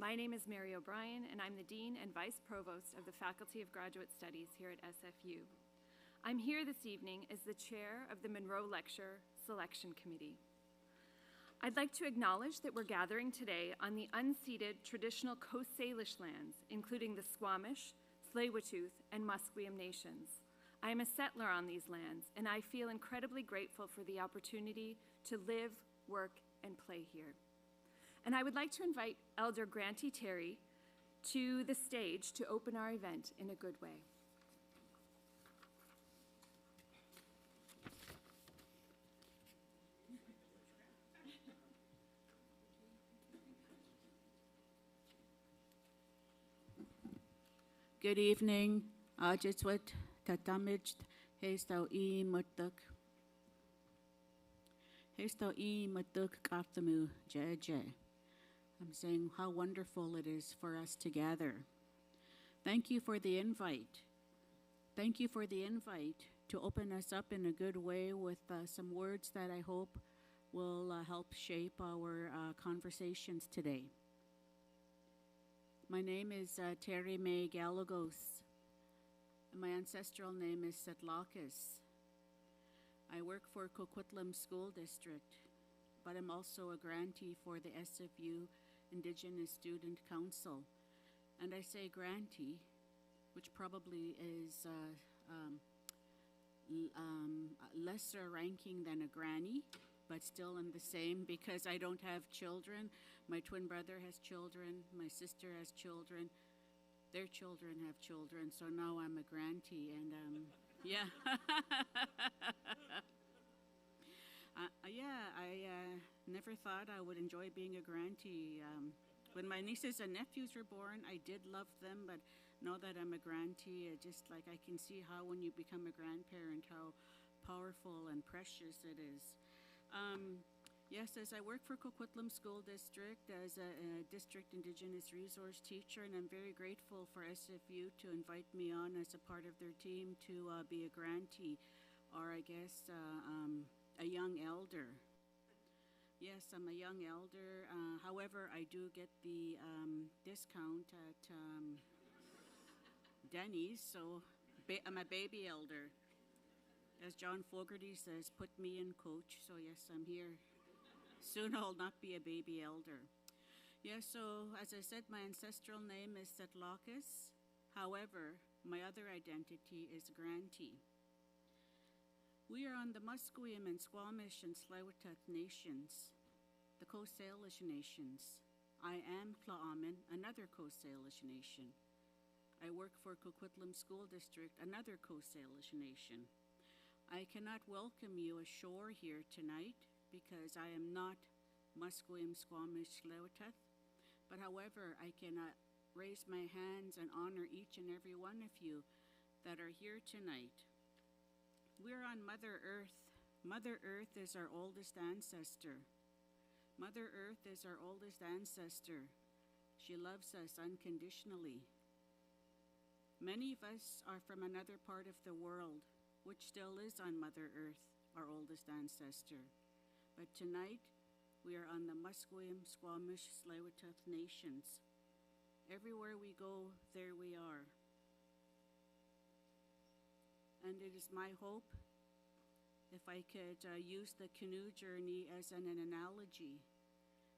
My name is Mary O'Brien, and I'm the Dean and Vice Provost of the Faculty of Graduate Studies here at SFU. I'm here this evening as the chair of the Munro Lecture Selection Committee. I'd like to acknowledge that we're gathering today on the unceded traditional Coast Salish lands, including the Squamish, Tsleil-Waututh, and Musqueam nations. I am a settler on these lands, and I feel incredibly grateful for the opportunity to live, work, and play here. And I would like to invite Elder Granty Terry to the stage to open our event in a good way. Good evening. Ajitswat tatamij hestau I mutuk. Hestau I mutuk kaftamu jeje. I'm saying how wonderful it is for us to gather. Thank you for the invite. Thank you for the invite to open us up in a good way with some words that I hope will help shape our conversations today. My name is Terry May Galagos. My ancestral name is Setlakis. I work for Coquitlam School District, but I'm also a grantee for the SFU Indigenous Student Council. And I say grantee, which probably is lesser ranking than a granny, but still I'm the same because I don't have children. My twin brother has children, my sister has children, their children have children, so now I'm a grantee, and yeah. I never thought I would enjoy being a grantee. When my nieces and nephews were born, I did love them, but now that I'm a grantee, just like I can see how when you become a grandparent, how powerful and precious it is. Yes, as I work for Coquitlam School District as a district Indigenous resource teacher, and I'm very grateful for SFU to invite me on as a part of their team to be a grantee, or I guess a young elder. Yes, I'm a young elder. However, I do get the discount at Denny's, so I'm a baby elder. As John Fogerty says, put me in, coach. So yes, I'm here. Soon I'll not be a baby elder. Yeah, so as I said, my ancestral name is Setlakis. However, my other identity is grantee. We are on the Musqueam and Squamish and Tsleil-Waututh nations, the Coast Salish nations. I am Tla'amin, another Coast Salish nation. I work for Coquitlam School District, another Coast Salish nation. I cannot welcome you ashore here tonight because I am not Musqueam, Squamish, Tsleil-Waututh, but however, I can raise my hands and honor each and every one of you that are here tonight. We're on Mother Earth. Mother Earth is our oldest ancestor. Mother Earth is our oldest ancestor. She loves us unconditionally. Many of us are from another part of the world, which still is on Mother Earth, our oldest ancestor. But tonight, we are on the Musqueam, Squamish, Tsleil-Waututh nations. Everywhere we go, there we are. And it is my hope, if I could use the canoe journey as an analogy,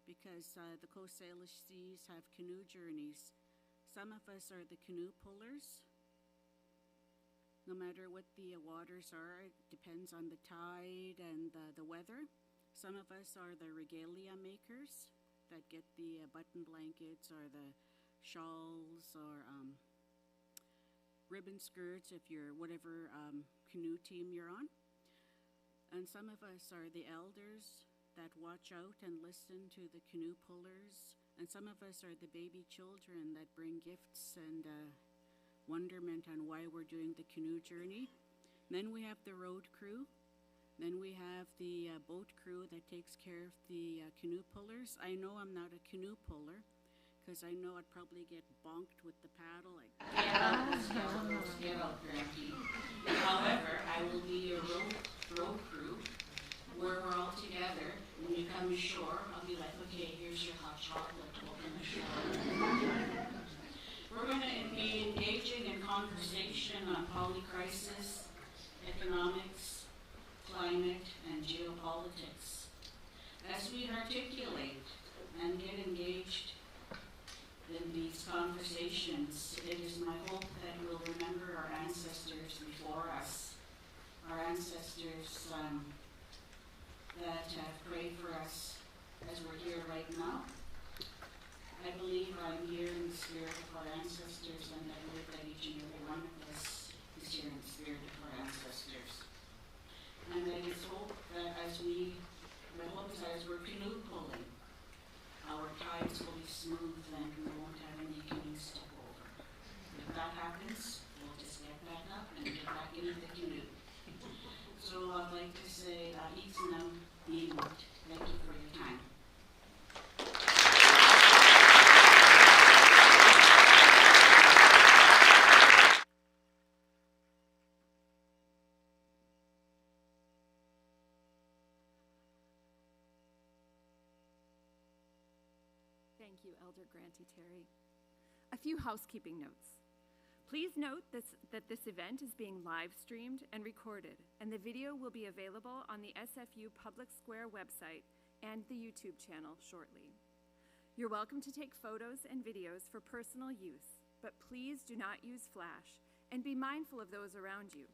because the Coast Salish seas have canoe journeys. Some of us are the canoe pullers. No matter what the waters are, it depends on the tide and the weather. Some of us are the regalia makers that get the button blankets or the shawls or ribbon skirts if you're whatever canoe team you're on. And some of us are the elders that watch out and listen to the canoe pullers. And some of us are the baby children that bring gifts and wonderment on why we're doing the canoe journey. Then we have the road crew. Then we have the boat crew that takes care of the canoe pullers. I know I'm not a canoe puller because I know I'd probably get bonked with the paddle. Like, get out, Granty. However, I will be your road crew where we're all together. When you come ashore, I'll be like, okay, here's your hot chocolate. Welcome ashore. conversation on polycrisis, economics, climate, and geopolitics. As we articulate and get engaged in these conversations, it is my hope that we'll remember our ancestors before us, our ancestors that have prayed for us as we're here right now. I believe I'm here in the spirit of our ancestors, and I believe that each and every one of us is here in the spirit of our ancestors. And I just hope that as we're canoe pulling, our tides will be smooth and we won't have any canoes to pull over. If that happens, we'll just get back up and get back into the canoe. So I'd like to say, Itzenam Nimut. Thank you for your time. Thank you, Elder Granty Terry. A few housekeeping notes. Please note that this event is being live streamed and recorded, and the video will be available on the SFU Public Square website and the YouTube channel shortly. You're welcome to take photos and videos for personal use, but please do not use flash and be mindful of those around you,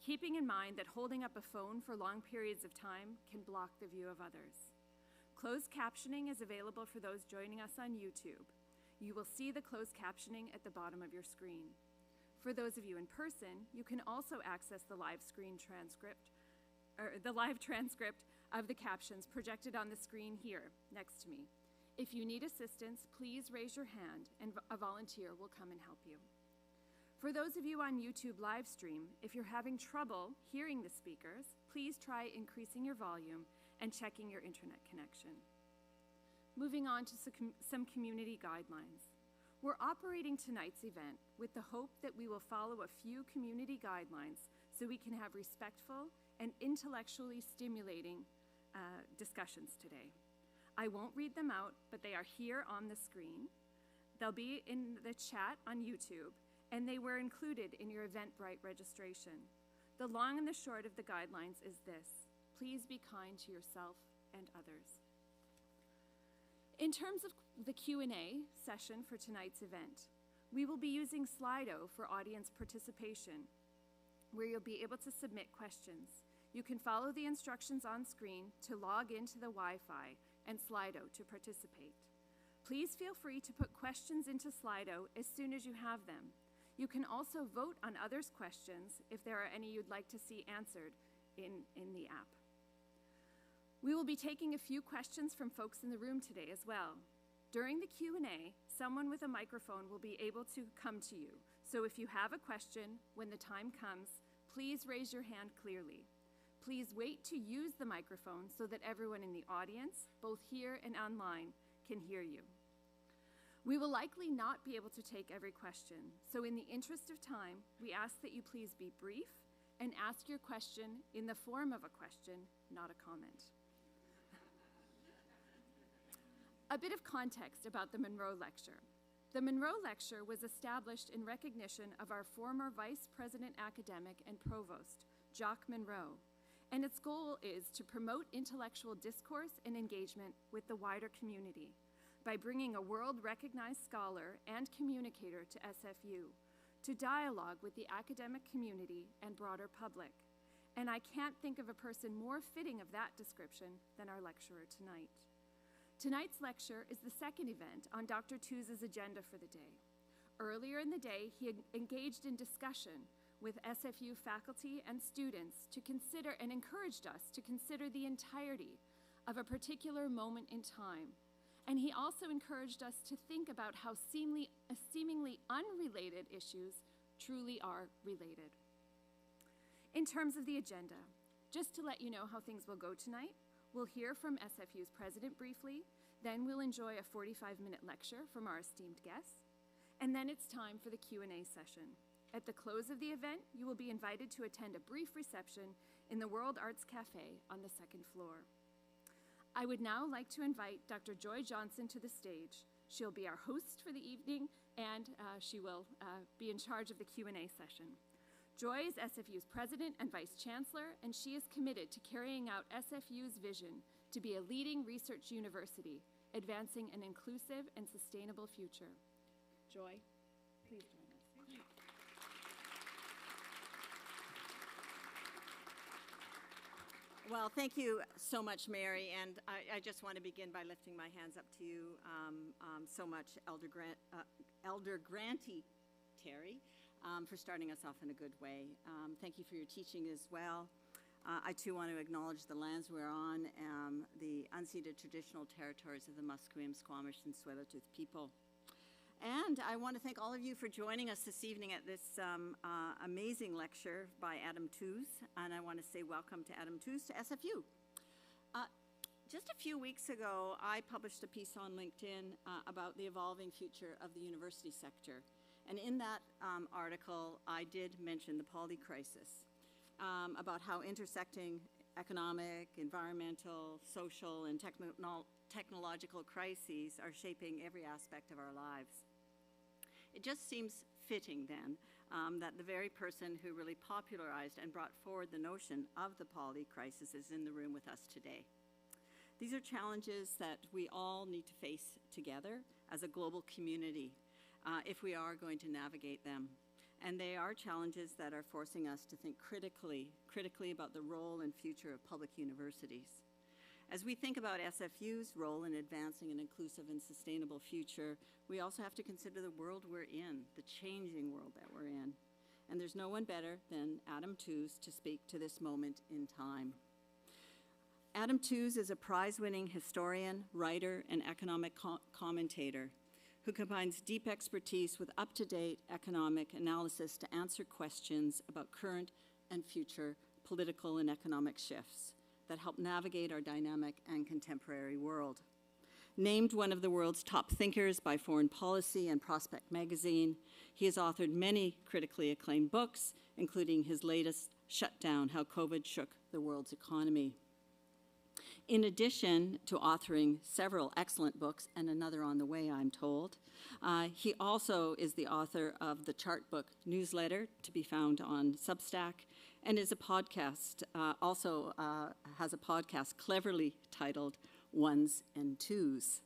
keeping in mind that holding up a phone for long periods of time can block the view of others. Closed captioning is available for those joining us on YouTube. You will see the closed captioning at the bottom of your screen. For those of you in person, you can also access the live transcript of the captions projected on the screen here next to me. If you need assistance, please raise your hand and a volunteer will come and help you. For those of you on YouTube live stream, if you're having trouble hearing the speakers, please try increasing your volume and checking your internet connection. Moving on to some community guidelines. We're operating tonight's event with the hope that we will follow a few community guidelines so we can have respectful and intellectually stimulating discussions today. I won't read them out, but they are here on the screen. They'll be in the chat on YouTube, and they were included in your Eventbrite registration. The long and the short of the guidelines is this: please be kind to yourself and others. In terms of the Q&A session for tonight's event, we will be using Slido for audience participation, where you'll be able to submit questions. You can follow the instructions on screen to log into the Wi-Fi and Slido to participate. Please feel free to put questions into Slido as soon as you have them. You can also vote on others' questions if there are any you'd like to see answered in the app. We will be taking a few questions from folks in the room today as well. During the Q&A, someone with a microphone will be able to come to you. So if you have a question, when the time comes, please raise your hand clearly. Please wait to use the microphone so that everyone in the audience, both here and online, can hear you. We will likely not be able to take every question, so in the interest of time, we ask that you please be brief and ask your question in the form of a question, not a comment. A bit of context about the Munro Lecture. The Munro Lecture was established in recognition of our former Vice President Academic and Provost, Jacques Munro, and its goal is to promote intellectual discourse and engagement with the wider community by bringing a world-recognized scholar and communicator to SFU, to dialogue with the academic community and broader public. And I can't think of a person more fitting of that description than our lecturer tonight. Tonight's lecture is the second event on Dr. Tooze's agenda for the day. Earlier in the day, he engaged in discussion with SFU faculty and students to consider and encouraged us to consider the entirety of a particular moment in time. And he also encouraged us to think about how seemingly unrelated issues truly are related. In terms of the agenda, just to let you know how things will go tonight, we'll hear from SFU's president briefly, then we'll enjoy a 45-minute lecture from our esteemed guests, and then it's time for the Q&A session. At the close of the event, you will be invited to attend a brief reception in the World Arts Cafe on the second floor. I would now like to invite Dr. Joy Johnson to the stage She'll be our host for the evening, and she will be in charge of the Q&A session. Joy is SFU's president and vice chancellor, and she is committed to carrying out SFU's vision to be a leading research university, advancing an inclusive and sustainable future. Joy, please join us. Well, thank you so much, Mary, and I just want to begin by lifting my hands up to you so much, Elder Grantee Terry, for starting us off in a good way. Thank you for your teaching as well. I too want to acknowledge the lands we're on, the unceded traditional territories of the Musqueam, Squamish, and Tsleil-Waututh people. And I want to thank all of you for joining us this evening at this amazing lecture by Adam Tooze. And I want to say welcome to Adam Tooze to SFU. Just a few weeks ago, I published a piece on LinkedIn about the evolving future of the university sector. And in that article, I did mention the polycrisis, about how intersecting economic, environmental, social, and technological crises are shaping every aspect of our lives. It just seems fitting then that the very person who really popularized and brought forward the notion of the polycrisis is in the room with us today. These are challenges that we all need to face together as a global community if we are going to navigate them. And they are challenges that are forcing us to think critically about the role and future of public universities. As we think about SFU's role in advancing an inclusive and sustainable future, we also have to consider the world we're in, the changing world that we're in. And there's no one better than Adam Tooze to speak to this moment in time. Adam Tooze is a prize-winning historian, writer, and economic commentator who combines deep expertise with up-to-date economic analysis to answer questions about current and future political and economic shifts that help navigate our dynamic and contemporary world. Named one of the world's top thinkers by Foreign Policy and Prospect magazine, he has authored many critically acclaimed books, including his latest, Shutdown, How COVID Shook the World's Economy. In addition to authoring several excellent books, and another on the way, I'm told, he also is the author of the Chartbook newsletter, to be found on Substack, and is a podcast, also has a podcast cleverly titled Ones and Twos.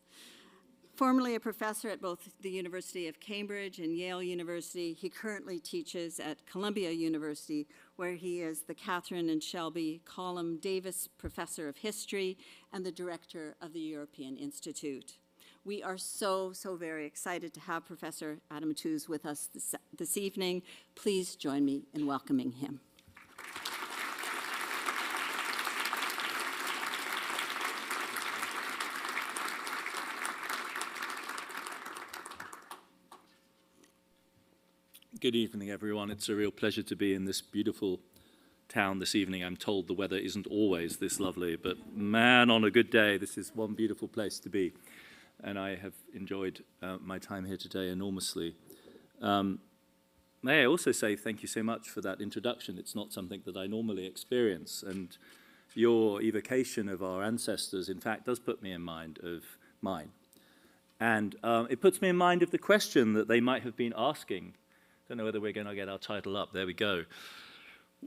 Formerly a professor at both the University of Cambridge and Yale University, he currently teaches at Columbia University, where he is the Catherine and Shelby Colum Davis Professor of History and the Director of the European Institute. We are so very excited to have Professor Adam Tooze with us this evening. Please join me in welcoming him. Good evening, everyone. It's a real pleasure to be in this beautiful town this evening. I'm told the weather isn't always this lovely, but man, on a good day, this is one beautiful place to be. And I have enjoyed my time here today enormously. May I also say thank you so much for that introduction. It's not something that I normally experience. And your evocation of our ancestors, in fact, does put me in mind of mine. And it puts me in mind of the question that they might have been asking. Don't know whether we're going to get our title up. There we go.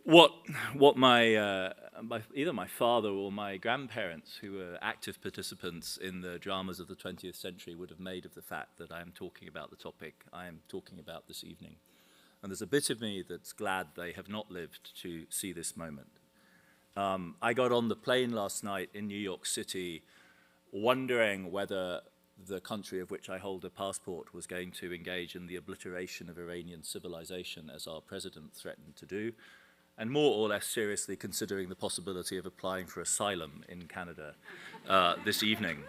What either my father or my grandparents, who were active participants in the dramas of the 20th century, would have made of the fact that I am talking about the topic I am talking about this evening. And there's a bit of me that's glad they have not lived to see this moment. I got on the plane last night in New York City wondering whether the country of which I hold a passport was going to engage in the obliteration of Iranian civilization, as our president threatened to do, and more or less seriously considering the possibility of applying for asylum in Canada this evening.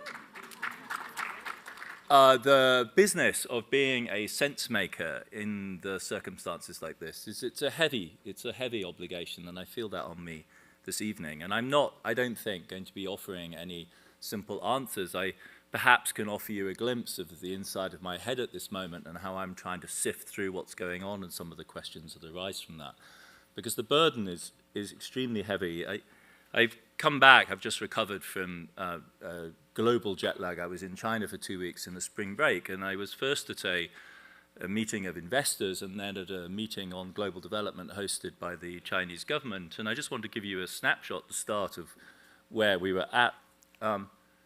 The business of being a sense maker in the circumstances like this is it's a heavy obligation, and I feel that on me this evening. And I'm not, I don't think, going to be offering any simple answers. I perhaps can offer you a glimpse of the inside of my head at this moment and how I'm trying to sift through what's going on and some of the questions that arise from that. Because the burden is extremely heavy. I've come back, I've just recovered from global jet lag. I was in China for 2 weeks in the spring break, and I was first at a meeting of investors and then at a meeting on global development hosted by the Chinese government. And I just want to give you a snapshot, the start of where we were at.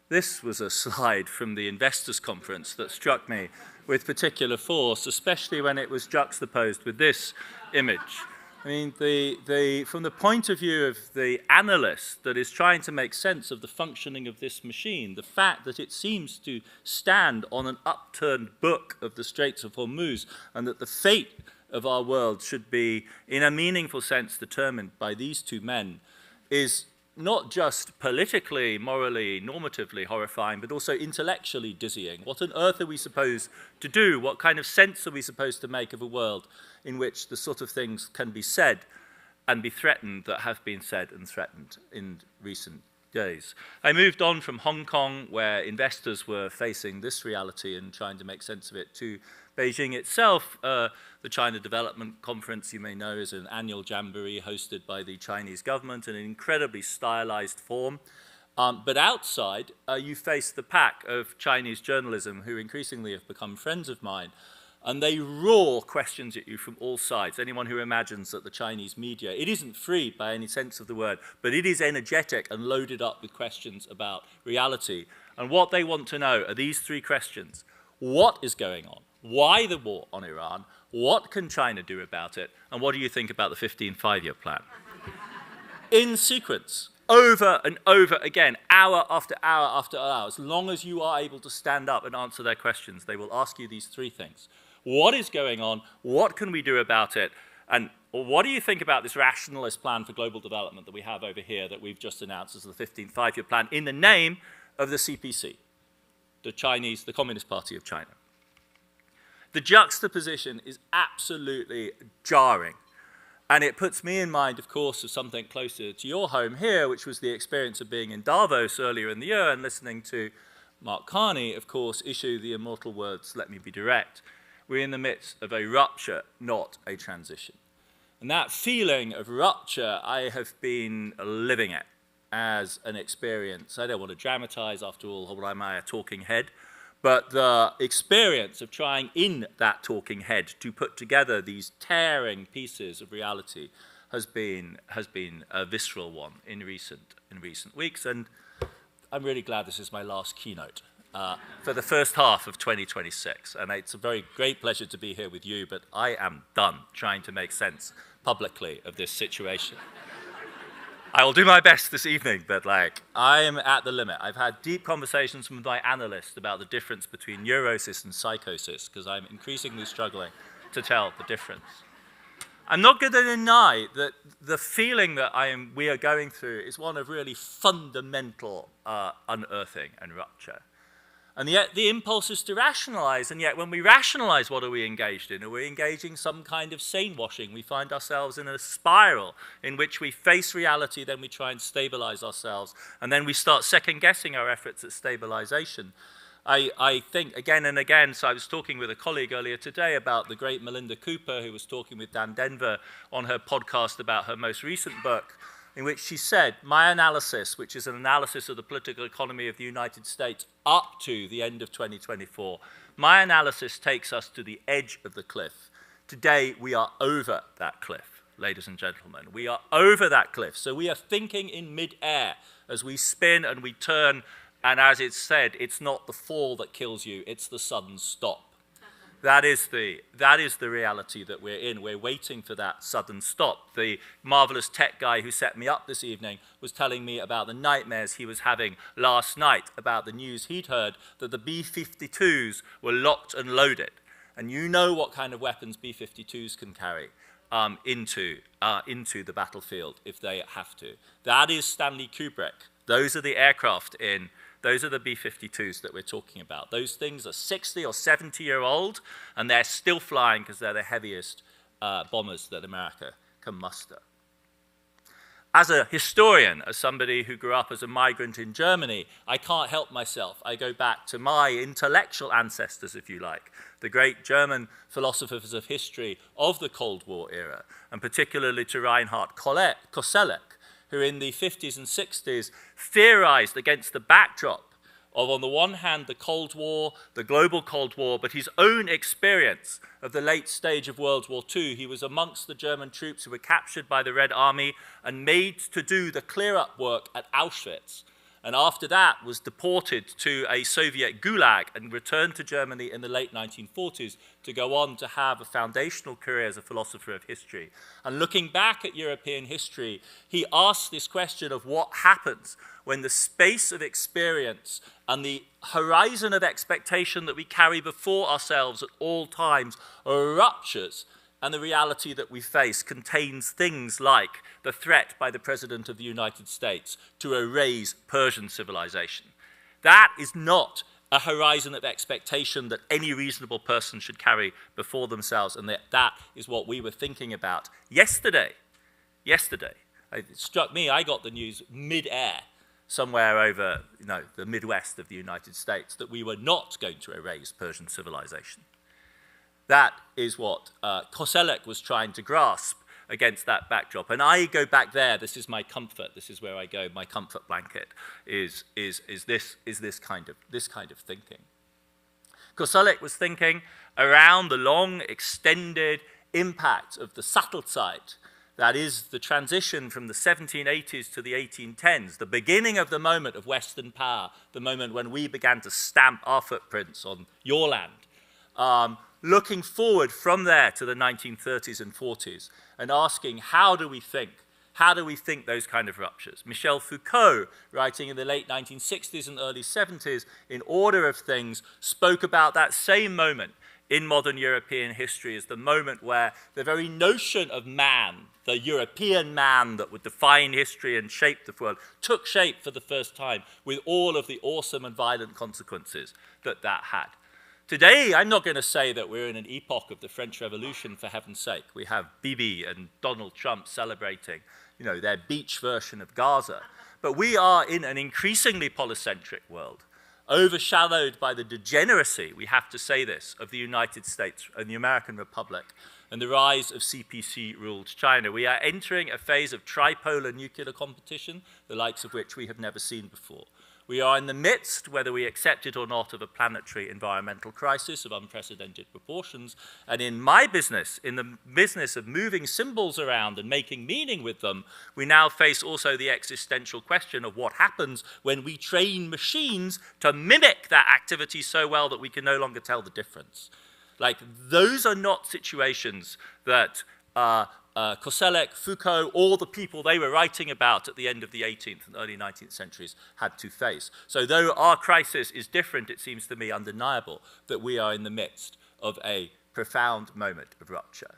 This was a slide from the investors conference that struck me with particular force, especially when it was juxtaposed with this image. I mean, from the point of view of the analyst that is trying to make sense of the functioning of this machine, the fact that it seems to stand on an upturned book of the Straits of Hormuz, and that the fate of our world should be, in a meaningful sense, determined by these two men, is not just politically, morally, normatively horrifying, but also intellectually dizzying. What on earth are we supposed to do? What kind of sense are we supposed to make of a world in which the sort of things can be said and be threatened that have been said and threatened in recent days? I moved on from Hong Kong, where investors were facing this reality and trying to make sense of it, to Beijing itself. The China Development Conference, you may know, is an annual jamboree hosted by the Chinese government in an incredibly stylized form. But outside, you face the pack of Chinese journalism who increasingly have become friends of mine, and they roar questions at you from all sides. Anyone who imagines that the Chinese media, it isn't free by any sense of the word, but it is energetic and loaded up with questions about reality. And what they want to know are these three questions. What is going on? Why the war on Iran? What can China do about it? And what do you think about the 15 five-year plan? In sequence, over and over again, hour after hour after hour, as long as you are able to stand up and answer their questions, they will ask you these three things. What is going on? What can we do about it? And what do you think about this rationalist plan for global development that we have over here that we've just announced as the 15th five-year plan in the name of the CPC, the Communist Party of China? The juxtaposition is absolutely jarring. And it puts me in mind, of course, of something closer to your home here, which was the experience of being in Davos earlier in the year and listening to Mark Carney, of course, issue the immortal words, "Let me be direct." We're in the midst of a rupture, not a transition. And that feeling of rupture, I have been living it as an experience. I don't want to dramatize, after all, what am I, a talking head? But the experience of trying in that talking head to put together these tearing pieces of reality has been a visceral one in recent weeks. And I'm really glad this is my last keynote for the first half of 2026. And it's a very great pleasure to be here with you, but I am done trying to make sense publicly of this situation. I will do my best this evening, but I am at the limit. I've had deep conversations with my analyst about the difference between neurosis and psychosis, because I'm increasingly struggling to tell the difference. I'm not going to deny that the feeling that we are going through is one of really fundamental unearthing and rupture. And yet the impulse is to rationalize, and yet when we rationalize, what are we engaged in? Are we engaging some kind of sane washing? We find ourselves in a spiral in which we face reality, then we try and stabilize ourselves, and then we start second-guessing our efforts at stabilization. I think again and again, so I was talking with a colleague earlier today about the great Melinda Cooper, who was talking with Dan Denver on her podcast about her most recent book, in which she said, my analysis, which is an analysis of the political economy of the United States up to the end of 2024, my analysis takes us to the edge of the cliff. Today, we are over that cliff, ladies and gentlemen. We are over that cliff. So we are thinking in mid-air as we spin and we turn, and as it's said, it's not the fall that kills you, it's the sudden stop. That is the reality that we're in. We're waiting for that sudden stop. The marvelous tech guy who set me up this evening was telling me about the nightmares he was having last night about the news he'd heard that the B-52s were locked and loaded. And you know what kind of weapons B-52s can carry into the battlefield if they have to. That is Stanley Kubrick. Those are the aircraft those are the B-52s that we're talking about. Those things are 60 or 70-year-old, and they're still flying because they're the heaviest bombers that America can muster. As a historian, as somebody who grew up as a migrant in Germany, I can't help myself. I go back to my intellectual ancestors, if you like, the great German philosophers of history of the Cold War era, and particularly to Reinhard Koselleck, who in the 50s and 60s theorized against the backdrop of, on the one hand, the Cold War, the global Cold War, but his own experience of the late stage of World War II. He was amongst the German troops who were captured by the Red Army and made to do the clear-up work at Auschwitz. And after that was deported to a Soviet gulag and returned to Germany in the late 1940s to go on to have a foundational career as a philosopher of history. And looking back at European history, he asked this question of what happens when the space of experience and the horizon of expectation that we carry before ourselves at all times ruptures, and the reality that we face contains things like the threat by the President of the United States to erase Persian civilization. That is not a horizon of expectation that any reasonable person should carry before themselves, and that is what we were thinking about yesterday. Yesterday. It struck me, I got the news mid-air, somewhere over the Midwest of the United States, that we were not going to erase Persian civilization. That is what Koselleck was trying to grasp against that backdrop. And I go back there. This is my comfort. This is where I go. My comfort blanket is this kind of thinking. Koselleck was thinking around the long, extended impact of the Sattelzeit. That is the transition from the 1780s to the 1810s, the beginning of the moment of Western power, the moment when we began to stamp our footprints on your land. Looking forward from there to the 1930s and 40s and asking, how do we think? How do we think those kind of ruptures? Michel Foucault, writing in the late 1960s and early 70s, in Order of Things, spoke about that same moment in modern European history as the moment where the very notion of man, the European man that would define history and shape the world, took shape for the first time with all of the awesome and violent consequences that that had. Today, I'm not going to say that we're in an epoch of the French Revolution, for heaven's sake. We have Bibi and Donald Trump celebrating, their beach version of Gaza. But we are in an increasingly polycentric world, overshadowed by the degeneracy, we have to say this, of the United States and the American Republic and the rise of CPC-ruled China. We are entering a phase of tripolar nuclear competition, the likes of which we have never seen before. We are in the midst, whether we accept it or not, of a planetary environmental crisis of unprecedented proportions. And in my business, in the business of moving symbols around and making meaning with them, we now face also the existential question of what happens when we train machines to mimic that activity so well that we can no longer tell the difference. Like, those are not situations that Koselleck, Foucault, all the people they were writing about at the end of the 18th and early 19th centuries had to face. So though our crisis is different, it seems to me undeniable that we are in the midst of a profound moment of rupture.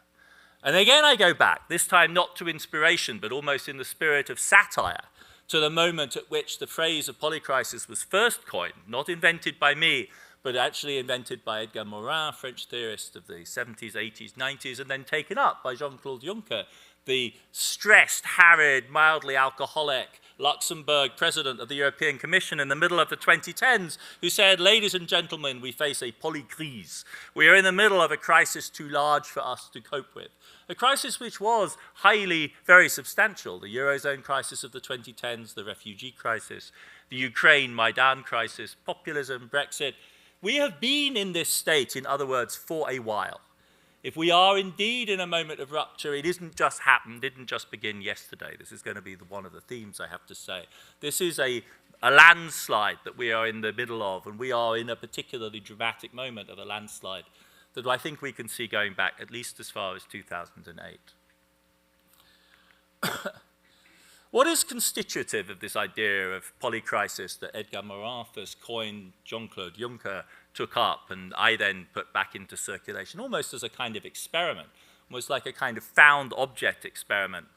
And again I go back, this time not to inspiration, but almost in the spirit of satire, to the moment at which the phrase of polycrisis was first coined, not invented by me, but actually invented by Edgar Morin, French theorist of the 70s, 80s, 90s, and then taken up by Jean-Claude Juncker, the stressed, harried, mildly alcoholic Luxembourg president of the European Commission in the middle of the 2010s, who said, ladies and gentlemen, we face a polycrise. We are in the middle of a crisis too large for us to cope with. A crisis which was very substantial. The Eurozone crisis of the 2010s, the refugee crisis, the Ukraine Maidan crisis, populism, Brexit. We have been in this state, in other words, for a while. If we are indeed in a moment of rupture, it isn't just happened, didn't just begin yesterday. This is going to be one of the themes, I have to say. This is a landslide that we are in the middle of, and we are in a particularly dramatic moment of a landslide that I think we can see going back at least as far as 2008. What is constitutive of this idea of polycrisis that Edgar Morin first coined, Jean-Claude Juncker took up, and I then put back into circulation, almost as a kind of experiment, almost like a kind of found object experiment.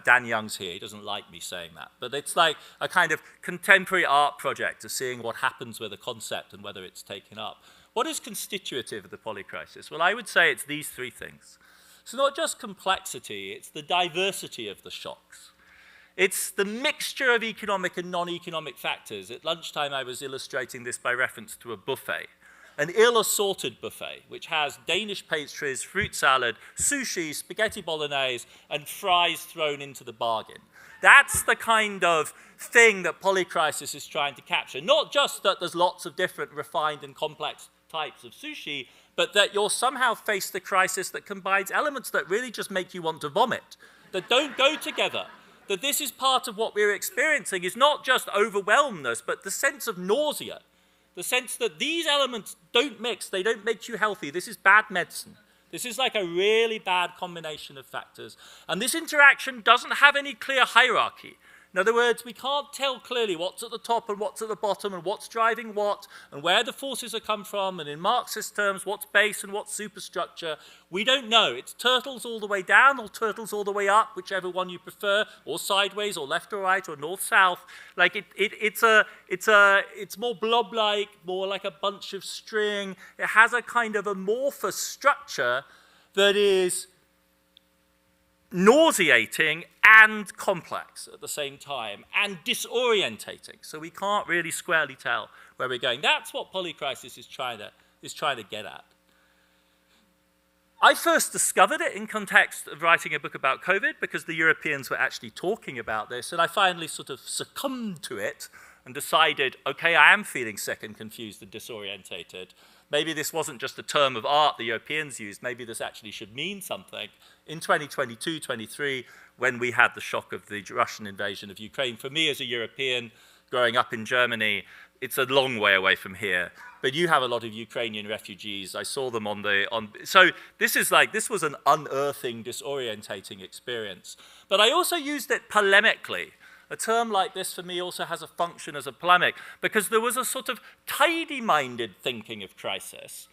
Dan Young's here, he doesn't like me saying that, but it's like a kind of contemporary art project of seeing what happens with a concept and whether it's taken up. What is constitutive of the polycrisis? Well, I would say it's these three things. It's not just complexity, it's the diversity of the shocks. It's the mixture of economic and non-economic factors. At lunchtime, I was illustrating this by reference to a buffet. an ill-assorted buffet, which has Danish pastries, fruit salad, sushi, spaghetti bolognese, and fries thrown into the bargain. That's the kind of thing that polycrisis is trying to capture. Not just that there's lots of different refined and complex types of sushi, but that you'll somehow face the crisis that combines elements that really just make you want to vomit, that don't go together. That this is part of what we're experiencing is not just overwhelmness, but the sense of nausea. The sense that these elements don't mix, they don't make you healthy. This is bad medicine. This is like a really bad combination of factors. And this interaction doesn't have any clear hierarchy. In other words, we can't tell clearly what's at the top and what's at the bottom and what's driving what and where the forces have come from, and in Marxist terms, what's base and what's superstructure. We don't know. It's turtles all the way down or turtles all the way up, whichever one you prefer, or sideways or left or right or north-south. Like it's more blob-like, more like a bunch of string. It has a kind of amorphous structure that is nauseating and complex at the same time, and disorientating. So we can't really squarely tell where we're going. That's what polycrisis is trying to get at. I first discovered it in context of writing a book about COVID because the Europeans were actually talking about this, and I finally sort of succumbed to it and decided, okay, I am feeling sick and confused and disorientated. Maybe this wasn't just a term of art the Europeans used. Maybe this actually should mean something. In 2022, 23, when we had the shock of the Russian invasion of Ukraine, for me as a European growing up in Germany, it's a long way away from here. But you have a lot of Ukrainian refugees. I saw them so this was an unearthing, disorientating experience. But I also used it polemically. A term like this for me also has a function as a polemic, because there was a sort of tidy-minded thinking of crisis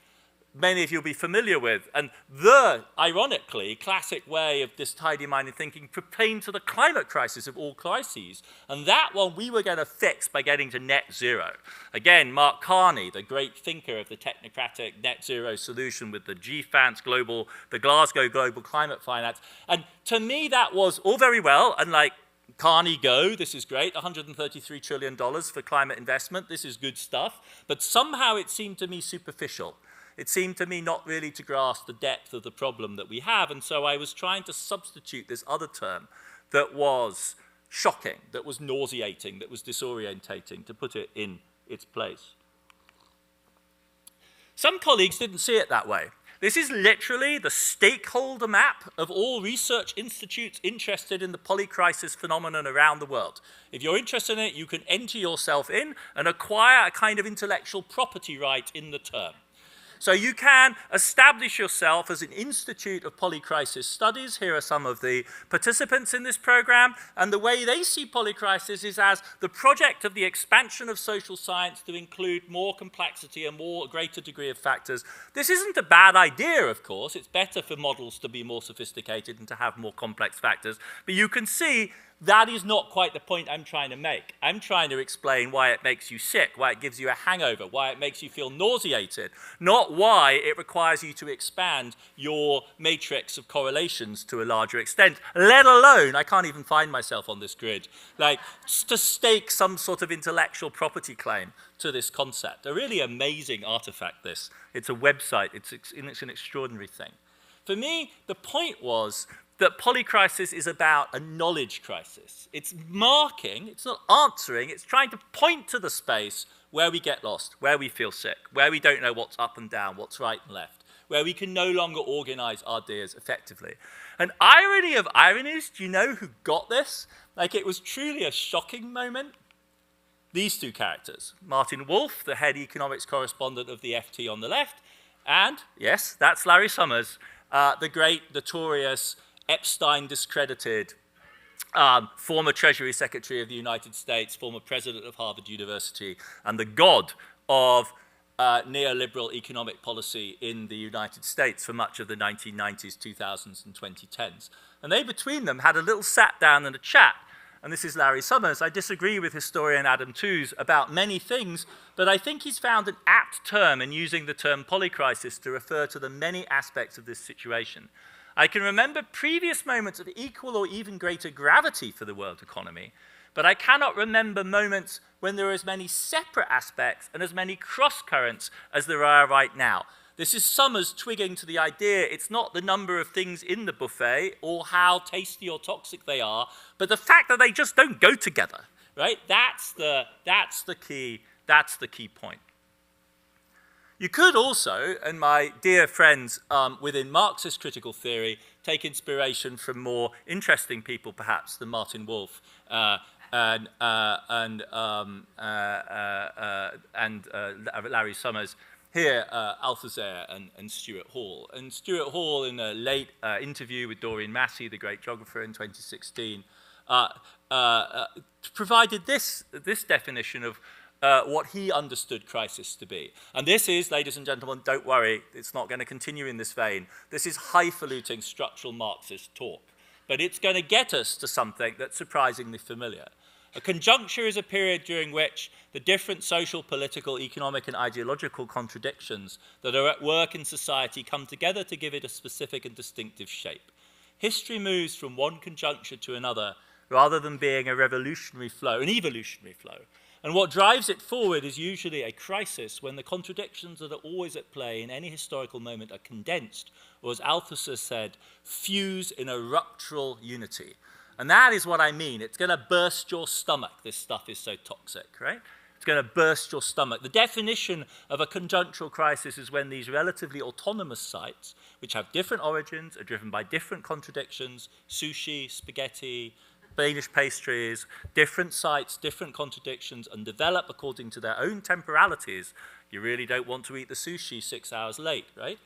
many of you will be familiar with, and the, ironically, classic way of this tidy-minded thinking pertained to the climate crisis of all crises, and that one we were going to fix by getting to net zero. Again, Mark Carney, the great thinker of the technocratic net zero solution with the GFANZ the Glasgow Global Climate Finance, and to me that was all very well, and like, Carney go, this is great, $133 trillion for climate investment, this is good stuff, but somehow it seemed to me superficial. It seemed to me not really to grasp the depth of the problem that we have, and so I was trying to substitute this other term that was shocking, that was nauseating, that was disorientating, to put it in its place. Some colleagues didn't see it that way. This is literally the stakeholder map of all research institutes interested in the polycrisis phenomenon around the world. If you're interested in it, you can enter yourself in and acquire a kind of intellectual property right in the term. So you can establish yourself as an institute of polycrisis studies. Here are some of the participants in this program. And the way they see polycrisis is as the project of the expansion of social science to include more complexity and a greater degree of factors. This isn't a bad idea, of course. It's better for models to be more sophisticated and to have more complex factors. But you can see that is not quite the point I'm trying to make. I'm trying to explain why it makes you sick, why it gives you a hangover, why it makes you feel nauseated, not why it requires you to expand your matrix of correlations to a larger extent, let alone, I can't even find myself on this grid, like to stake some sort of intellectual property claim to this concept. A really amazing artifact, this. It's a website. It's an extraordinary thing. For me, the point was that polycrisis is about a knowledge crisis. It's marking, it's not answering, it's trying to point to the space where we get lost, where we feel sick, where we don't know what's up and down, what's right and left, where we can no longer organize our ideas effectively. An irony of ironies, do you know who got this? Like, it was truly a shocking moment. These two characters, Martin Wolf, the head economics correspondent of the FT on the left, and, yes, that's Larry Summers, the great, notorious, Epstein-discredited former Treasury Secretary of the United States, former president of Harvard University, and the god of neoliberal economic policy in the United States for much of the 1990s, 2000s, and 2010s. And they, between them, had a little sat down and a chat. And this is Larry Summers. I disagree with historian Adam Tooze about many things, but I think he's found an apt term in using the term polycrisis to refer to the many aspects of this situation. I can remember previous moments of equal or even greater gravity for the world economy, but I cannot remember moments when there are as many separate aspects and as many cross-currents as there are right now. This is Summers twigging to the idea it's not the number of things in the buffet or how tasty or toxic they are, but the fact that they just don't go together, right? That's the key point. You could also, and my dear friends within Marxist critical theory, take inspiration from more interesting people perhaps than Martin Wolf and Larry Summers. Here, Althusser and Stuart Hall. And Stuart Hall, in a late interview with Doreen Massey, the great geographer, in 2016, provided this definition of what he understood crisis to be. And this is, ladies and gentlemen, don't worry, it's not going to continue in this vein. This is highfalutin structural Marxist talk. But it's going to get us to something that's surprisingly familiar. A conjuncture is a period during which the different social, political, economic, and ideological contradictions that are at work in society come together to give it a specific and distinctive shape. History moves from one conjuncture to another rather than being a revolutionary flow, an evolutionary flow. And what drives it forward is usually a crisis when the contradictions that are always at play in any historical moment are condensed, or as Althusser said, fuse in a ruptural unity. And that is what I mean. It's going to burst your stomach. This stuff is so toxic, right? It's going to burst your stomach. The definition of a conjunctural crisis is when these relatively autonomous sites, which have different origins, are driven by different contradictions, sushi, spaghetti, Danish pastries, different sites, different contradictions, and develop according to their own temporalities. You really don't want to eat the sushi 6 hours late, right?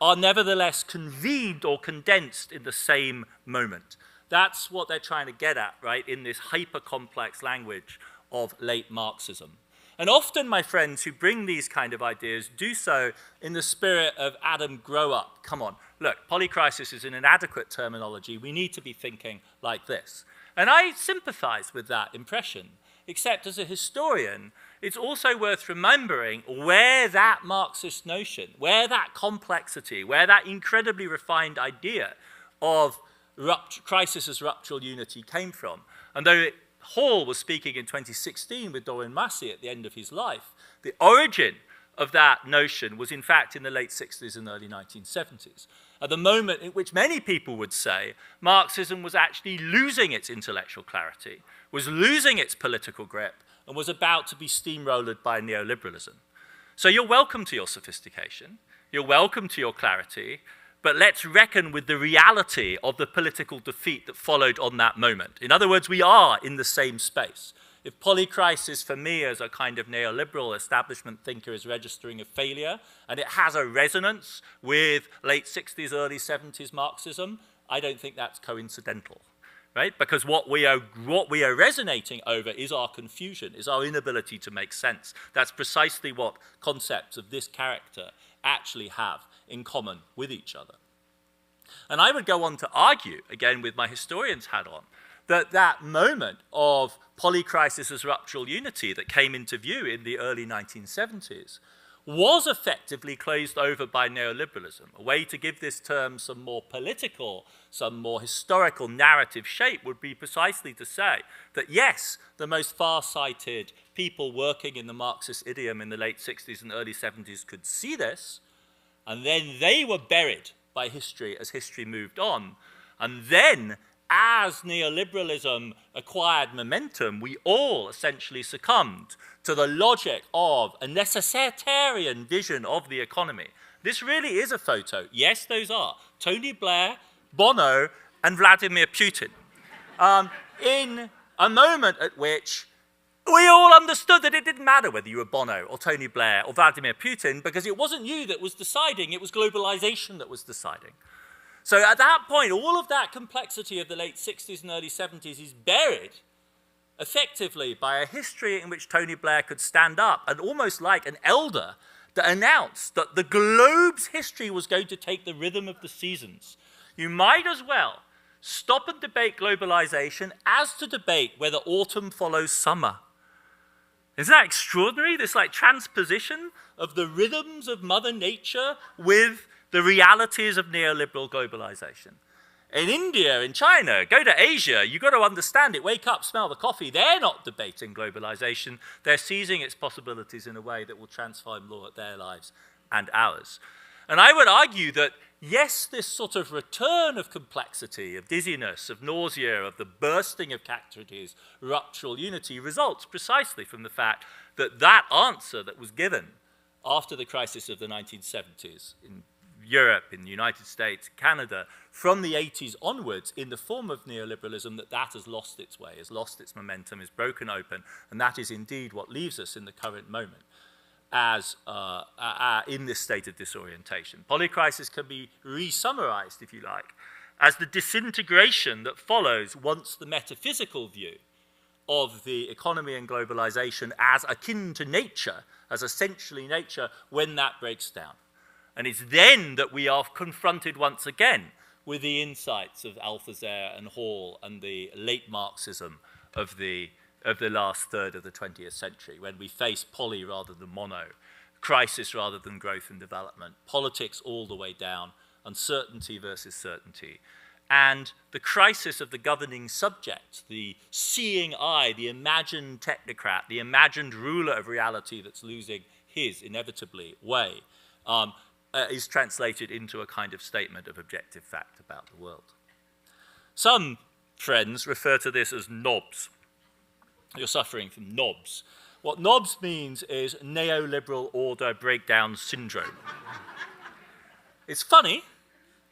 Are nevertheless convened or condensed in the same moment. That's what they're trying to get at, right, in this hyper-complex language of late Marxism. And often, my friends who bring these kind of ideas do so in the spirit of Adam, grow up. Come on, look, polycrisis is an inadequate terminology. We need to be thinking like this. And I sympathize with that impression, except as a historian, it's also worth remembering where that Marxist notion, where that complexity, where that incredibly refined idea of crisis as ruptural unity came from. And though Hall was speaking in 2016 with Doreen Massey at the end of his life, the origin of that notion was in fact in the late 60s and early 1970s, at the moment in which many people would say Marxism was actually losing its intellectual clarity, was losing its political grip, and was about to be steamrolled by neoliberalism. So you're welcome to your sophistication, you're welcome to your clarity, but let's reckon with the reality of the political defeat that followed on that moment. In other words, we are in the same space. If polycrisis for me as a kind of neoliberal establishment thinker is registering a failure, and it has a resonance with late 60s, early 70s Marxism, I don't think that's coincidental, right? Because what we are resonating over is our confusion, is our inability to make sense. That's precisely what concepts of this character actually have in common with each other. And I would go on to argue, again with my historian's hat on, that that moment of polycrisis as ruptural unity that came into view in the early 1970s was effectively closed over by neoliberalism. A way to give this term some more political, some more historical narrative shape would be precisely to say that yes, the most far-sighted people working in the Marxist idiom in the late 60s and early 70s could see this, and then they were buried by history as history moved on. And then, as neoliberalism acquired momentum, we all essentially succumbed to the logic of a necessitarian vision of the economy. This really is a photo. Yes, those are Tony Blair, Bono, and Vladimir Putin. In a moment at which we all understood that it didn't matter whether you were Bono or Tony Blair or Vladimir Putin, because it wasn't you that was deciding, it was globalization that was deciding. So at that point, all of that complexity of the late 60s and early 70s is buried effectively by a history in which Tony Blair could stand up and almost like an elder that announced that the globe's history was going to take the rhythm of the seasons. You might as well stop and debate globalization as to debate whether autumn follows summer. Isn't that extraordinary? This like transposition of the rhythms of Mother Nature with the realities of neoliberal globalization. In India, in China, go to Asia, you've got to understand it. Wake up, smell the coffee. They're not debating globalization. They're seizing its possibilities in a way that will transform their lives and ours. And I would argue that, yes, this sort of return of complexity, of dizziness, of nausea, of the bursting of categories, ruptural unity, results precisely from the fact that that answer that was given after the crisis of the 1970s in Europe, in the United States, Canada, from the 80s onwards, in the form of neoliberalism, that has lost its way, has lost its momentum, is broken open, and that is indeed what leaves us in the current moment as in this state of disorientation. Polycrisis can be re-summarized, if you like, as the disintegration that follows once the metaphysical view of the economy and globalization as akin to nature, as essentially nature, when that breaks down. And it's then that we are confronted once again with the insights of Althusser and Hall and the late Marxism of the last third of the 20th century, when we face poly rather than mono, crisis rather than growth and development, politics all the way down, uncertainty versus certainty, and the crisis of the governing subject, the seeing eye, the imagined technocrat, the imagined ruler of reality that's losing his, inevitably, way, is translated into a kind of statement of objective fact about the world. Some friends refer to this as knobs. You're suffering from knobs. What knobs means is neoliberal order breakdown syndrome. It's funny.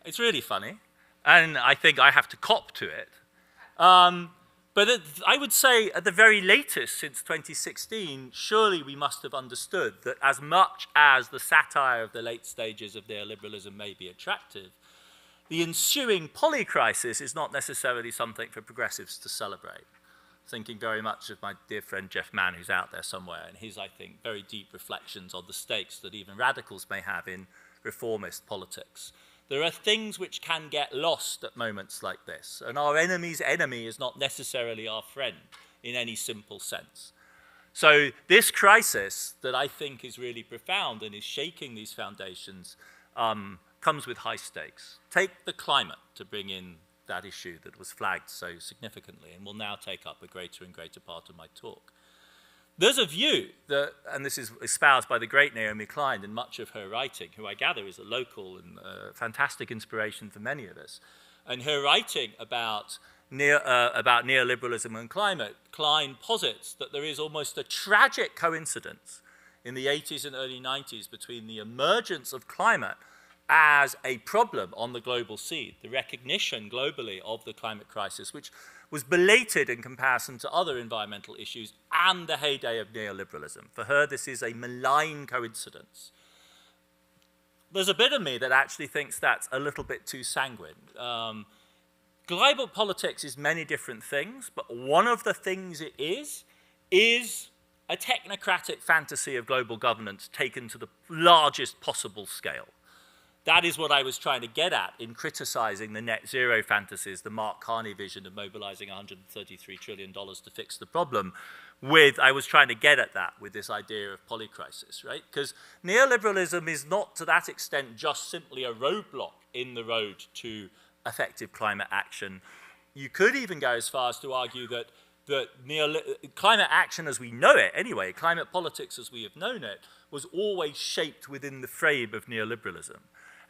It's really funny. And I think I have to cop to it. But I would say at the very latest, since 2016, surely we must have understood that as much as the satire of the late stages of neoliberalism may be attractive, the ensuing polycrisis is not necessarily something for progressives to celebrate. Thinking very much of my dear friend Jeff Mann, who's out there somewhere, and his, I think, very deep reflections on the stakes that even radicals may have in reformist politics. There are things which can get lost at moments like this, and our enemy's enemy is not necessarily our friend in any simple sense. So this crisis that I think is really profound and is shaking these foundations comes with high stakes. Take the climate to bring in that issue that was flagged so significantly and will now take up a greater and greater part of my talk. There's a view that, and this is espoused by the great Naomi Klein in much of her writing, who I gather is a local and fantastic inspiration for many of us. And her writing about neoliberalism and climate, Klein posits that there is almost a tragic coincidence in the 80s and early 90s between the emergence of climate as a problem on the global scene, the recognition globally of the climate crisis, which was belated in comparison to other environmental issues, and the heyday of neoliberalism. For her, this is a malign coincidence. There's a bit of me that actually thinks that's a little bit too sanguine. Global politics is many different things, but one of the things it is a technocratic fantasy of global governance taken to the largest possible scale. That is what I was trying to get at in criticizing the net zero fantasies, the Mark Carney vision of mobilizing $133 trillion to fix the problem. I was trying to get at that with this idea of polycrisis, right? Because neoliberalism is not to that extent just simply a roadblock in the road to effective climate action. You could even go as far as to argue that climate action as we know it, anyway, climate politics as we have known it, was always shaped within the frame of neoliberalism.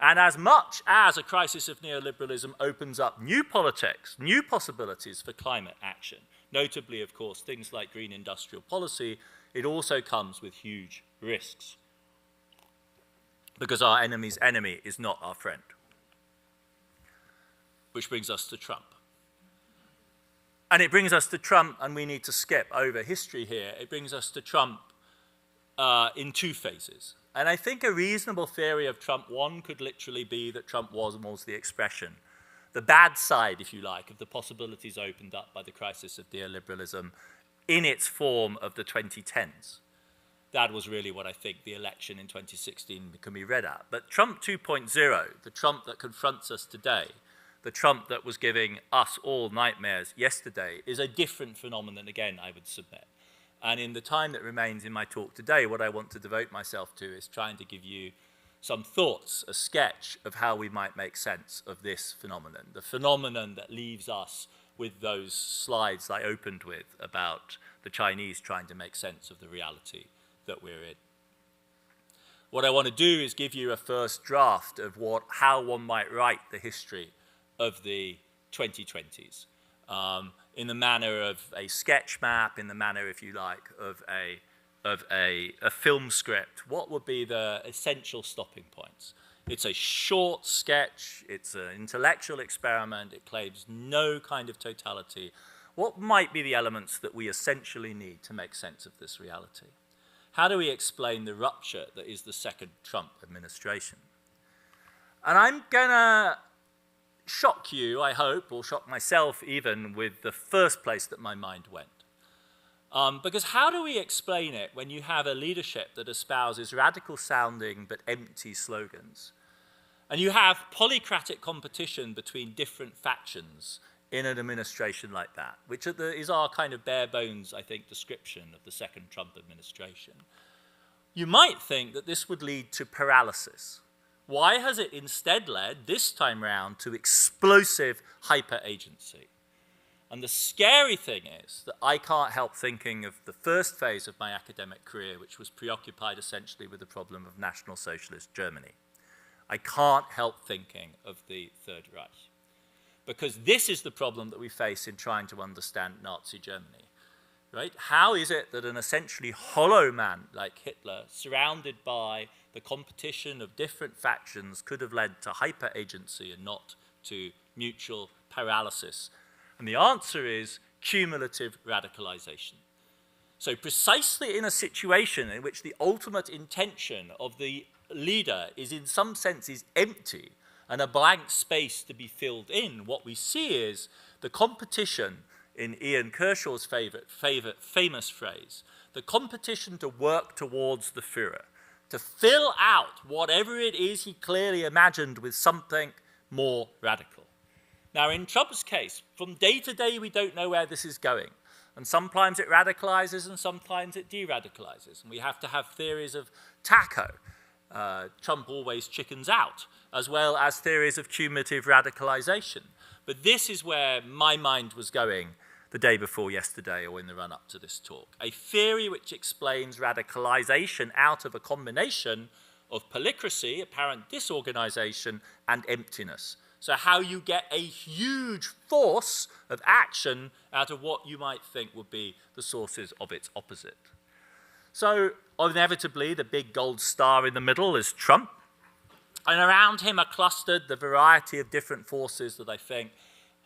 And as much as a crisis of neoliberalism opens up new politics, new possibilities for climate action, notably, of course, things like green industrial policy, it also comes with huge risks. Because our enemy's enemy is not our friend. Which brings us to Trump. And it brings us to Trump, and we need to skip over history here. It brings us to Trump in two phases. And I think a reasonable theory of Trump, one, could literally be that Trump was the expression, the bad side, if you like, of the possibilities opened up by the crisis of neoliberalism in its form of the 2010s. That was really what I think the election in 2016 can be read at. But Trump 2.0, the Trump that confronts us today, the Trump that was giving us all nightmares yesterday, is a different phenomenon again, I would submit. And in the time that remains in my talk today, what I want to devote myself to is trying to give you some thoughts, a sketch of how we might make sense of this phenomenon, the phenomenon that leaves us with those slides I opened with about the Chinese trying to make sense of the reality that we're in. What I want to do is give you a first draft of how one might write the history of the 2020s in the manner of a sketch map, in the manner, if you like, of a film script. What would be the essential stopping points? It's a short sketch, it's an intellectual experiment, it claims no kind of totality. What might be the elements that we essentially need to make sense of this reality? How do we explain the rupture that is the second Trump administration? And I'm going to shock you, I hope, or shock myself even, with the first place that my mind went. Because how do we explain it when you have a leadership that espouses radical-sounding but empty slogans? And you have polycratic competition between different factions in an administration like that, which is our kind of bare bones, I think, description of the second Trump administration. You might think that this would lead to paralysis. Why has it instead led, this time round, to explosive hyper-agency? And the scary thing is that I can't help thinking of the first phase of my academic career, which was preoccupied essentially with the problem of National Socialist Germany. I can't help thinking of the Third Reich. Because this is the problem that we face in trying to understand Nazi Germany. Right? How is it that an essentially hollow man like Hitler, surrounded by the competition of different factions, could have led to hyper-agency and not to mutual paralysis? And the answer is cumulative radicalization. So precisely in a situation in which the ultimate intention of the leader is in some senses empty and a blank space to be filled in, what we see is the competition, in Ian Kershaw's famous phrase, the competition to work towards the Führer, to fill out whatever it is he clearly imagined with something more radical. Now, in Trump's case, from day to day, we don't know where this is going. And sometimes it radicalizes and sometimes it de-radicalizes. And we have to have theories of TACO, Trump always chickens out, as well as theories of cumulative radicalization. But this is where my mind was going the day before yesterday or in the run-up to this talk. A theory which explains radicalization out of a combination of polycrisis, apparent disorganization, and emptiness. So how you get a huge force of action out of what you might think would be the sources of its opposite. So inevitably, the big gold star in the middle is Trump. And around him are clustered the variety of different forces that I think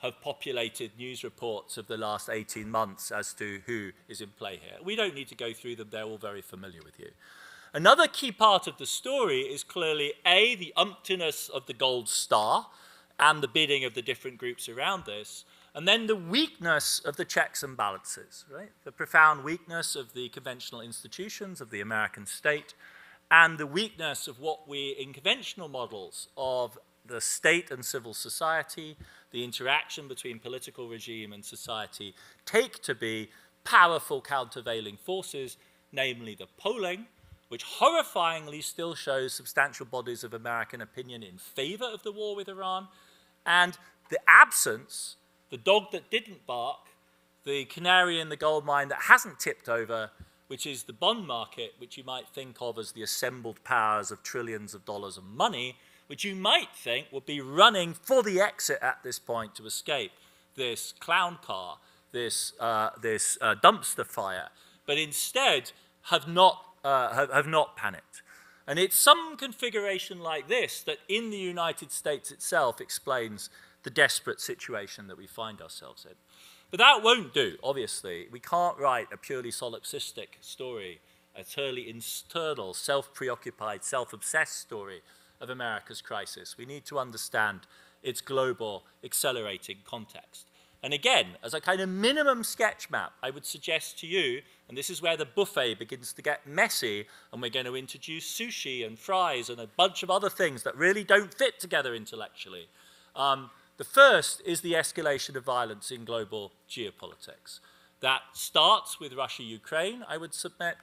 have populated news reports of the last 18 months as to who is in play here. We don't need to go through them. They're all very familiar with you. Another key part of the story is clearly, A, the umptiness of the gold star and the bidding of the different groups around this, and then the weakness of the checks and balances, right? The profound weakness of the conventional institutions of the American state, and the weakness of what we, in conventional models of the state and civil society, the interaction between political regime and society, take to be powerful countervailing forces, namely the polling, which horrifyingly still shows substantial bodies of American opinion in favor of the war with Iran, and the absence, the dog that didn't bark, the canary in the gold mine that hasn't tipped over, which is the bond market, which you might think of as the assembled powers of trillions of dollars of money, which you might think would be running for the exit at this point to escape this clown car, this dumpster fire, but instead have not panicked. And it's some configuration like this that in the United States itself explains the desperate situation that we find ourselves in. But that won't do, obviously. We can't write a purely solipsistic story, a totally internal, self-preoccupied, self-obsessed story of America's crisis. We need to understand its global, accelerating context. And again, as a kind of minimum sketch map, I would suggest to you, and this is where the buffet begins to get messy, and we're going to introduce sushi and fries and a bunch of other things that really don't fit together intellectually. The first is the escalation of violence in global geopolitics. That starts with Russia-Ukraine, I would submit,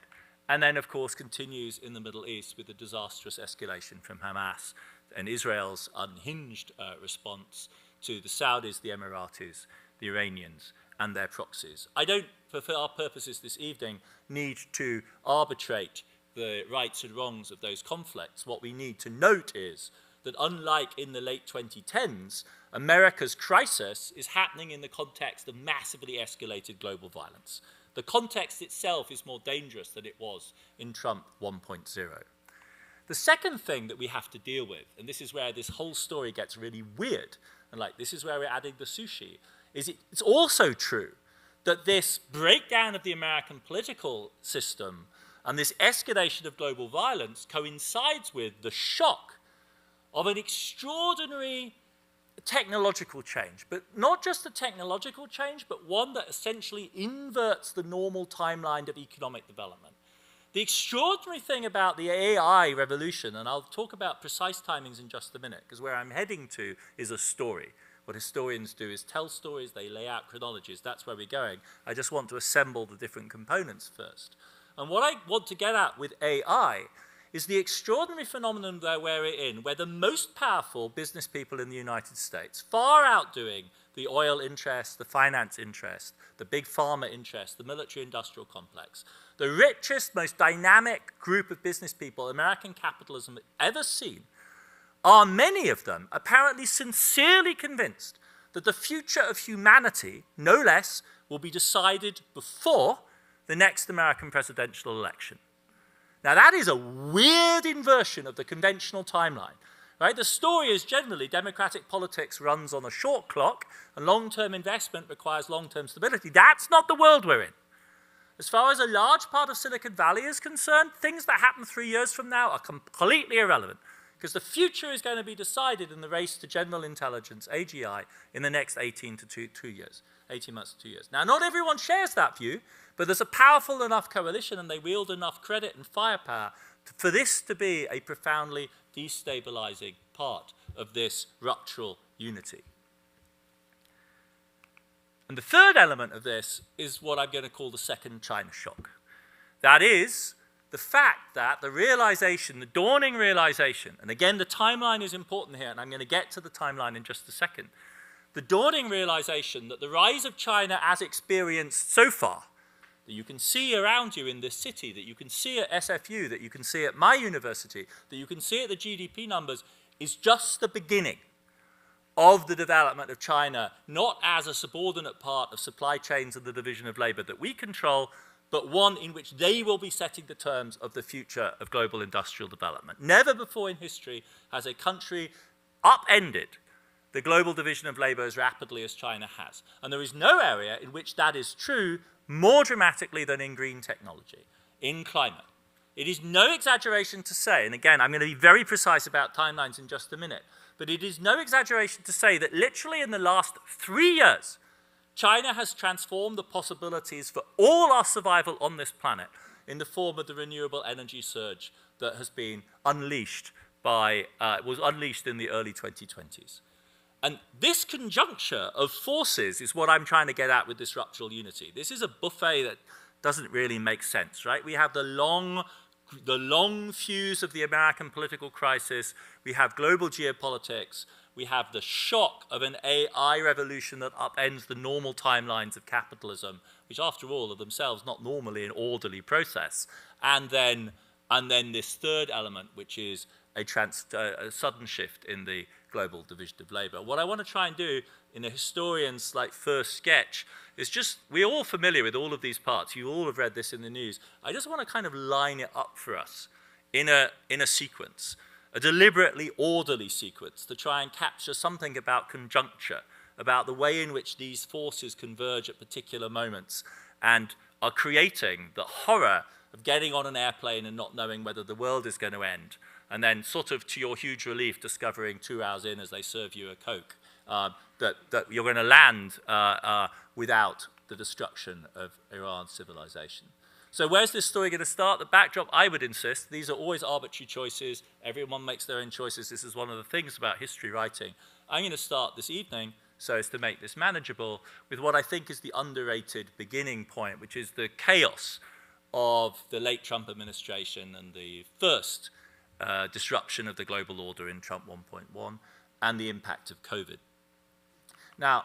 and then, of course, continues in the Middle East with the disastrous escalation from Hamas and Israel's unhinged response to the Saudis, the Emiratis, the Iranians, and their proxies. I don't, for our purposes this evening, need to arbitrate the rights and wrongs of those conflicts. What we need to note is that unlike in the late 2010s, America's crisis is happening in the context of massively escalated global violence. The context itself is more dangerous than it was in Trump 1.0. The second thing that we have to deal with, and this is where this whole story gets really weird, and like this is where we're adding the sushi, is it's also true that this breakdown of the American political system and this escalation of global violence coincides with the shock of an extraordinary technological change, but not just a technological change, but one that essentially inverts the normal timeline of economic development. The extraordinary thing about the AI revolution, and I'll talk about precise timings in just a minute, because where I'm heading to is a story. What historians do is tell stories, they lay out chronologies, that's where we're going. I just want to assemble the different components first. And what I want to get at with AI is the extraordinary phenomenon that we're in, where the most powerful business people in the United States, far outdoing the oil interest, the finance interest, the big pharma interest, the military-industrial complex, the richest, most dynamic group of business people American capitalism has ever seen, are many of them apparently sincerely convinced that the future of humanity, no less, will be decided before the next American presidential election. Now, that is a weird inversion of the conventional timeline. Right? The story is generally democratic politics runs on a short clock and long-term investment requires long-term stability. That's not the world we're in. As far as a large part of Silicon Valley is concerned, things that happen 3 years from now are completely irrelevant because the future is going to be decided in the race to general intelligence, AGI, in the next 18 months to 2 years. Now, not everyone shares that view, but there's a powerful enough coalition and they wield enough credit and firepower for this to be a profoundly destabilizing part of this ruptural unity. And the third element of this is what I'm going to call the second China shock. That is the fact that the realization, the dawning realization, and again, the timeline is important here, and I'm going to get to the timeline in just a second. The dawning realization that the rise of China as experienced so far, that you can see around you in this city, that you can see at SFU, that you can see at my university, that you can see at the GDP numbers, is just the beginning of the development of China, not as a subordinate part of supply chains and the division of labor that we control, but one in which they will be setting the terms of the future of global industrial development. Never before in history has a country upended the global division of labor as rapidly as China has. And there is no area in which that is true more dramatically than in green technology, in climate. It is no exaggeration to say, and again, I'm going to be very precise about timelines in just a minute, but it is no exaggeration to say that literally in the last 3 years, China has transformed the possibilities for all our survival on this planet in the form of the renewable energy surge that has been unleashed was unleashed in the early 2020s. And this conjuncture of forces is what I'm trying to get at with this ruptural unity. This is a buffet that doesn't really make sense, right? We have the long fuse of the American political crisis. We have global geopolitics. We have the shock of an AI revolution that upends the normal timelines of capitalism, which after all are themselves not normally an orderly process. And then this third element, which is a sudden shift in the global division of labor. What I want to try and do in a historian's first sketch is just, we're all familiar with all of these parts. You all have read this in the news. I just want to kind of line it up for us in a sequence, a deliberately orderly sequence to try and capture something about conjuncture, about the way in which these forces converge at particular moments and are creating the horror of getting on an airplane and not knowing whether the world is going to end, and then sort of to your huge relief discovering 2 hours in as they serve you a Coke that you're going to land without the destruction of Iran's civilization. So where's this story going to start? The backdrop, I would insist, these are always arbitrary choices. Everyone makes their own choices. This is one of the things about history writing. I'm going to start this evening, so as to make this manageable, with what I think is the underrated beginning point, which is the chaos of the late Trump administration and the first disruption of the global order in Trump 1.1 and the impact of COVID. Now,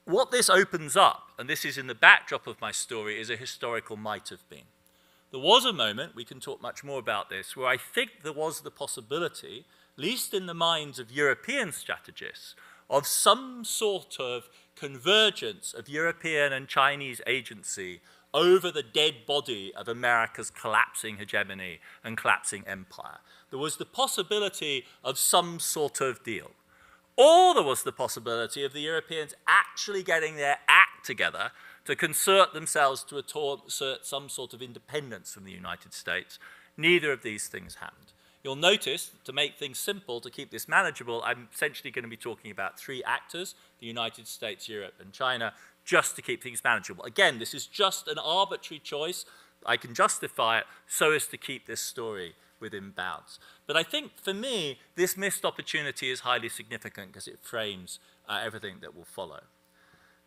what this opens up, and this is in the backdrop of my story, is a historical might have been. There was a moment, we can talk much more about this, where I think there was the possibility, at least in the minds of European strategists, of some sort of convergence of European and Chinese agency over the dead body of America's collapsing hegemony and collapsing empire. There was the possibility of some sort of deal. Or there was the possibility of the Europeans actually getting their act together to concert themselves to assert some sort of independence from the United States. Neither of these things happened. You'll notice, to make things simple, to keep this manageable, I'm essentially going to be talking about three actors, the United States, Europe, and China, just to keep things manageable. Again, this is just an arbitrary choice. I can justify it so as to keep this story within bounds. But I think, for me, this missed opportunity is highly significant because it frames everything that will follow.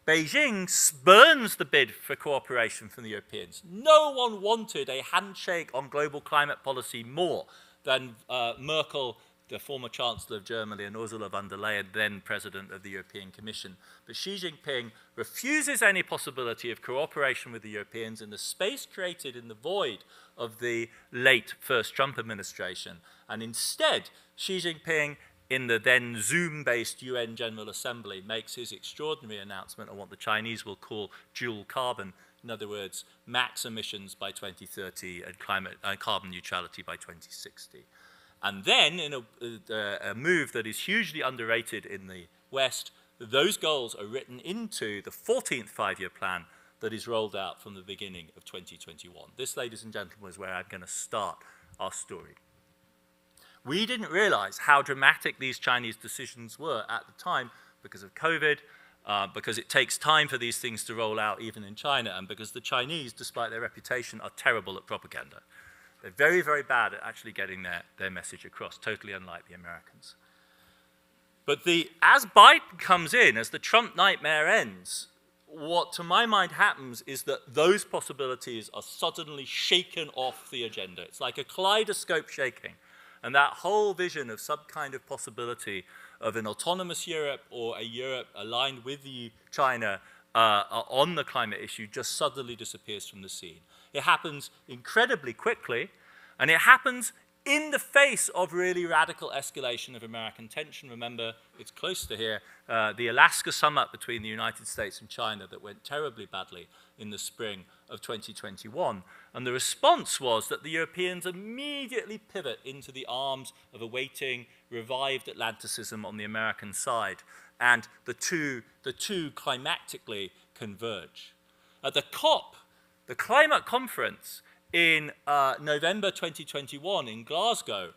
Beijing spurns the bid for cooperation from the Europeans. No one wanted a handshake on global climate policy more than Merkel, the former Chancellor of Germany, and Ursula von der Leyen, then President of the European Commission. But Xi Jinping refuses any possibility of cooperation with the Europeans in the space created in the void of the late first Trump administration. And instead, Xi Jinping, in the then Zoom-based UN General Assembly, makes his extraordinary announcement on what the Chinese will call dual carbon. In other words, max emissions by 2030 and carbon neutrality by 2060. And then, in a move that is hugely underrated in the West, those goals are written into the 14th five-year plan that is rolled out from the beginning of 2021. This, ladies and gentlemen, is where I'm going to start our story. We didn't realize how dramatic these Chinese decisions were at the time because of COVID, because it takes time for these things to roll out even in China, and because the Chinese, despite their reputation, are terrible at propaganda. They're very, very bad at actually getting their message across, totally unlike the Americans. But as Biden comes in, as the Trump nightmare ends, what to my mind happens is that those possibilities are suddenly shaken off the agenda. It's like a kaleidoscope shaking. And that whole vision of some kind of possibility of an autonomous Europe or a Europe aligned with China on the climate issue just suddenly disappears from the scene. It happens incredibly quickly, and it happens in the face of really radical escalation of American tension. Remember, it's close to here, the Alaska summit between the United States and China that went terribly badly in the spring of 2021. And the response was that the Europeans immediately pivot into the arms of awaiting revived Atlanticism on the American side. And the two climactically converge. At the COP, the climate conference in November 2021 in Glasgow,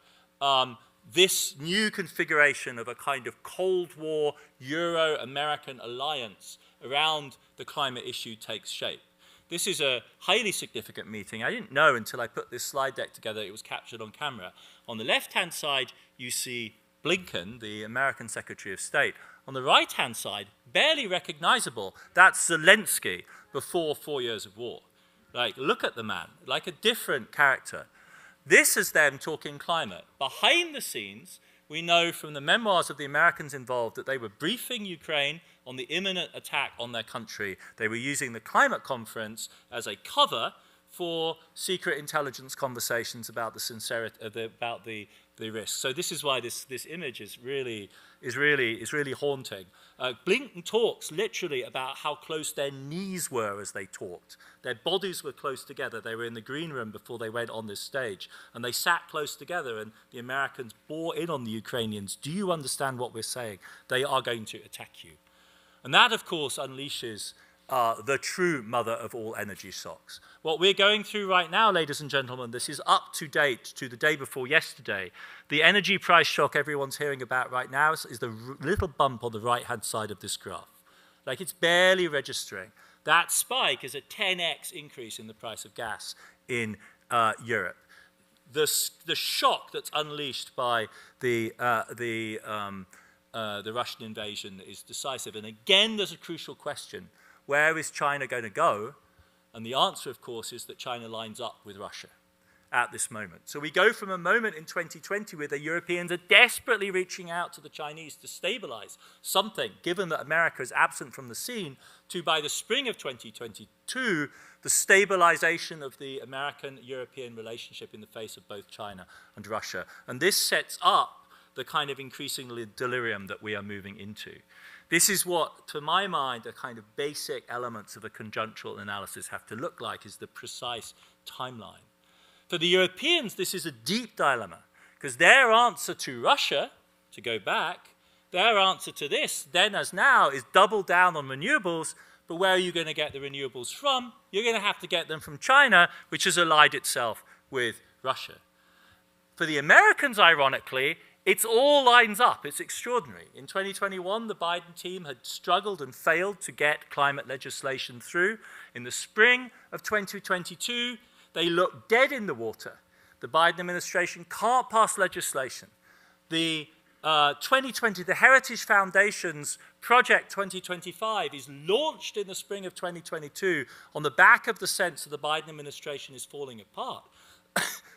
this new configuration of a kind of Cold War Euro-American alliance around the climate issue takes shape. This is a highly significant meeting. I didn't know until I put this slide deck together it was captured on camera. On the left-hand side, you see Blinken, the American Secretary of State. On the right-hand side, barely recognizable, that's Zelensky before 4 years of war. Like, look at the man, like a different character. This is them talking climate. Behind the scenes, we know from the memoirs of the Americans involved that they were briefing Ukraine on the imminent attack on their country. They were using the climate conference as a cover for secret intelligence conversations about the sincerity, about the risk. So this is why this image is really haunting. Blinken talks literally about how close their knees were as they talked. Their bodies were close together. They were in the green room before they went on this stage. And they sat close together, and the Americans bore in on the Ukrainians. Do you understand what we're saying? They are going to attack you. And that, of course, unleashes the true mother of all energy shocks. What we're going through right now, ladies and gentlemen, this is up to date to the day before yesterday. The energy price shock everyone's hearing about right now is the little bump on the right-hand side of this graph. Like, it's barely registering. That spike is a 10x increase in the price of gas in Europe. The shock that's unleashed by the Russian invasion is decisive. And again, there's a crucial question. Where is China going to go And the answer, of course, is that China lines up with Russia at this moment. So we go from a moment in 2020 where the Europeans are desperately reaching out to the Chinese to stabilize something, given that America is absent from the scene, to by the spring of 2022, the stabilization of the American-European relationship in the face of both China and Russia. And this sets up the kind of increasing delirium that we are moving into. This is what, to my mind, the kind of basic elements of a conjunctural analysis have to look like, is the precise timeline. For the Europeans, this is a deep dilemma, because their answer to Russia, to go back, their answer to this, then as now, is double down on renewables, but where are you going to get the renewables from? You're going to have to get them from China, which has allied itself with Russia. For the Americans, ironically, it all lines up. It's extraordinary. In 2021, the Biden team had struggled and failed to get climate legislation through. In the spring of 2022, they look dead in the water. The Biden administration can't pass legislation. The 2020, the Heritage Foundation's Project 2025 is launched in the spring of 2022 on the back of the sense that the Biden administration is falling apart.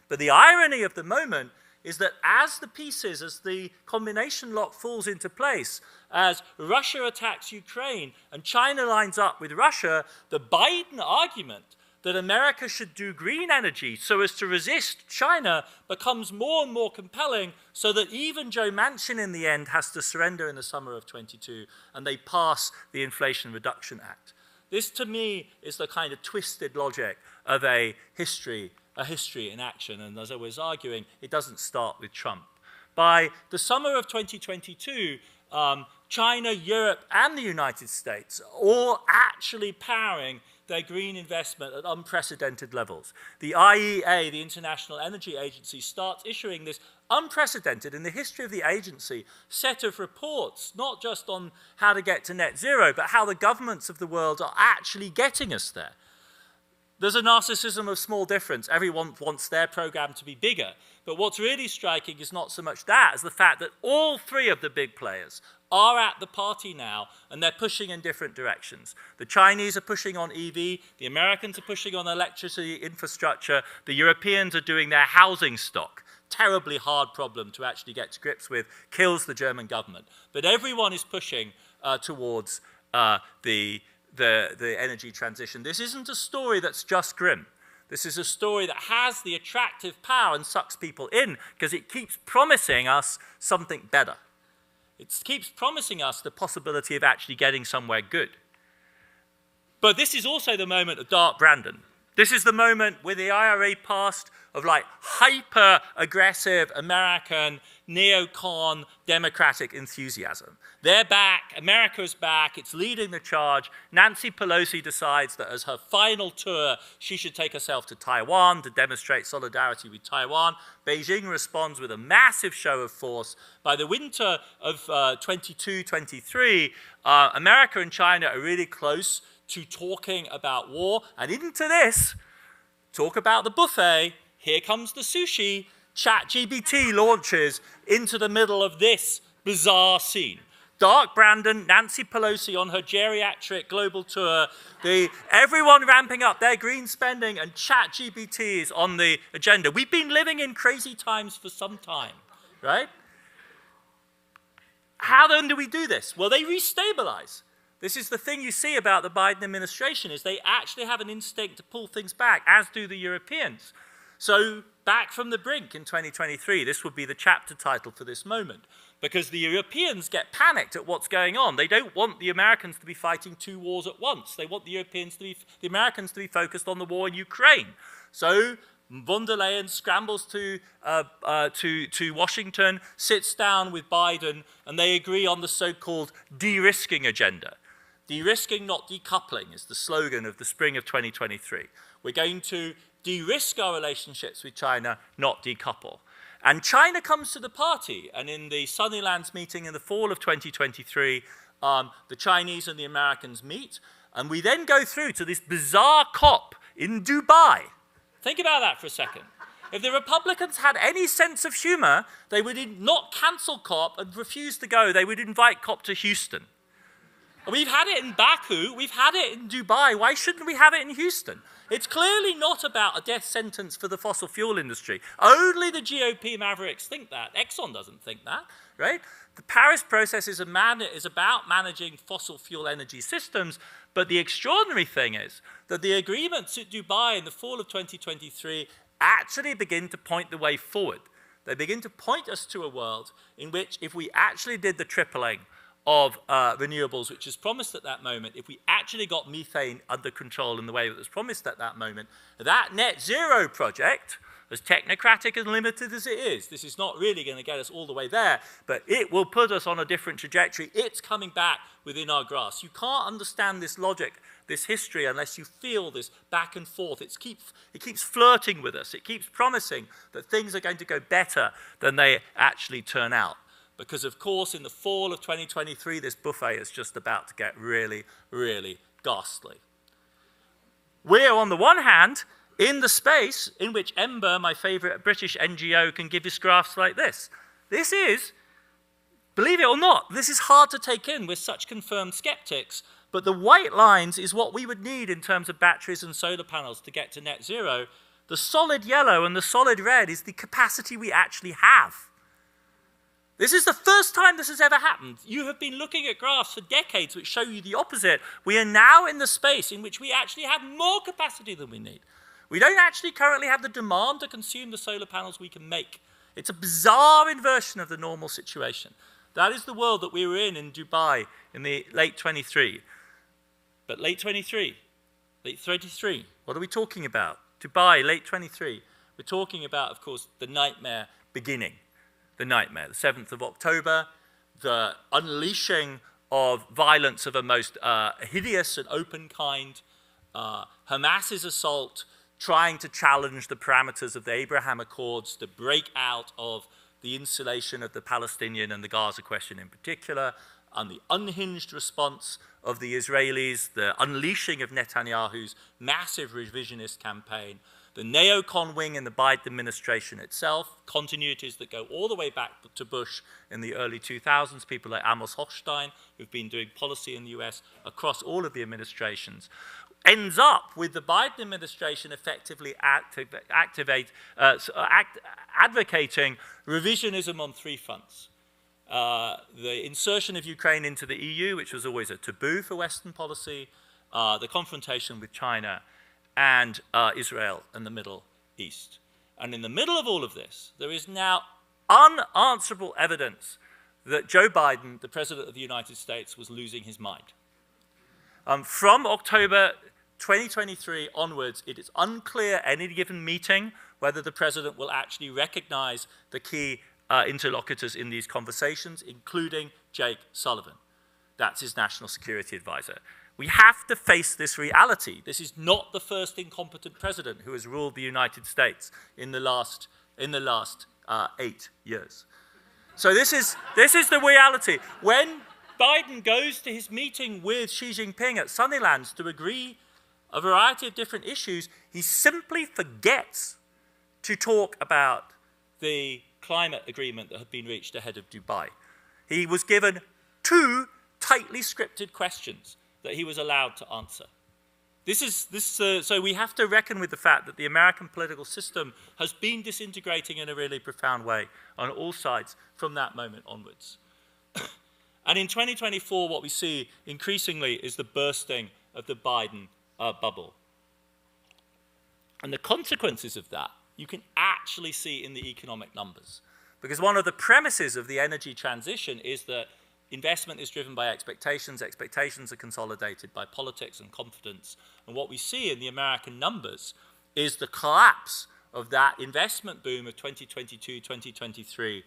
But the irony of the moment is that as the pieces, as the combination lock falls into place, as Russia attacks Ukraine and China lines up with Russia, the Biden argument that America should do green energy so as to resist China becomes more and more compelling, so that even Joe Manchin in the end has to surrender in the summer of 22, and they pass the Inflation Reduction Act. This, to me, is the kind of twisted logic of a history in action, and as I was arguing, it doesn't start with Trump. By the summer of 2022, China, Europe, and the United States are all actually powering their green investment at unprecedented levels. The IEA, the International Energy Agency, starts issuing this unprecedented, in the history of the agency, set of reports, not just on how to get to net zero, but how the governments of the world are actually getting us there. There's a narcissism of small difference. Everyone wants their program to be bigger. But what's really striking is not so much that, as the fact that all three of the big players are at the party now, and they're pushing in different directions. The Chinese are pushing on EV, the Americans are pushing on electricity infrastructure, the Europeans are doing their housing stock. Terribly hard problem to actually get to grips with, kills the German government. But everyone is pushing towards the energy transition. This isn't a story that's just grim. This is a story that has the attractive power and sucks people in, because it keeps promising us something better. It keeps promising us the possibility of actually getting somewhere good. But this is also the moment of Dark Brandon. This is the moment where the IRA passed of like hyper-aggressive American neocon democratic enthusiasm. They're back, America's back, it's leading the charge. Nancy Pelosi decides that as her final tour, she should take herself to Taiwan to demonstrate solidarity with Taiwan. Beijing responds with a massive show of force. By the winter of 22-23, America and China are really close to talking about war. And into this, talk about the buffet, here comes the sushi, ChatGPT launches into the middle of this bizarre scene. Dark Brandon, Nancy Pelosi on her geriatric global tour, everyone ramping up their green spending, and ChatGPT is on the agenda. We've been living in crazy times for some time, right? How then do we do this? Well, they restabilize. This is the thing you see about the Biden administration, is they actually have an instinct to pull things back, as do the Europeans. So back from the brink in 2023, this would be the chapter title for this moment, because the Europeans get panicked at what's going on. They don't want the Americans to be fighting two wars at once. They want the Americans to be focused on the war in Ukraine. So von der Leyen scrambles to Washington, sits down with Biden, and they agree on the so-called de-risking agenda. De-risking, not decoupling, is the slogan of the spring of 2023. We're going to de-risk our relationships with China, not decouple. And China comes to the party, and in the Sunnylands meeting in the fall of 2023, the Chinese and the Americans meet, and we then go through to this bizarre COP in Dubai. Think about that for a second. If the Republicans had any sense of humor, they would not cancel COP and refuse to go. They would invite COP to Houston. We've had it in Baku, we've had it in Dubai, why shouldn't we have it in Houston? It's clearly not about a death sentence for the fossil fuel industry. Only the GOP mavericks think that. Exxon doesn't think that, right? The Paris process is about managing fossil fuel energy systems, but the extraordinary thing is that the agreements at Dubai in the fall of 2023 actually begin to point the way forward. They begin to point us to a world in which if we actually did the tripling of renewables, which is promised at that moment, if we actually got methane under control in the way that was promised at that moment, that net zero project, as technocratic and limited as it is, this is not really going to get us all the way there, but it will put us on a different trajectory. It's coming back within our grasp. You can't understand this logic, this history, unless you feel this back and forth. It keeps flirting with us. It keeps promising that things are going to go better than they actually turn out. Because, of course, in the fall of 2023, this buffet is just about to get really, really ghastly. We're, on the one hand, in the space in which Ember, my favorite British NGO, can give us graphs like this. This is, believe it or not, this is hard to take in with such confirmed skeptics, but the white lines is what we would need in terms of batteries and solar panels to get to net zero. The solid yellow and the solid red is the capacity we actually have. This is the first time this has ever happened. You have been looking at graphs for decades which show you the opposite. We are now in the space in which we actually have more capacity than we need. We don't actually currently have the demand to consume the solar panels we can make. It's a bizarre inversion of the normal situation. That is the world that we were in Dubai in the late 23. But late 23, what are we talking about? Dubai, late 23. We're talking about, of course, the nightmare beginning. The nightmare, the 7th of October, the unleashing of violence of a most hideous and open kind, Hamas's assault, trying to challenge the parameters of the Abraham Accords, the breakout of the insulation of the Palestinian and the Gaza question in particular, and the unhinged response of the Israelis, the unleashing of Netanyahu's massive revisionist campaign, the neocon wing in the Biden administration itself, continuities that go all the way back to Bush in the early 2000s, people like Amos Hochstein, who've been doing policy in the US across all of the administrations, ends up with the Biden administration effectively advocating revisionism on three fronts. The insertion of Ukraine into the EU, which was always a taboo for Western policy, the confrontation with China, and Israel and the Middle East. And in the middle of all of this, there is now unanswerable evidence that Joe Biden, the President of the United States, was losing his mind. From October 2023 onwards, it is unclear at any given meeting whether the President will actually recognize the key interlocutors in these conversations, including Jake Sullivan. That's his national security advisor. We have to face this reality. This is not the first incompetent president who has ruled the United States in the last 8 years. So this is the reality. When Biden goes to his meeting with Xi Jinping at Sunnylands to agree a variety of different issues, he simply forgets to talk about the climate agreement that had been reached ahead of Dubai. He was given 2 tightly scripted questions that he was allowed to answer. So we have to reckon with the fact that the American political system has been disintegrating in a really profound way on all sides from that moment onwards. And in 2024, what we see increasingly is the bursting of the Biden bubble. And the consequences of that you can actually see in the economic numbers. Because one of the premises of the energy transition is that investment is driven by expectations. Expectations are consolidated by politics and confidence. And what we see in the American numbers is the collapse of that investment boom of 2022, 2023,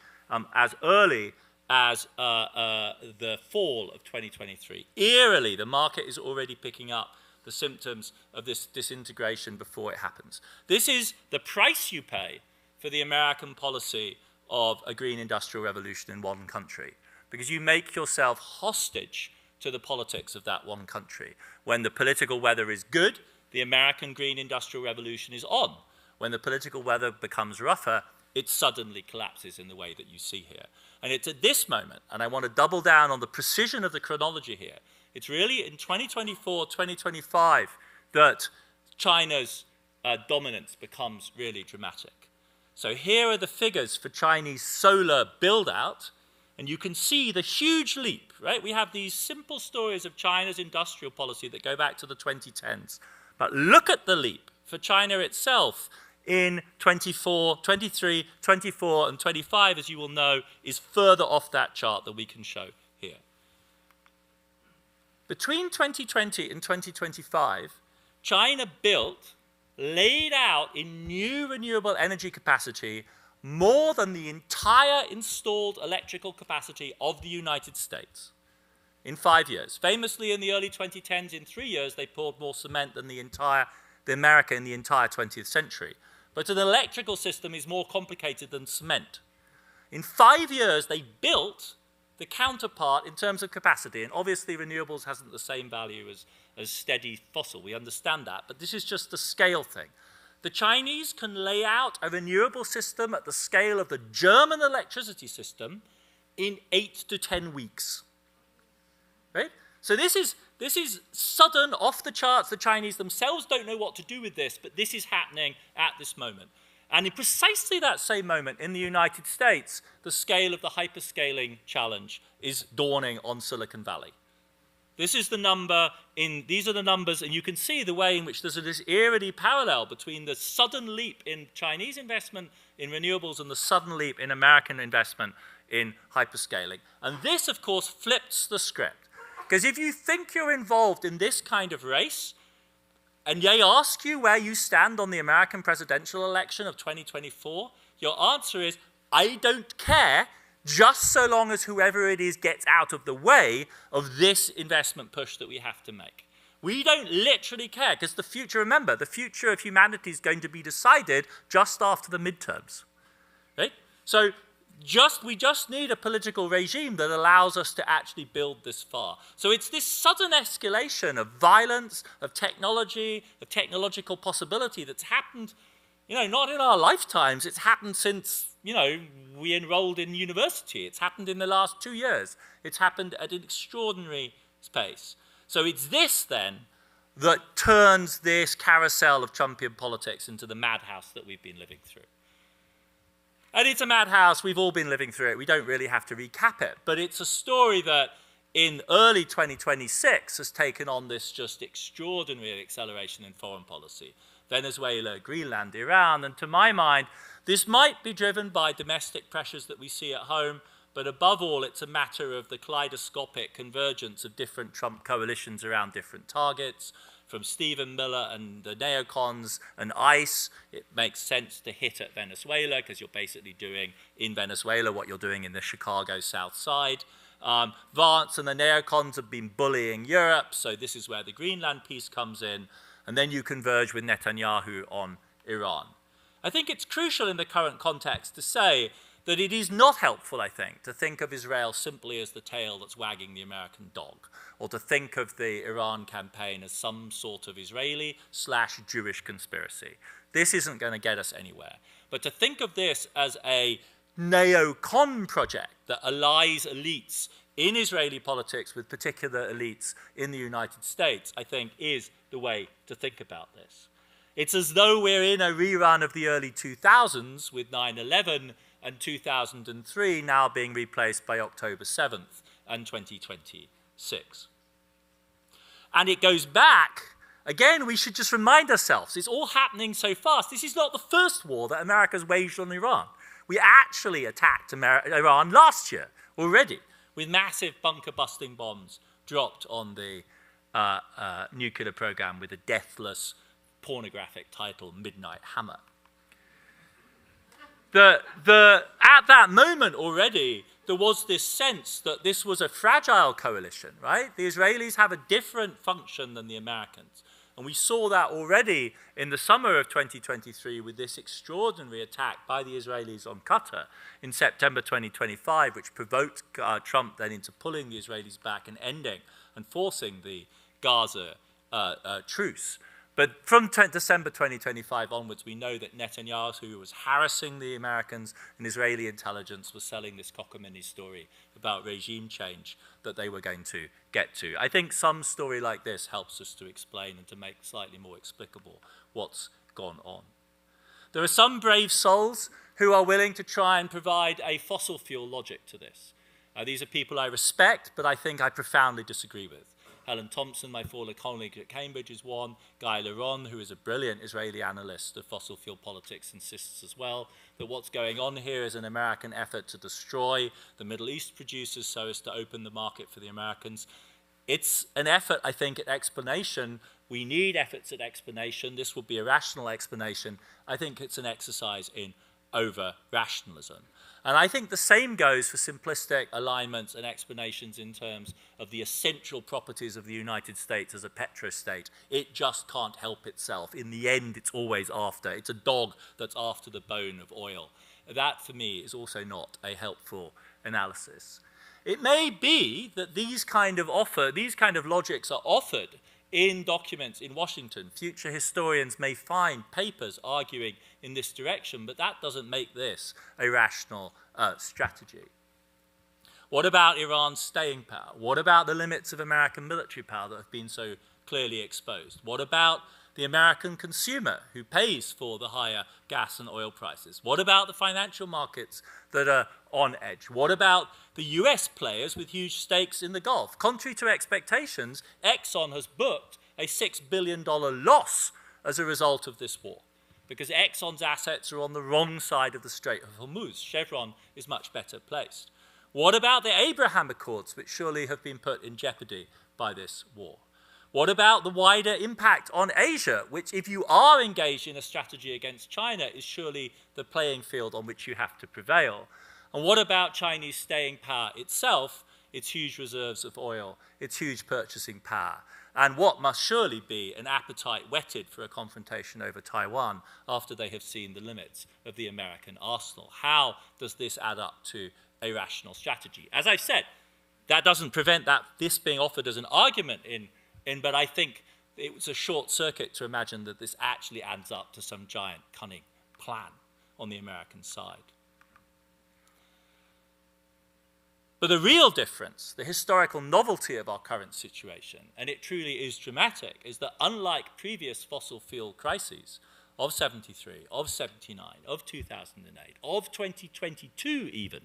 as early as the fall of 2023. Eerily, the market is already picking up the symptoms of this disintegration before it happens. This is the price you pay for the American policy of a green industrial revolution in one country, because you make yourself hostage to the politics of that one country. When the political weather is good, the American green industrial revolution is on. When the political weather becomes rougher, it suddenly collapses in the way that you see here. And it's at this moment, and I want to double down on the precision of the chronology here, It's really in 2024, 2025 that China's dominance becomes really dramatic. So here are the figures for Chinese solar build-out, and you can see the huge leap, right? We have these simple stories of China's industrial policy that go back to the 2010s. But look at the leap for China itself in 24, 23, 24, and 25, as you will know, is further off that chart that we can show here. Between 2020 and 2025, China laid out in new renewable energy capacity more than the entire installed electrical capacity of the United States in 5 years. Famously, in the early 2010s, in 3 years, they poured more cement than the America in the entire 20th century. But an electrical system is more complicated than cement. In 5 years, they built the counterpart in terms of capacity, and obviously renewables hasn't the same value as steady fossil. We understand that, but this is just the scale thing. The Chinese can lay out a renewable system at the scale of the German electricity system in 8 to 10 weeks. Right? So this is sudden, off the charts. The Chinese themselves don't know what to do with this, but this is happening at this moment. And in precisely that same moment in the United States, the scale of the hyperscaling challenge is dawning on Silicon Valley. This is the number these are the numbers, and you can see the way in which there's this eerily parallel between the sudden leap in Chinese investment in renewables and the sudden leap in American investment in hyperscaling. And this, of course, flips the script. Because if you think you're involved in this kind of race, and they ask you where you stand on the American presidential election of 2024, your answer is, I don't care, just so long as whoever it is gets out of the way of this investment push that we have to make. We don't literally care, because the future, remember, the future of humanity is going to be decided just after the midterms. Right? So we just need a political regime that allows us to actually build this far. So it's this sudden escalation of violence, of technology, of technological possibility that's happened, not in our lifetimes. It's happened since, we enrolled in university. It's happened in the last 2 years. It's happened at an extraordinary pace. So it's this, then, that turns this carousel of Trumpian politics into the madhouse that we've been living through. And it's a madhouse. We've all been living through it. We don't really have to recap it. But it's a story that in early 2026 has taken on this just extraordinary acceleration in foreign policy. Venezuela, Greenland, Iran. And to my mind, this might be driven by domestic pressures that we see at home. But above all, it's a matter of the kaleidoscopic convergence of different Trump coalitions around different targets. From Stephen Miller and the neocons and ICE, it makes sense to hit at Venezuela because you're basically doing in Venezuela what you're doing in the Chicago South Side. Vance and the neocons have been bullying Europe, so this is where the Greenland piece comes in. And then you converge with Netanyahu on Iran. I think it's crucial in the current context to say that it is not helpful, I think, to think of Israel simply as the tail that's wagging the American dog, or to think of the Iran campaign as some sort of Israeli/Jewish conspiracy. This isn't going to get us anywhere. But to think of this as a neocon project that allies elites in Israeli politics with particular elites in the United States, I think, is the way to think about this. It's as though we're in a rerun of the early 2000s with 9/11 and 2003 now being replaced by October 7th and 2026. And it goes back, again, we should just remind ourselves, it's all happening so fast. This is not the first war that America's waged on Iran. We actually attacked Iran last year already with massive bunker-busting bombs dropped on the nuclear program with a deathless pornographic title, Midnight Hammer. At that moment already, there was this sense that this was a fragile coalition, right? The Israelis have a different function than the Americans. And we saw that already in the summer of 2023 with this extraordinary attack by the Israelis on Qatar in September 2025, which provoked Trump then into pulling the Israelis back and ending and forcing the Gaza truce. But from December 2025 onwards, we know that Netanyahu was harassing the Americans, and Israeli intelligence was selling this cockamamie story about regime change that they were going to get to. I think some story like this helps us to explain and to make slightly more explicable what's gone on. There are some brave souls who are willing to try and provide a fossil fuel logic to this. These are people I respect, but I think I profoundly disagree with. Helen Thompson, my former colleague at Cambridge, is one. Guy Laron, who is a brilliant Israeli analyst of fossil fuel politics, insists as well that what's going on here is an American effort to destroy the Middle East producers so as to open the market for the Americans. It's an effort, I think, at explanation. We need efforts at explanation. This would be a rational explanation. I think it's an exercise in over-rationalism. And I think the same goes for simplistic alignments and explanations in terms of the essential properties of the United States as a petrostate. It just can't help itself. In the end, it's always after. It's a dog that's after the bone of oil. That, for me, is also not a helpful analysis. It may be that these kind of logics are offered in documents in Washington. Future historians may find papers arguing in this direction, but that doesn't make this a rational strategy. What about Iran's staying power? What about the limits of American military power that have been so clearly exposed? What about the American consumer who pays for the higher gas and oil prices? What about the financial markets that are on edge? What about the US players with huge stakes in the Gulf? Contrary to expectations, Exxon has booked a $6 billion loss as a result of this war, because Exxon's assets are on the wrong side of the Strait of Hormuz. Chevron is much better placed. What about the Abraham Accords, which surely have been put in jeopardy by this war? What about the wider impact on Asia, which, if you are engaged in a strategy against China, is surely the playing field on which you have to prevail? And what about Chinese staying power itself, its huge reserves of oil, its huge purchasing power, and what must surely be an appetite whetted for a confrontation over Taiwan after they have seen the limits of the American arsenal? How does this add up to a rational strategy? As I've said, that doesn't prevent this being offered as an argument but I think it was a short circuit to imagine that this actually adds up to some giant cunning plan on the American side. But the real difference, the historical novelty of our current situation, and it truly is dramatic, is that unlike previous fossil fuel crises of 73, of 79, of 2008, of 2022 even,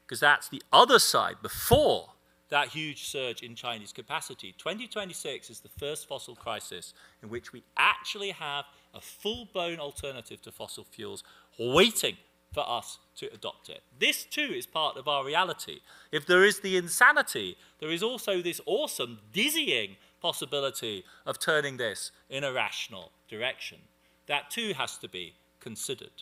because that's the other side before that huge surge in Chinese capacity. 2026 is the first fossil crisis in which we actually have a full-blown alternative to fossil fuels waiting for us to adopt it. This, too, is part of our reality. If there is the insanity, there is also this awesome, dizzying possibility of turning this in a rational direction. That, too, has to be considered.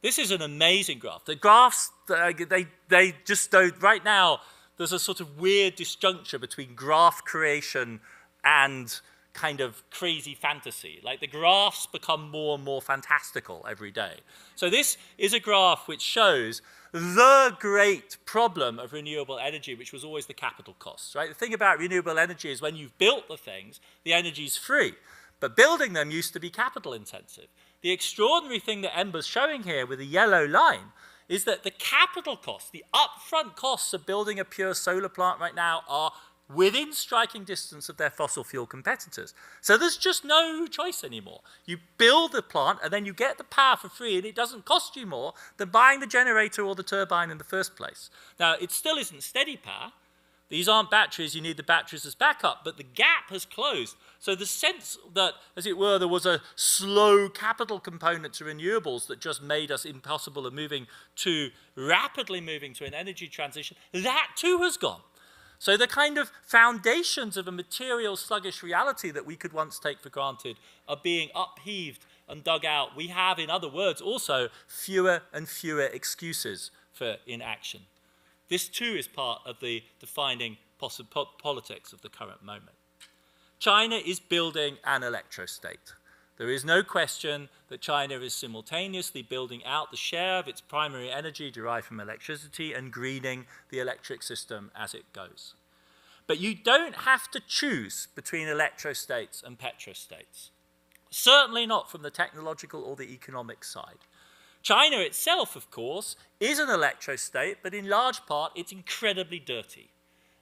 This is an amazing graph. The graphs, they just don't, right now, there's a sort of weird disjuncture between graph creation and kind of crazy fantasy. Like the graphs become more and more fantastical every day. So this is a graph which shows the great problem of renewable energy, which was always the capital costs, right? The thing about renewable energy is when you've built the things, the energy's free. But building them used to be capital intensive. The extraordinary thing that Ember's showing here with the yellow line is that the capital costs, the upfront costs of building a pure solar plant right now are within striking distance of their fossil fuel competitors. So there's just no choice anymore. You build the plant and then you get the power for free and it doesn't cost you more than buying the generator or the turbine in the first place. Now, it still isn't steady power. These aren't batteries, you need the batteries as backup, but the gap has closed. So the sense that, as it were, there was a slow capital component to renewables that just made us impossible of rapidly moving to an energy transition, that too has gone. So the kind of foundations of a material sluggish reality that we could once take for granted are being upheaved and dug out. We have, in other words, also fewer and fewer excuses for inaction. This too is part of the defining politics of the current moment. China is building an electrostate. There is no question that China is simultaneously building out the share of its primary energy derived from electricity and greening the electric system as it goes. But you don't have to choose between electrostates and petrostates. Certainly not from the technological or the economic side. China itself, of course, is an electrostate, but in large part it's incredibly dirty.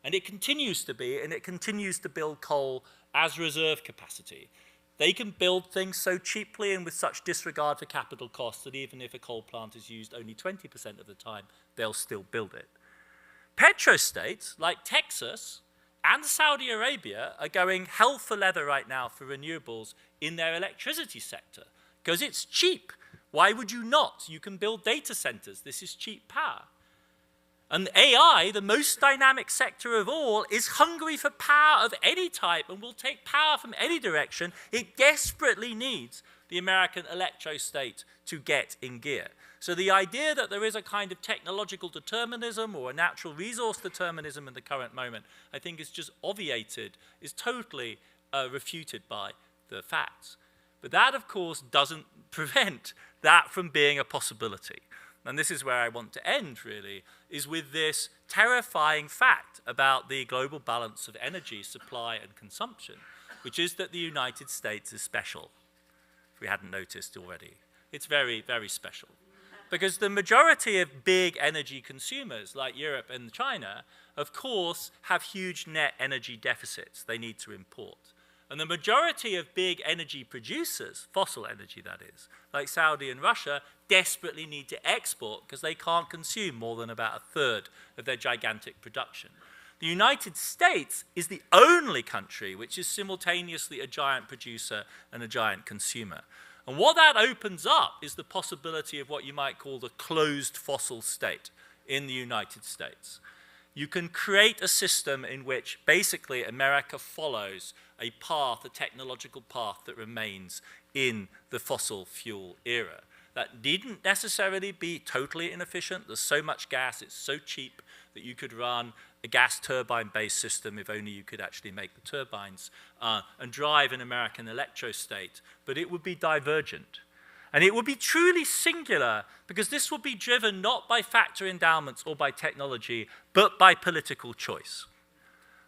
And it continues to be, and it continues to build coal as reserve capacity. They can build things so cheaply and with such disregard for capital costs that even if a coal plant is used only 20% of the time, they'll still build it. Petrostates, like Texas and Saudi Arabia, are going hell for leather right now for renewables in their electricity sector, because it's cheap. Why would you not? You can build data centers. This is cheap power. And AI, the most dynamic sector of all, is hungry for power of any type and will take power from any direction. It desperately needs the American electrostate to get in gear. So the idea that there is a kind of technological determinism or a natural resource determinism in the current moment, I think is just obviated, is totally refuted by the facts. But that, of course, doesn't prevent that from being a possibility. And this is where I want to end, really, is with this terrifying fact about the global balance of energy supply and consumption, which is that the United States is special, if we hadn't noticed already. It's very, very special. Because the majority of big energy consumers, like Europe and China, of course, have huge net energy deficits they need to import. And the majority of big energy producers, fossil energy that is, like Saudi and Russia, desperately need to export because they can't consume more than about a third of their gigantic production. The United States is the only country which is simultaneously a giant producer and a giant consumer. And what that opens up is the possibility of what you might call the closed fossil state in the United States. You can create a system in which basically America follows a path, a technological path that remains in the fossil fuel era. That needn't necessarily be totally inefficient. There's so much gas, it's so cheap that you could run a gas turbine-based system if only you could actually make the turbines and drive an American electrostate, but it would be divergent. And it would be truly singular because this would be driven not by factor endowments or by technology, but by political choice.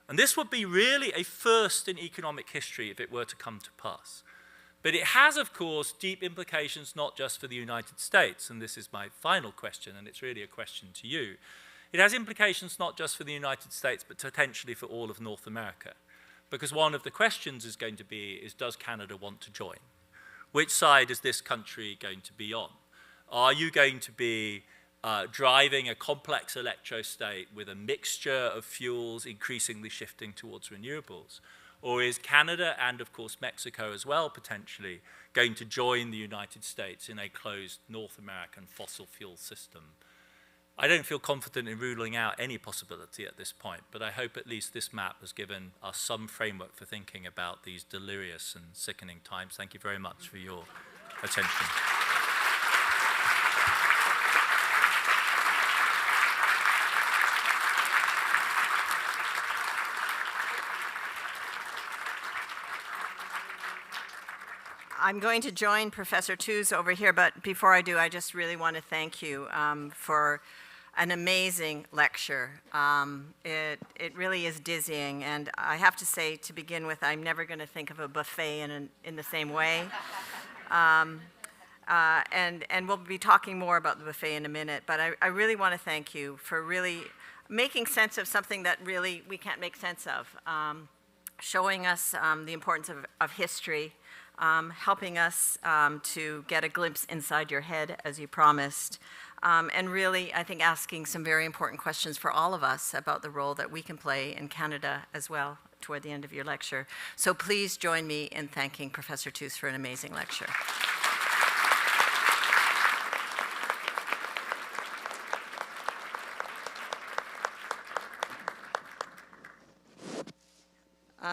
And this would be really a first in economic history if it were to come to pass. But it has, of course, deep implications not just for the United States, and this is my final question, and it's really a question to you. It has implications not just for the United States, but potentially for all of North America. Because one of the questions is going to be, does Canada want to join? Which side is this country going to be on? Are you going to be driving a complex electrostate with a mixture of fuels increasingly shifting towards renewables? Or is Canada, and of course Mexico as well potentially, going to join the United States in a closed North American fossil fuel system? I don't feel confident in ruling out any possibility at this point, but I hope at least this map has given us some framework for thinking about these delirious and sickening times. Thank you very much for your attention. I'm going to join Professor Tooze over here, but before I do, I just really want to thank you for an amazing lecture. It really is dizzying, and I have to say, to begin with, I'm never going to think of a buffet in the same way. And we'll be talking more about the buffet in a minute, but I really want to thank you for really making sense of something that really we can't make sense of, showing us the importance of history, helping us to get a glimpse inside your head, as you promised, and really, I think, asking some very important questions for all of us about the role that we can play in Canada as well toward the end of your lecture. So please join me in thanking Professor Tooze for an amazing lecture.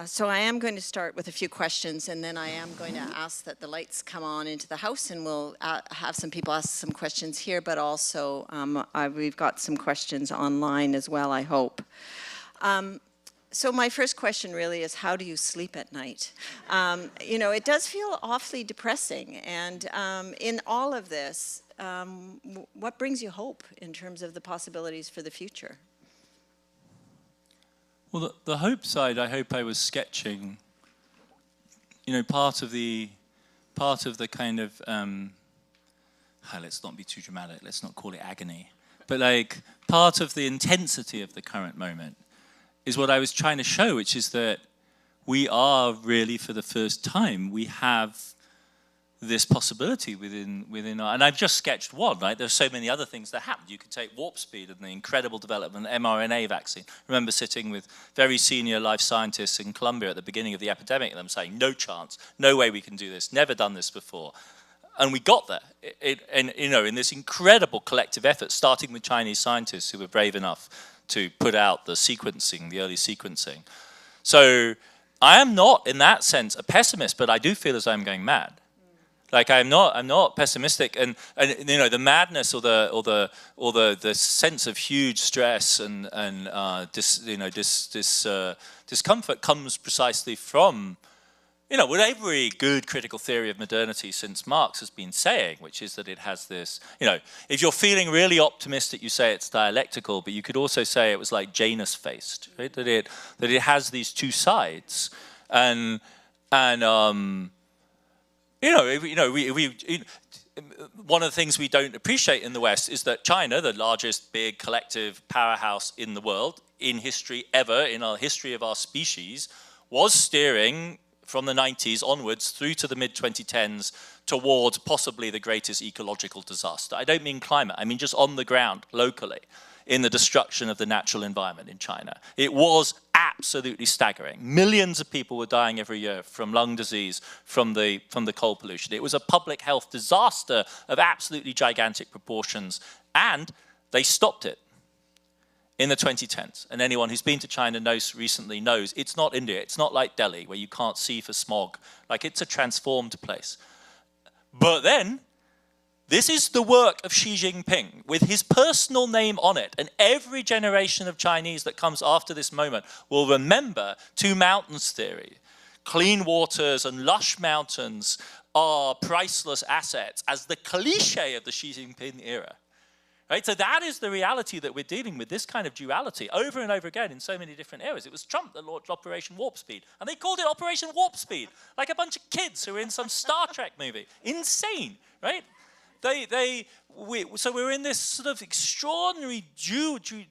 So I am going to start with a few questions, and then I am going to ask that the lights come on into the house, and we'll have some people ask some questions here, but also we've got some questions online as well, I hope. So my first question really is, how do you sleep at night? You know, it does feel awfully depressing, and in all of this, what brings you hope in terms of the possibilities for the future? Well, the hope side, I hope I was sketching, you know, part of the kind of, let's not be too dramatic, let's not call it agony, but like part of the intensity of the current moment is what I was trying to show, which is that we are really, for the first time, we have this possibility within our, and I've just sketched one, right? There's so many other things that happened. You could take warp speed and the incredible development of the mRNA vaccine. I remember sitting with very senior life scientists in Columbia at the beginning of the epidemic, and them saying, no chance, no way we can do this, never done this before. And we got there, and you know, in this incredible collective effort, starting with Chinese scientists who were brave enough to put out the sequencing, the early sequencing. So I am not, in that sense, a pessimist, but I do feel as I'm going mad. Like I'm not pessimistic, and you know, the madness or the sense of huge stress and discomfort comes precisely from, you know, what every good critical theory of modernity since Marx has been saying, which is that it has this, you know, if you're feeling really optimistic, you say it's dialectical, but you could also say it was like Janus-faced, right? That it has these two sides, and one of the things we don't appreciate in the West is that China, the largest big collective powerhouse in the world, in history ever, in our history of our species, was steering from the 90s onwards through to the mid-2010s towards possibly the greatest ecological disaster. I don't mean climate, I mean just on the ground, locally, in the destruction of the natural environment in China. It was absolutely staggering. Millions of people were dying every year from lung disease, from the coal pollution. It was a public health disaster of absolutely gigantic proportions, and they stopped it in the 2010s. And anyone who's been to China recently knows it's not India. It's not like Delhi, where you can't see for smog. Like, it's a transformed place. But then, this is the work of Xi Jinping with his personal name on it. And every generation of Chinese that comes after this moment will remember two mountains theory. Clean waters and lush mountains are priceless assets as the cliche of the Xi Jinping era. Right? So that is the reality that we're dealing with, this kind of duality over and over again in so many different eras. It was Trump that launched Operation Warp Speed, and they called it Operation Warp Speed, like a bunch of kids who were in some Star Trek movie. Insane, right? So we're in this sort of extraordinary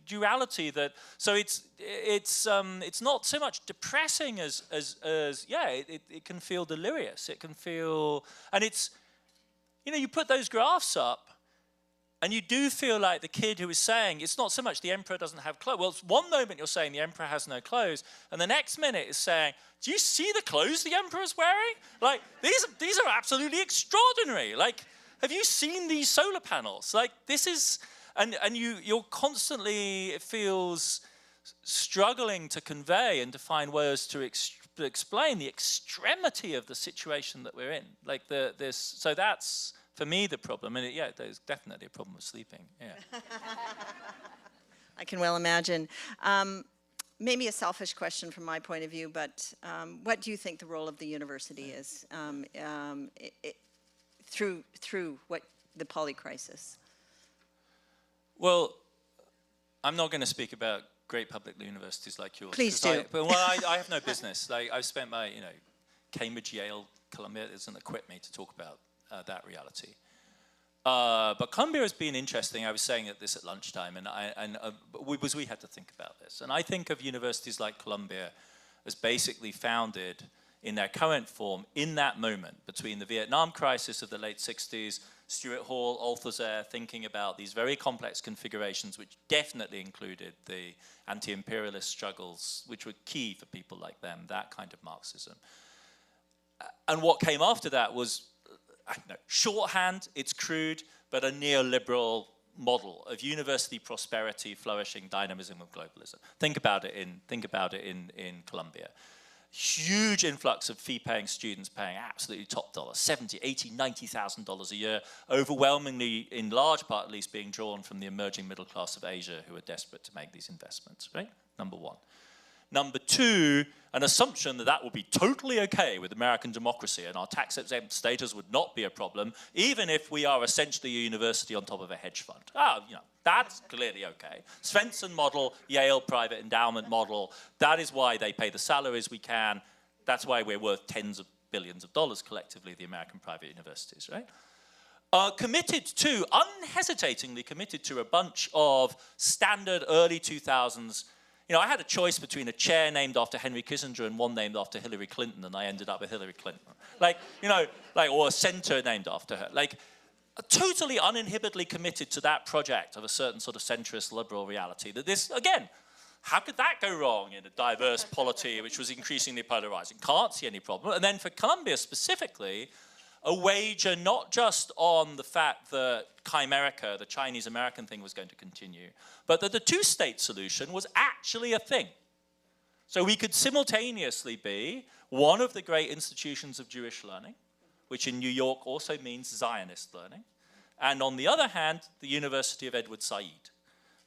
duality that, so it's not so much depressing as it can feel delirious. It can feel, and it's, you know, you put those graphs up, and you do feel like the kid who is saying, it's not so much the emperor doesn't have clothes. Well, one moment you're saying the emperor has no clothes, and the next minute is saying, do you see the clothes the emperor's wearing? Like, these are absolutely extraordinary. Like, have you seen these solar panels? Like, this is, and you're constantly, it feels, struggling to convey and to find words to explain the extremity of the situation that we're in. Like, so that's, for me, the problem. And there's definitely a problem with sleeping, yeah. I can well imagine. Maybe a selfish question from my point of view, but what do you think the role of the university is through what the polycrisis? Well, I'm not going to speak about great public universities like yours. Please do. I have no business. Like, I've spent my, Cambridge, Yale, Columbia. It doesn't equip me to talk about that reality. But Columbia has been interesting. I was saying this at lunchtime, we had to think about this. And I think of universities like Columbia as basically founded in their current form in that moment between the Vietnam crisis of the late 60s, Stuart Hall, Althusser, thinking about these very complex configurations, which definitely included the anti-imperialist struggles, which were key for people like them, that kind of Marxism. And what came after that was, shorthand, it's crude, but a neoliberal model of university prosperity, flourishing, dynamism of globalism. Think about it in Columbia. Huge influx of fee-paying students paying absolutely top dollar, $70,000, $80,000, $90,000 a year, overwhelmingly, in large part at least, being drawn from the emerging middle class of Asia who are desperate to make these investments, right? Number one. Number two, an assumption that that would be totally okay with American democracy and our tax-exempt status would not be a problem, even if we are essentially a university on top of a hedge fund. That's clearly okay. Svensson model, Yale private endowment model, that is why they pay the salaries we can. That's why we're worth tens of billions of dollars collectively, the American private universities, right? Unhesitatingly committed to a bunch of standard early 2000s. I had a choice between a chair named after Henry Kissinger and one named after Hillary Clinton, and I ended up with Hillary Clinton. Or a center named after her. Totally uninhibitedly committed to that project of a certain sort of centrist liberal reality. That this, again, how could that go wrong in a diverse polity which was increasingly polarizing? Can't see any problem. And then for Columbia specifically, a wager not just on the fact that Chimerica, the Chinese-American thing, was going to continue, but that the two-state solution was actually a thing. So we could simultaneously be one of the great institutions of Jewish learning, which in New York also means Zionist learning, and on the other hand, the University of Edward Said.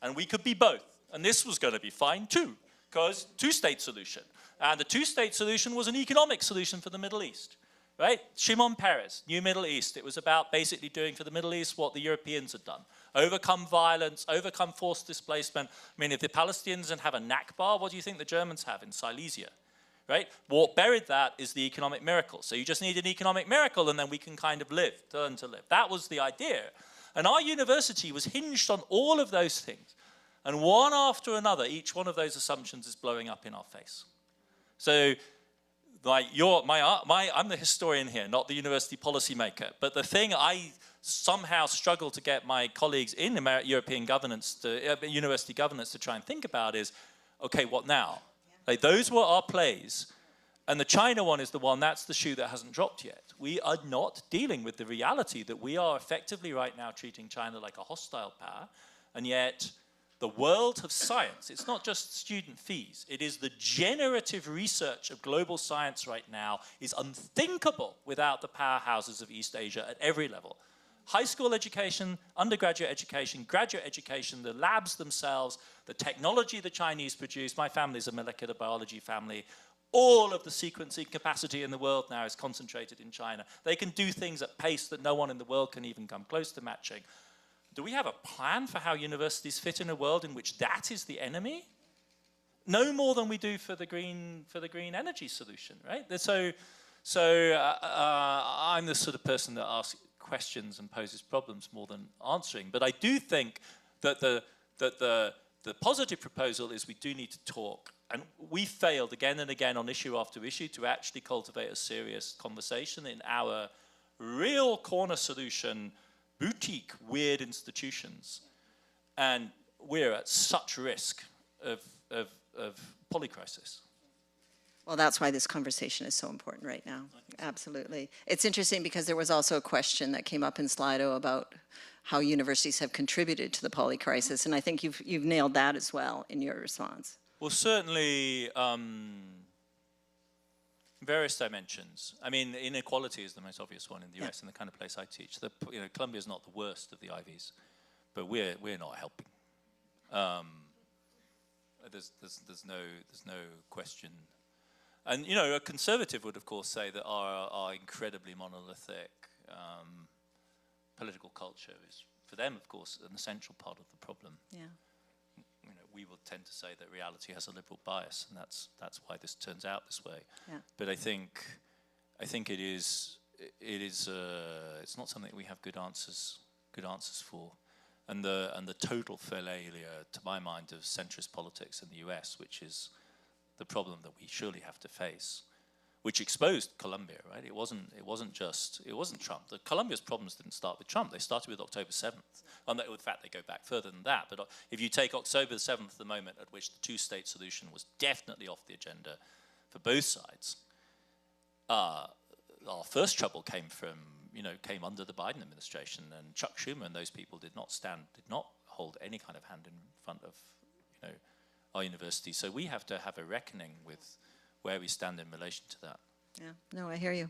And we could be both. And this was going to be fine too, because two-state solution. And the two-state solution was an economic solution for the Middle East. Right? Shimon Peres, New Middle East. It was about basically doing for the Middle East what the Europeans had done. Overcome violence, overcome forced displacement. I mean, if the Palestinians didn't have a Nakba, what do you think the Germans have in Silesia? Right? What buried that is the economic miracle. So you just need an economic miracle and then we can kind of learn to live. That was the idea. And our university was hinged on all of those things. And one after another, each one of those assumptions is blowing up in our face. So I'm the historian here, not the university policymaker. But the thing I somehow struggle to get my colleagues in European governance, university governance, to try and think about is, okay, what now? Those were our plays. And the China one is the one, that's the shoe that hasn't dropped yet. We are not dealing with the reality that we are effectively right now treating China like a hostile power. And yet, the world of science, it's not just student fees, it is the generative research of global science right now is unthinkable without the powerhouses of East Asia at every level. High school education, undergraduate education, graduate education, the labs themselves, the technology the Chinese produce. My family's a molecular biology family. All of the sequencing capacity in the world now is concentrated in China. They can do things at pace that no one in the world can even come close to matching. Do we have a plan for how universities fit in a world in which that is the enemy? No more than we do for the green energy solution, right? So I'm the sort of person that asks questions and poses problems more than answering. But I do think that the positive proposal is we do need to talk. And we failed again and again on issue after issue to actually cultivate a serious conversation in our real corner solution boutique, weird institutions. And we're at such risk of polycrisis. Well, that's why this conversation is so important right now. Absolutely. It's interesting because there was also a question that came up in Slido about how universities have contributed to the polycrisis, and I think you've nailed that as well in your response. Well, certainly various dimensions. I mean, inequality is the most obvious one in the US, in the kind of place I teach. Columbia is not the worst of the Ivies, but we're not helping. There's no question. And a conservative would, of course, say that our incredibly monolithic political culture is, for them, of course, an essential part of the problem. Yeah. We will tend to say that reality has a liberal bias, and that's why this turns out this way. Yeah. But I think it's not something we have good answers for, and the total failure, to my mind, of centrist politics in the US, which is the problem that we surely have to face, which exposed Columbia, right? It wasn't Trump. Columbia's problems didn't start with Trump. They started with October 7th. In fact, they go back further than that. But if you take October 7th, the moment at which the two-state solution was definitely off the agenda for both sides, our first trouble came under the Biden administration, and Chuck Schumer and those people did not hold any kind of hand in front of, our university. So we have to have a reckoning with where we stand in relation to that. Yeah, no, I hear you.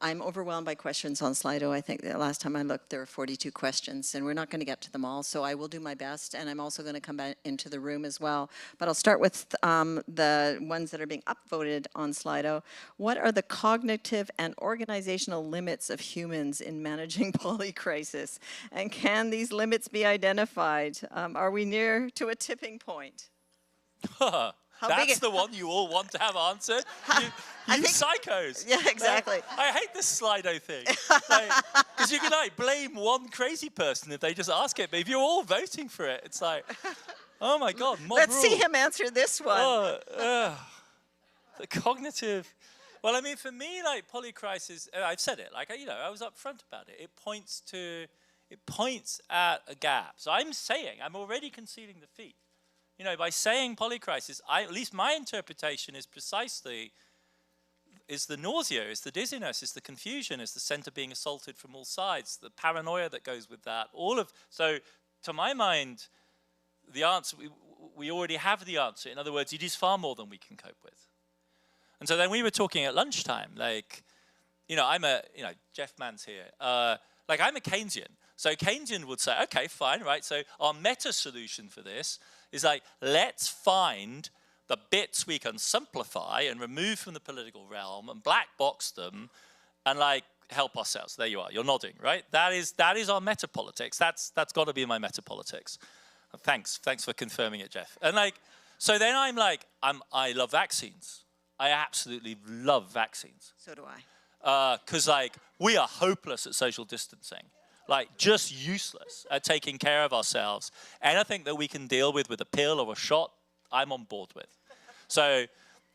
I'm overwhelmed by questions on Slido. I think the last time I looked, there were 42 questions, and we're not going to get to them all, so I will do my best, and I'm also going to come back into the room as well. But I'll start with the ones that are being upvoted on Slido. What are the cognitive and organizational limits of humans in managing polycrisis? And can these limits be identified? Are we near to a tipping point? That's the one you all want to have answered. You psychos. Yeah, exactly. I hate this Slido thing. Because you can blame one crazy person if they just ask it, but if you're all voting for it, it's like, oh my God, mob Let's rule. see him answer this one. The cognitive. Well, I mean, for me, like polycrisis, I've said it. Like, I was upfront about it. It points at a gap. So I'm already conceding defeat. By saying polycrisis, at least my interpretation is precisely, is the nausea, is the dizziness, is the confusion, is the center being assaulted from all sides, the paranoia that goes with that, so to my mind, the answer, we already have the answer. In other words, it is far more than we can cope with. And so then we were talking at lunchtime, like, Jeff Mann's here, like I'm a Keynesian. So Keynesian would say, okay, fine, right? So our meta solution for this is like, let's find the bits we can simplify and remove from the political realm and black box them and like help ourselves. There you are, you're nodding, right? That is our meta politics. That's got to be my meta politics. Thanks for confirming it, Jeff. And like, so then I'm like, I love vaccines. I absolutely love vaccines. So do I. Because like, we are hopeless at social distancing. Like, just useless at taking care of ourselves. Anything that we can deal with a pill or a shot, I'm on board with. So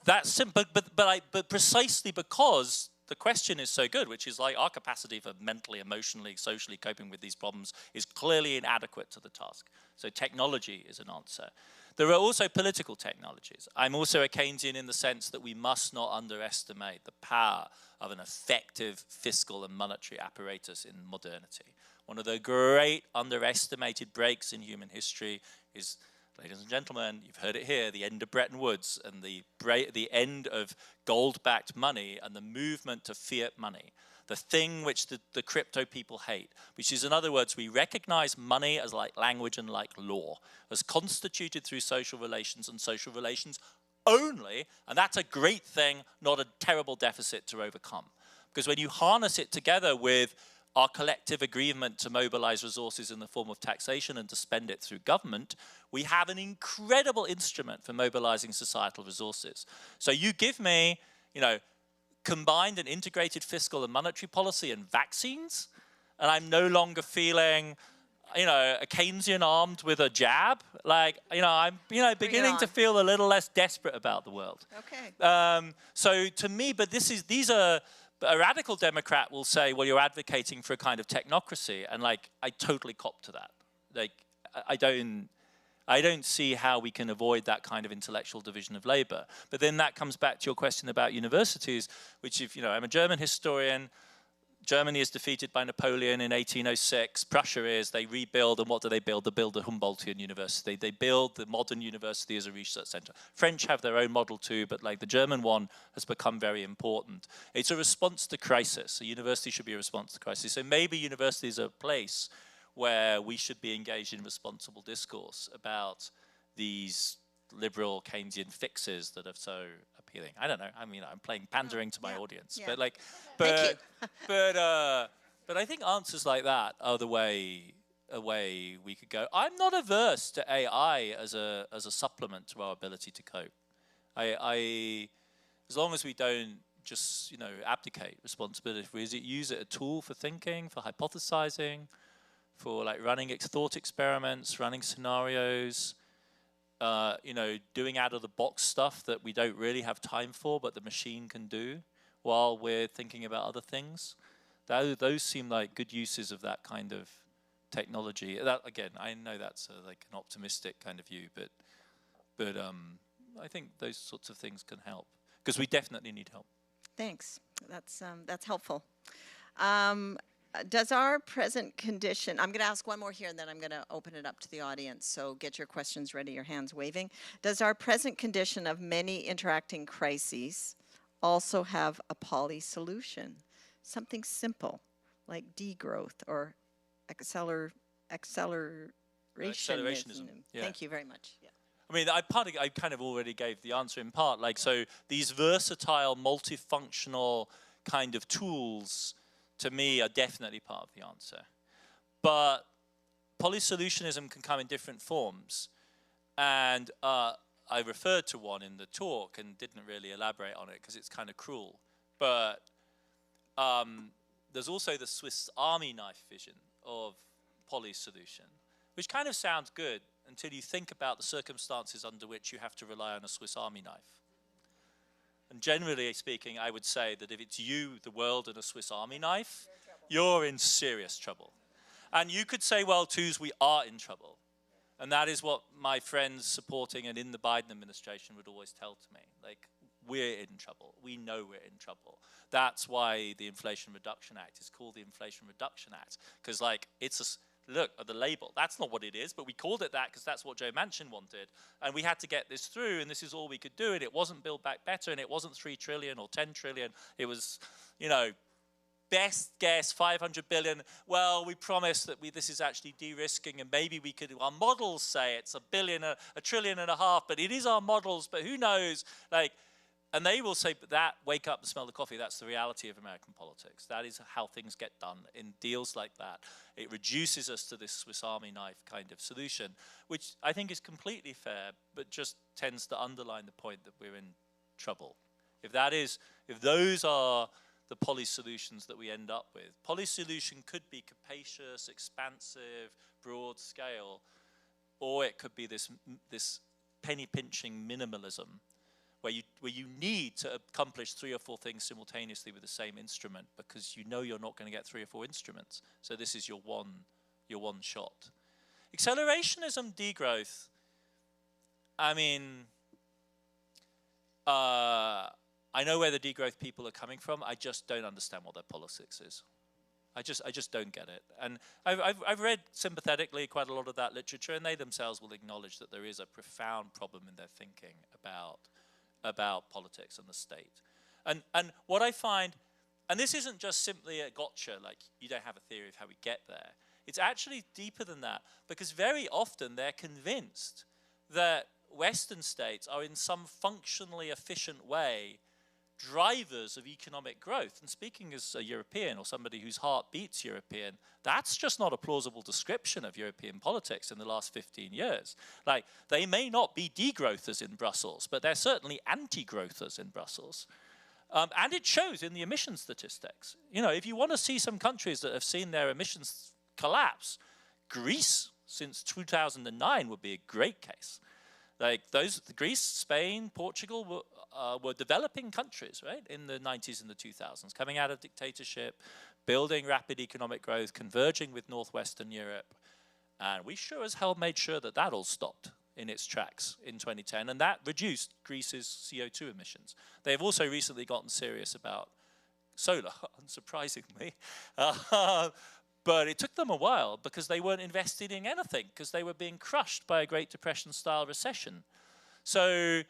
that's simple, but precisely because the question is so good, which is like our capacity for mentally, emotionally, socially coping with these problems is clearly inadequate to the task. So technology is an answer. There are also political technologies. I'm also a Keynesian in the sense that we must not underestimate the power of an effective fiscal and monetary apparatus in modernity. One of the great underestimated breaks in human history is, ladies and gentlemen, you've heard it here, the end of Bretton Woods and the end of gold-backed money and the movement to fiat money. The thing which the crypto people hate, which is, in other words, we recognize money as like language and like law, as constituted through social relations and social relations only, and that's a great thing, not a terrible deficit to overcome. Because when you harness it together with our collective agreement to mobilize resources in the form of taxation and to spend it through government, we have an incredible instrument for mobilizing societal resources. So you give me, combined and integrated fiscal and monetary policy and vaccines, and I'm no longer feeling, a Keynesian armed with a jab. Like, I'm, beginning to feel a little less desperate about the world. Okay. So to me, but these are, a radical Democrat will say, well, you're advocating for a kind of technocracy, and like, I totally cop to that. Like, I don't see how we can avoid that kind of intellectual division of labor. But then that comes back to your question about universities, which if, I'm a German historian, Germany is defeated by Napoleon in 1806, Prussia is, they rebuild, and what do they build? They build the Humboldtian University. They build the modern university as a research center. French have their own model too, but like the German one has become very important. It's a response to crisis. A university should be a response to crisis. So maybe universities are a place where we should be engaged in responsible discourse about these liberal Keynesian fixes that are so appealing. I don't know. I mean, I'm playing pandering to my audience, but like, but I think answers like that are the way we could go. I'm not averse to AI as a supplement to our ability to cope. As long as we don't just abdicate responsibility, if we use it a tool for thinking, for hypothesizing, for like running thought experiments, running scenarios, doing out-of-the-box stuff that we don't really have time for, but the machine can do while we're thinking about other things. Those seem like good uses of that kind of technology. That, again, I know that's like an optimistic kind of view, but I think those sorts of things can help, because we definitely need help. Thanks. That's helpful. Does our present condition, I'm going to ask one more here and then I'm going to open it up to the audience, so get your questions ready, your hands waving. Does our present condition of many interacting crises also have a poly solution, something simple like degrowth or accelerationism. Yeah. Thank you very much. Yeah. I mean, I kind of already gave the answer in part. Like, so these versatile, multifunctional kind of tools, to me, are definitely part of the answer. But polysolutionism can come in different forms. And I referred to one in the talk and didn't really elaborate on it because it's kind of cruel. But there's also the Swiss Army knife vision of polysolution, which kind of sounds good until you think about the circumstances under which you have to rely on a Swiss Army knife. And generally speaking, I would say that if it's you, the world, and a Swiss Army knife, you're in serious trouble. And you could say, well, Tooze, we are in trouble. And that is what my friends supporting and in the Biden administration would always tell to me. Like, we're in trouble. We know we're in trouble. That's why the Inflation Reduction Act is called the Inflation Reduction Act. Because, like, it's a, look at the label. That's not what it is, but we called it that because that's what Joe Manchin wanted. And we had to get this through, and this is all we could do. And it wasn't Build Back Better, and it wasn't 3 trillion or 10 trillion. It was, you know, best guess 500 billion. Well, we promised that this is actually de-risking, and maybe we could, our models say it's $1 trillion and a half, but it is our models, but who knows? Like, and they will say, but that, wake up and smell the coffee, that's the reality of American politics. That is how things get done in deals like that. It reduces us to this Swiss Army knife kind of solution, which I think is completely fair, but just tends to underline the point that we're in trouble. If those are the poly solutions that we end up with. Poly solution could be capacious, expansive, broad scale, or it could be this penny pinching minimalism, where you need to accomplish 3 or 4 things simultaneously with the same instrument because you know you're not going to get 3 or 4 instruments. So this is your one shot. Accelerationism, degrowth. I mean, I know where the degrowth people are coming from. I just don't understand what their politics is. I just don't get it. And I've read sympathetically quite a lot of that literature, and they themselves will acknowledge that there is a profound problem in their thinking about politics and the state. And what I find, and this isn't just simply a gotcha, like you don't have a theory of how we get there. It's actually deeper than that, because very often they're convinced that Western states are in some functionally efficient way drivers of economic growth. And speaking as a European or somebody whose heart beats European, that's just not a plausible description of European politics in the last 15 years. Like, they may not be degrowthers in Brussels, but they're certainly anti-growthers in Brussels. And it shows in the emission statistics. You know, if you want to see some countries that have seen their emissions collapse, Greece since 2009 would be a great case. Like Greece, Spain, Portugal were developing countries, right, in the 90s and the 2000s, coming out of dictatorship, building rapid economic growth, converging with Northwestern Europe. And we sure as hell made sure that that all stopped in its tracks in 2010, and that reduced Greece's CO2 emissions. They have also recently gotten serious about solar, unsurprisingly. But it took them a while because they weren't invested in anything, because they were being crushed by a Great Depression-style recession. So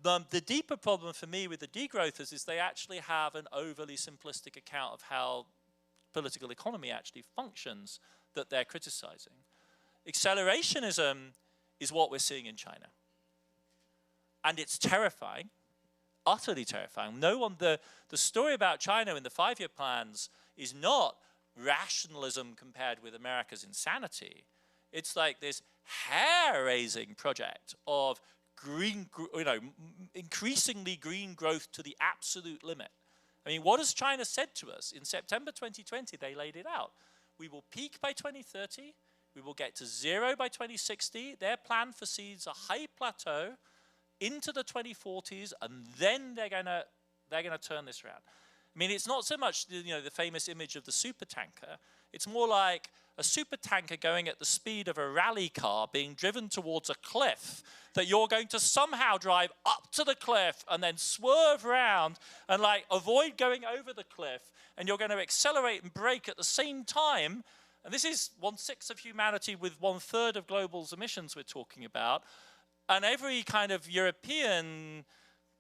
the deeper problem for me with the degrowthers is they actually have an overly simplistic account of how political economy actually functions that they're criticizing. Accelerationism is what we're seeing in China. And it's terrifying, utterly terrifying. The story about China in the 5-year plans is not rationalism compared with America's insanity. It's like this hair-raising project of increasingly green growth to the absolute limit. I mean, what has China said to us? In September 2020, they laid it out. We will peak by 2030. We will get to 0 by 2060. Their plan foresees a high plateau into the 2040s, and then they're gonna turn this around. I mean, it's not so much the famous image of the supertanker. It's more like a supertanker going at the speed of a rally car being driven towards a cliff that you're going to somehow drive up to the cliff and then swerve around and like avoid going over the cliff, and you're going to accelerate and brake at the same time. And this is 1/6 of humanity with 1/3 of global's emissions we're talking about. And every kind of European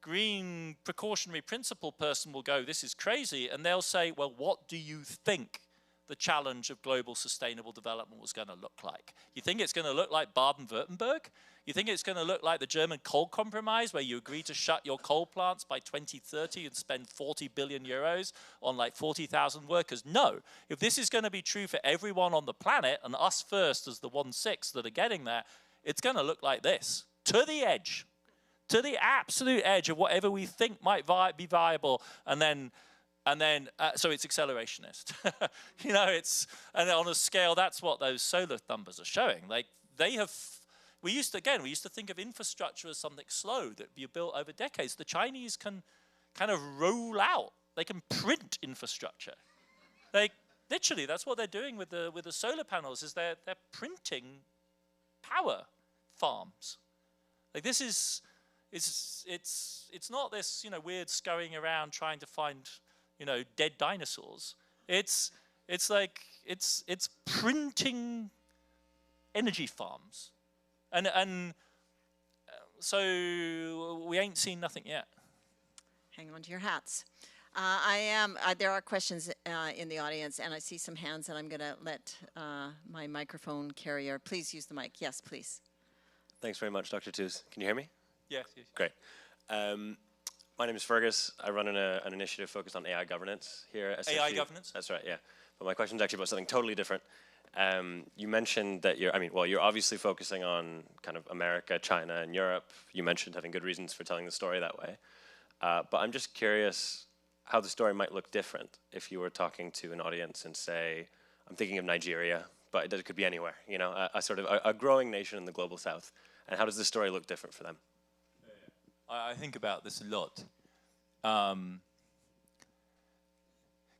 green precautionary principle person will go, this is crazy, and they'll say, well, what do you think the challenge of global sustainable development was going to look like? You think it's going to look like Baden-Württemberg? You think it's going to look like the German coal compromise, where you agree to shut your coal plants by 2030 and spend 40 billion euros on like 40,000 workers? No. If this is going to be true for everyone on the planet, and us first as the 1/6 that are getting there, it's going to look like this, to the edge, to the absolute edge of whatever we think might be viable, and then so it's accelerationist. You know, and on a scale, that's what those solar numbers are showing. Like, we used to think of infrastructure as something slow that you built over decades. The Chinese can kind of roll out. They can print infrastructure. Like, literally, that's what they're doing with the solar panels, is they're printing power farms. Like, this is, it's not this, you know, weird scurrying around trying to find, you know, dead dinosaurs. It's printing energy farms. And so we ain't seen nothing yet. Hang on to your hats. There are questions in the audience, and I see some hands, and I'm going to let my microphone carrier, please use the mic. Yes, please. Thanks very much, Dr. Tooze. Can you hear me? Yes. Great. My name is Fergus. I run an initiative focused on AI governance here at SFU. AI governance? That's right, yeah. But my question is actually about something totally different. You mentioned that you're obviously focusing on kind of America, China, and Europe. You mentioned having good reasons for telling the story that way. But I'm just curious how the story might look different if you were talking to an audience and say, I'm thinking of Nigeria, but it could be anywhere, you know, a sort of a growing nation in the global south. And how does the story look different for them? I think about this a lot.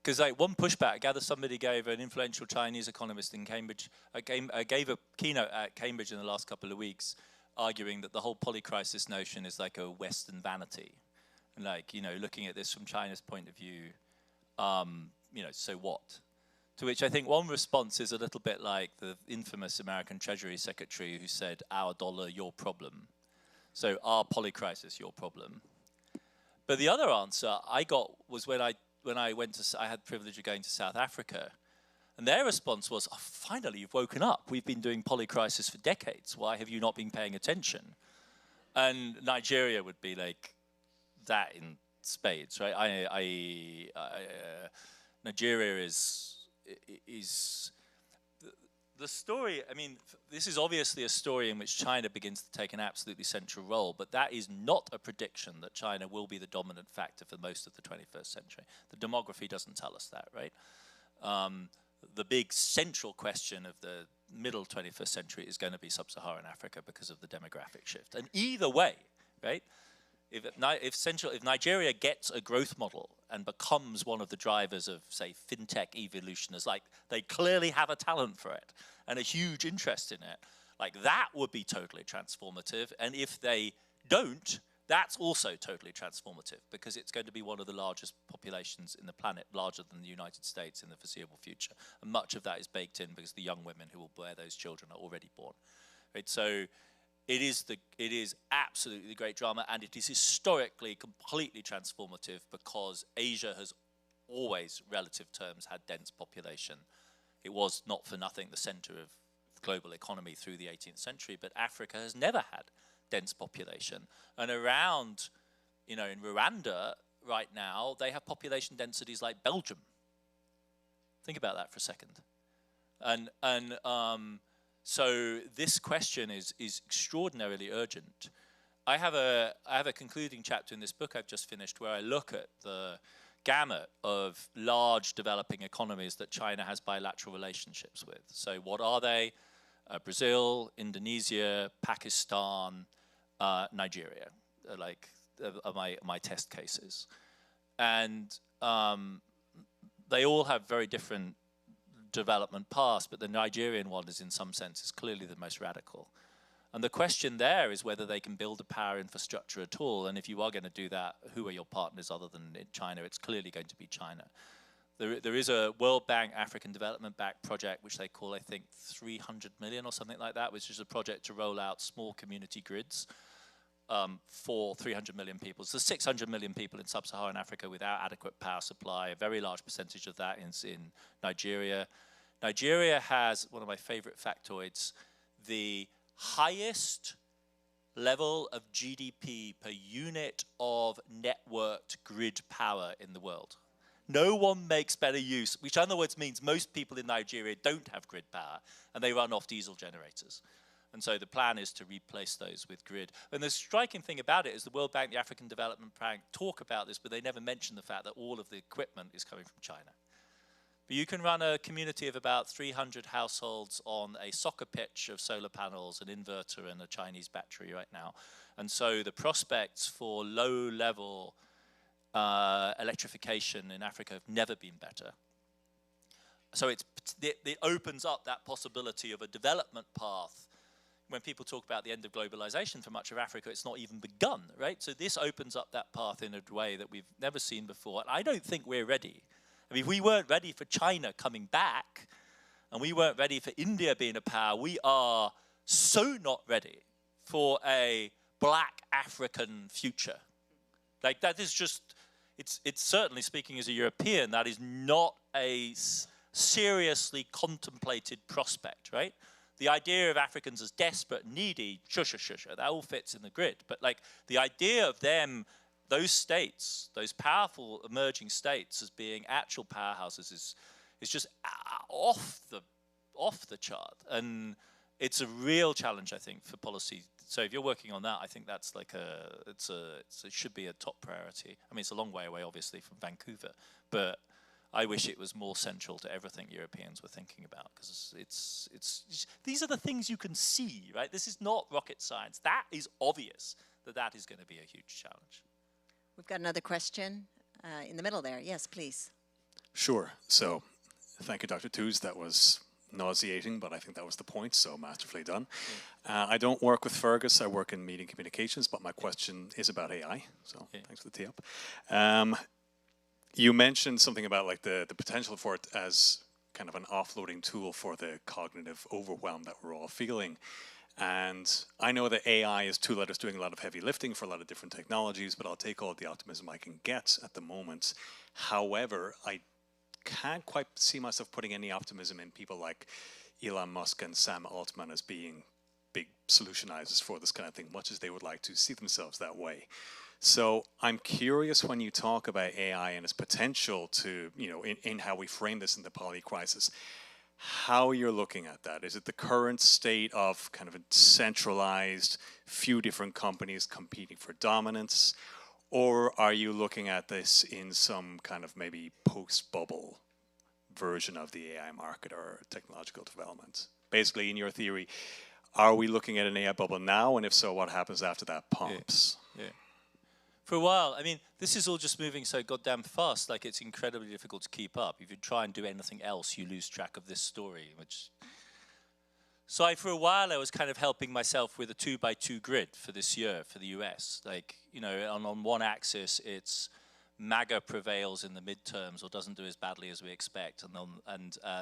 Because like one pushback, I gather somebody gave an influential Chinese economist in Cambridge, gave a keynote at Cambridge in the last couple of weeks, arguing that the whole polycrisis notion is like a Western vanity. And like, you know, looking at this from China's point of view, you know, so what? To which I think one response is a little bit like the infamous American Treasury Secretary who said, our dollar, your problem. So our polycrisis, your problem. But the other answer I got was when I had the privilege of going to South Africa, and their response was, oh, finally you've woken up. We've been doing polycrisis for decades. Why have you not been paying attention? And Nigeria would be like that in spades, right? Nigeria is the story. I mean, this is obviously a story in which China begins to take an absolutely central role, but that is not a prediction that China will be the dominant factor for most of the 21st century. The demography doesn't tell us that, right? The big central question of the middle 21st century is going to be sub-Saharan Africa because of the demographic shift. And either way, right? If Nigeria gets a growth model and becomes one of the drivers of, say, fintech evolution, as like they clearly have a talent for it and a huge interest in it, like that would be totally transformative. And if they don't, that's also totally transformative because it's going to be one of the largest populations in the planet, larger than the United States in the foreseeable future. And much of that is baked in because the young women who will bear those children are already born. Right? So it is absolutely the great drama, and it is historically completely transformative because Asia has always, relative terms, had dense population. It was not for nothing the center of global economy through the 18th century, but Africa has never had dense population. And around, you know, in Rwanda right now, they have population densities like Belgium. Think about that for a second. So this question is extraordinarily urgent. I have a concluding chapter in this book I've just finished where I look at the gamut of large developing economies that China has bilateral relationships with. So what are they? Brazil, Indonesia, Pakistan, Nigeria, are my test cases. And they all have very different development paths, but the Nigerian one is in some senses clearly the most radical. And the question there is whether they can build a power infrastructure at all. And if you are going to do that, who are your partners other than China? It's clearly going to be China. There is a World Bank African Development Bank project, which they call, I think, 300 million or something like that, which is a project to roll out small community grids for 300 million people. So 600 million people in sub-Saharan Africa without adequate power supply. A very large percentage of that is in Nigeria. Nigeria has, one of my favorite factoids, the highest level of GDP per unit of networked grid power in the world. No one makes better use, which in other words means most people in Nigeria don't have grid power and they run off diesel generators. And so the plan is to replace those with grid. And the striking thing about it is the World Bank, the African Development Bank talk about this, but they never mention the fact that all of the equipment is coming from China. But you can run a community of about 300 households on a soccer pitch of solar panels, an inverter, and a Chinese battery right now. And so the prospects for low-level electrification in Africa have never been better. So it opens up that possibility of a development path. When people talk about the end of globalization for much of Africa, it's not even begun, right? So this opens up that path in a way that we've never seen before. And I don't think we're ready. I mean, we weren't ready for China coming back, and we weren't ready for India being a power. We are so not ready for a black African future. Like, that is just, it's certainly, speaking as a European, that is not a seriously contemplated prospect, right? The idea of Africans as desperate, needy, that all fits in the grid. But like the idea of them, those states, those powerful emerging states as being actual powerhouses is just off the chart. And it's a real challenge, I think, for policy. So if you're working on that, I think that's like it should be a top priority. I mean, it's a long way away, obviously, from Vancouver, but I wish it was more central to everything Europeans were thinking about, because these are the things you can see, right? This is not rocket science. That is obvious that is going to be a huge challenge. We've got another question in the middle there. Yes, please. Sure. So thank you, Dr. Tooze. That was nauseating, but I think that was the point, so masterfully done. Yeah. I don't work with Fergus. I work in media communications, but my question is about AI, so thanks for the tee up. You mentioned something about like the potential for it as kind of an offloading tool for the cognitive overwhelm that we're all feeling. And I know that AI is a tool that is doing a lot of heavy lifting for a lot of different technologies, but I'll take all the optimism I can get at the moment. However, I can't quite see myself putting any optimism in people like Elon Musk and Sam Altman as being big solutionizers for this kind of thing, much as they would like to see themselves that way. So I'm curious, when you talk about AI and its potential to, you know, in how we frame this in the polycrisis, how you're looking at that. Is it the current state of kind of a centralized, few different companies competing for dominance? Or are you looking at this in some kind of maybe post-bubble version of the AI market or technological development? Basically, in your theory, are we looking at an AI bubble now? And if so, what happens after that pops? Yeah. For a while, I mean, this is all just moving so goddamn fast, like it's incredibly difficult to keep up. If you try and do anything else, you lose track of this story, which... So for a while, I was kind of helping myself with a 2x2 grid for this year for the US. Like, you know, on one axis, it's MAGA prevails in the midterms or doesn't do as badly as we expect. And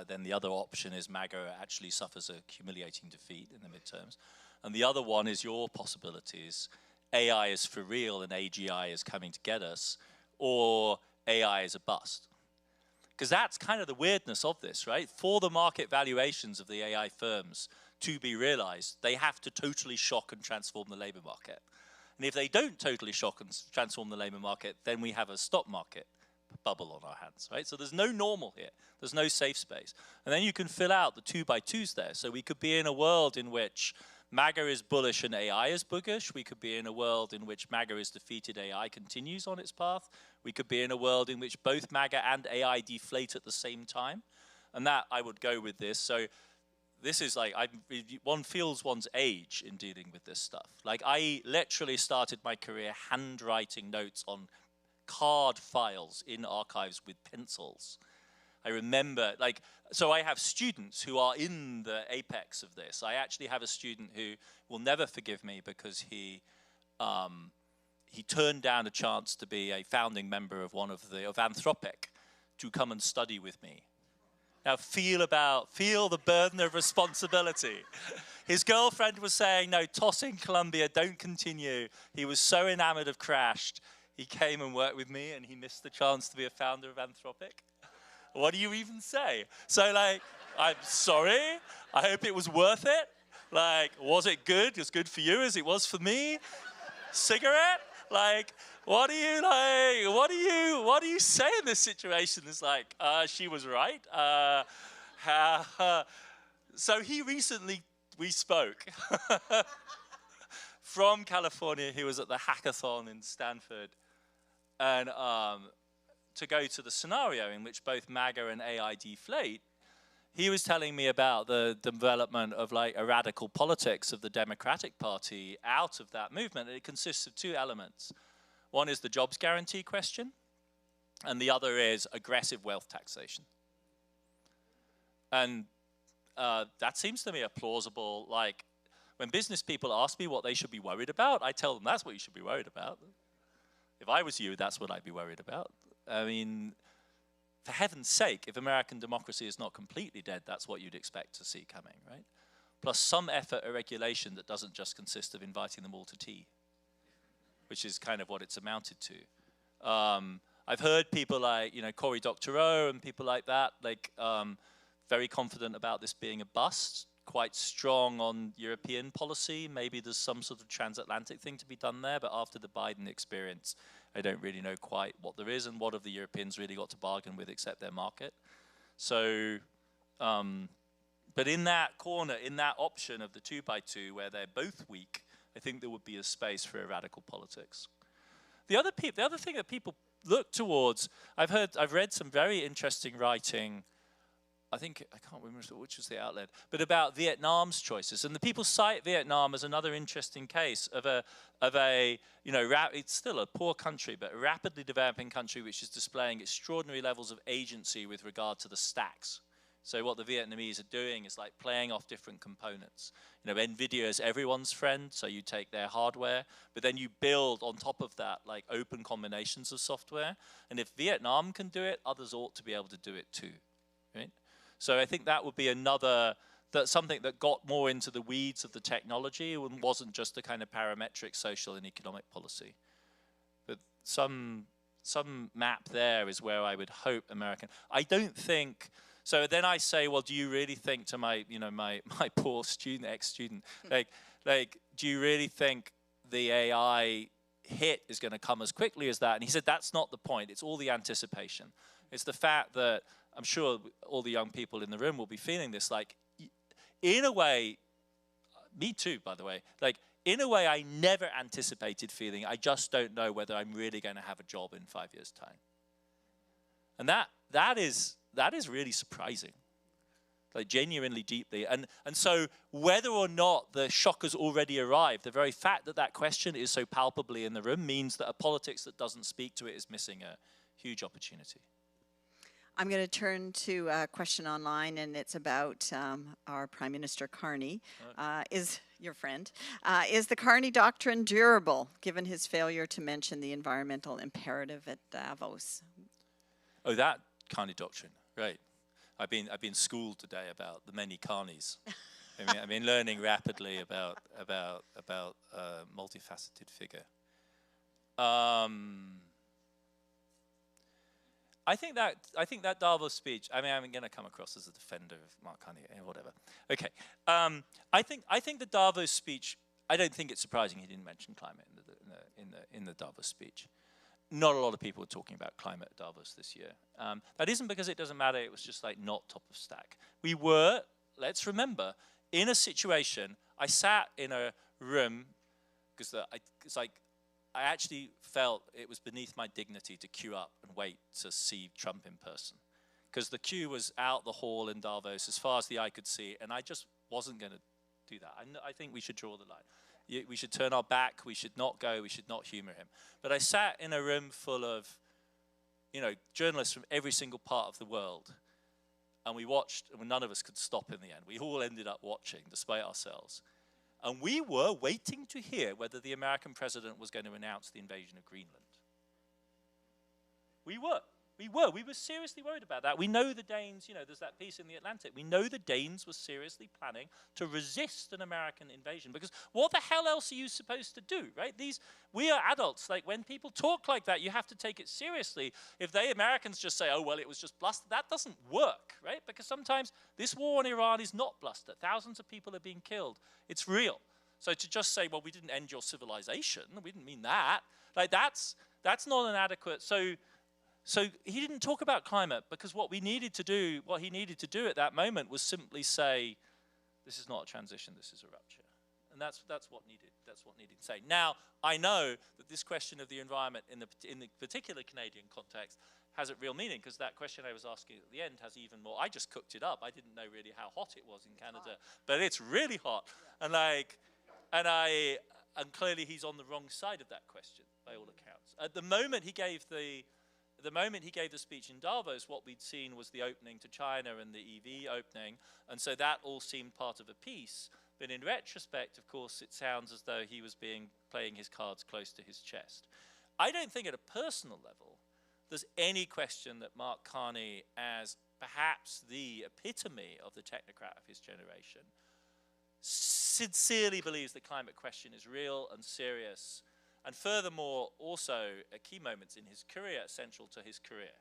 then the other option is MAGA actually suffers a humiliating defeat in the midterms. And the other one is your possibilities. AI is for real and AGI is coming to get us, or AI is a bust. Because that's kind of the weirdness of this, right? For the market valuations of the AI firms to be realized, they have to totally shock and transform the labor market. And if they don't totally shock and transform the labor market, then we have a stock market bubble on our hands, right? So there's no normal here. There's no safe space. And then you can fill out the 2x2s there. So we could be in a world in which MAGA is bullish and AI is bookish. We could be in a world in which MAGA is defeated, AI continues on its path. We could be in a world in which both MAGA and AI deflate at the same time. And that, I would go with this. So this is like, one feels one's age in dealing with this stuff. Like, I literally started my career handwriting notes on card files in archives with pencils. I remember, like, so I have students who are in the apex of this. I actually have a student who will never forgive me because he turned down a chance to be a founding member of of Anthropic to come and study with me. Now feel the burden of responsibility. His girlfriend was saying, no, toss in Columbia, don't continue. He was so enamored of Crashed, he came and worked with me and he missed the chance to be a founder of Anthropic. What do you even say? So like, I'm sorry, I hope it was worth it. Like, was it good? As good for you as it was for me? Cigarette? Like, what do you say in this situation? It's like, she was right. So we spoke. From California, he was at the hackathon in Stanford. And to go to the scenario in which both MAGA and AI deflate, he was telling me about the development of like a radical politics of the Democratic Party out of that movement. And it consists of two elements. One is the jobs guarantee question, and the other is aggressive wealth taxation. And that seems to me a plausible, like, when business people ask me what they should be worried about, I tell them that's what you should be worried about. If I was you, that's what I'd be worried about. I mean, for heaven's sake, if American democracy is not completely dead, that's what you'd expect to see coming, right? Plus some effort at regulation that doesn't just consist of inviting them all to tea, which is kind of what it's amounted to. I've heard people like, Cory Doctorow and people like that, like very confident about this being a bust, quite strong on European policy. Maybe there's some sort of transatlantic thing to be done there, but after the Biden experience, I don't really know quite what there is and what have the Europeans really got to bargain with except their market. So, but in that corner, in that option of the 2x2 where they're both weak, I think there would be a space for a radical politics. The other thing that people look towards, I've read some very interesting writing. I can't remember which was the outlet, but about Vietnam's choices. And the people cite Vietnam as another interesting case of it's still a poor country, but a rapidly developing country which is displaying extraordinary levels of agency with regard to the stacks. So what the Vietnamese are doing is like playing off different components. NVIDIA is everyone's friend, so you take their hardware, but then you build on top of that like open combinations of software. And if Vietnam can do it, others ought to be able to do it too, right? So I think that would be something that got more into the weeds of the technology and wasn't just a kind of parametric social and economic policy. But some map there is where I would hope American. I don't think. So then I say, well, do you really think to my poor student, ex-student, like, do you really think the AI hit is going to come as quickly as that? And he said, that's not the point. It's all the anticipation. It's the fact that I'm sure all the young people in the room will be feeling this, like, in a way, me too, by the way, like, in a way I never anticipated feeling, I just don't know whether I'm really going to have a job in 5 years' time. And that is really surprising, like genuinely deeply. And so whether or not the shock has already arrived, the very fact that that question is so palpably in the room means that a politics that doesn't speak to it is missing a huge opportunity. I'm going to turn to a question online, and it's about our Prime Minister Carney, is your friend. Is the Carney doctrine durable, given his failure to mention the environmental imperative at Davos? Oh, that Carney doctrine, right. I've been schooled today about the many Carneys. I've been learning rapidly about a multifaceted figure. I think that Davos speech. I'm going to come across as a defender of Mark Carney, whatever. Okay. I think the Davos speech. I don't think it's surprising he didn't mention climate in the Davos speech. Not a lot of people were talking about climate at Davos this year. That isn't because it doesn't matter. It was just like not top of stack. We were. Let's remember, in a situation. I sat in a room because it's like. I actually felt it was beneath my dignity to queue up and wait to see Trump in person. Because the queue was out the hall in Davos as far as the eye could see, and I just wasn't going to do that. I think we should draw the line. We should turn our back, we should not go, we should not humor him. But I sat in a room full of journalists from every single part of the world, and we watched, and none of us could stop in the end. We all ended up watching, despite ourselves. And we were waiting to hear whether the American president was going to announce the invasion of Greenland. We We were seriously worried about that. We know the Danes, you know, there's that piece in the Atlantic. We know the Danes were seriously planning to resist an American invasion, because what the hell else are you supposed to do, right? We are adults. Like, when people talk like that, you have to take it seriously. If they Americans just say, oh, well, it was just bluster, that doesn't work, right? Because sometimes this war in Iran is not bluster. Thousands of people are being killed. It's real. So to just say, well, we didn't end your civilization, we didn't mean that. Like, that's not an adequate. So he didn't talk about climate, because what he needed to do at that moment was simply say, this is not a transition, this is a rupture. And that's what needed to say. Now, I know that this question of the environment in the particular Canadian context has a real meaning, because that question I was asking at the end has even more. I just cooked it up. I didn't know really how hot it was in Canada, but it's really hot. Yeah. And clearly he's on the wrong side of that question by all accounts. At the moment he gave the speech in Davos, what we'd seen was the opening to China and the EV opening, and so that all seemed part of a piece. But in retrospect, of course, it sounds as though he was playing his cards close to his chest. I don't think at a personal level there's any question that Mark Carney, as perhaps the epitome of the technocrat of his generation, sincerely believes the climate question is real and serious, and furthermore, also at key moments in his career, central to his career.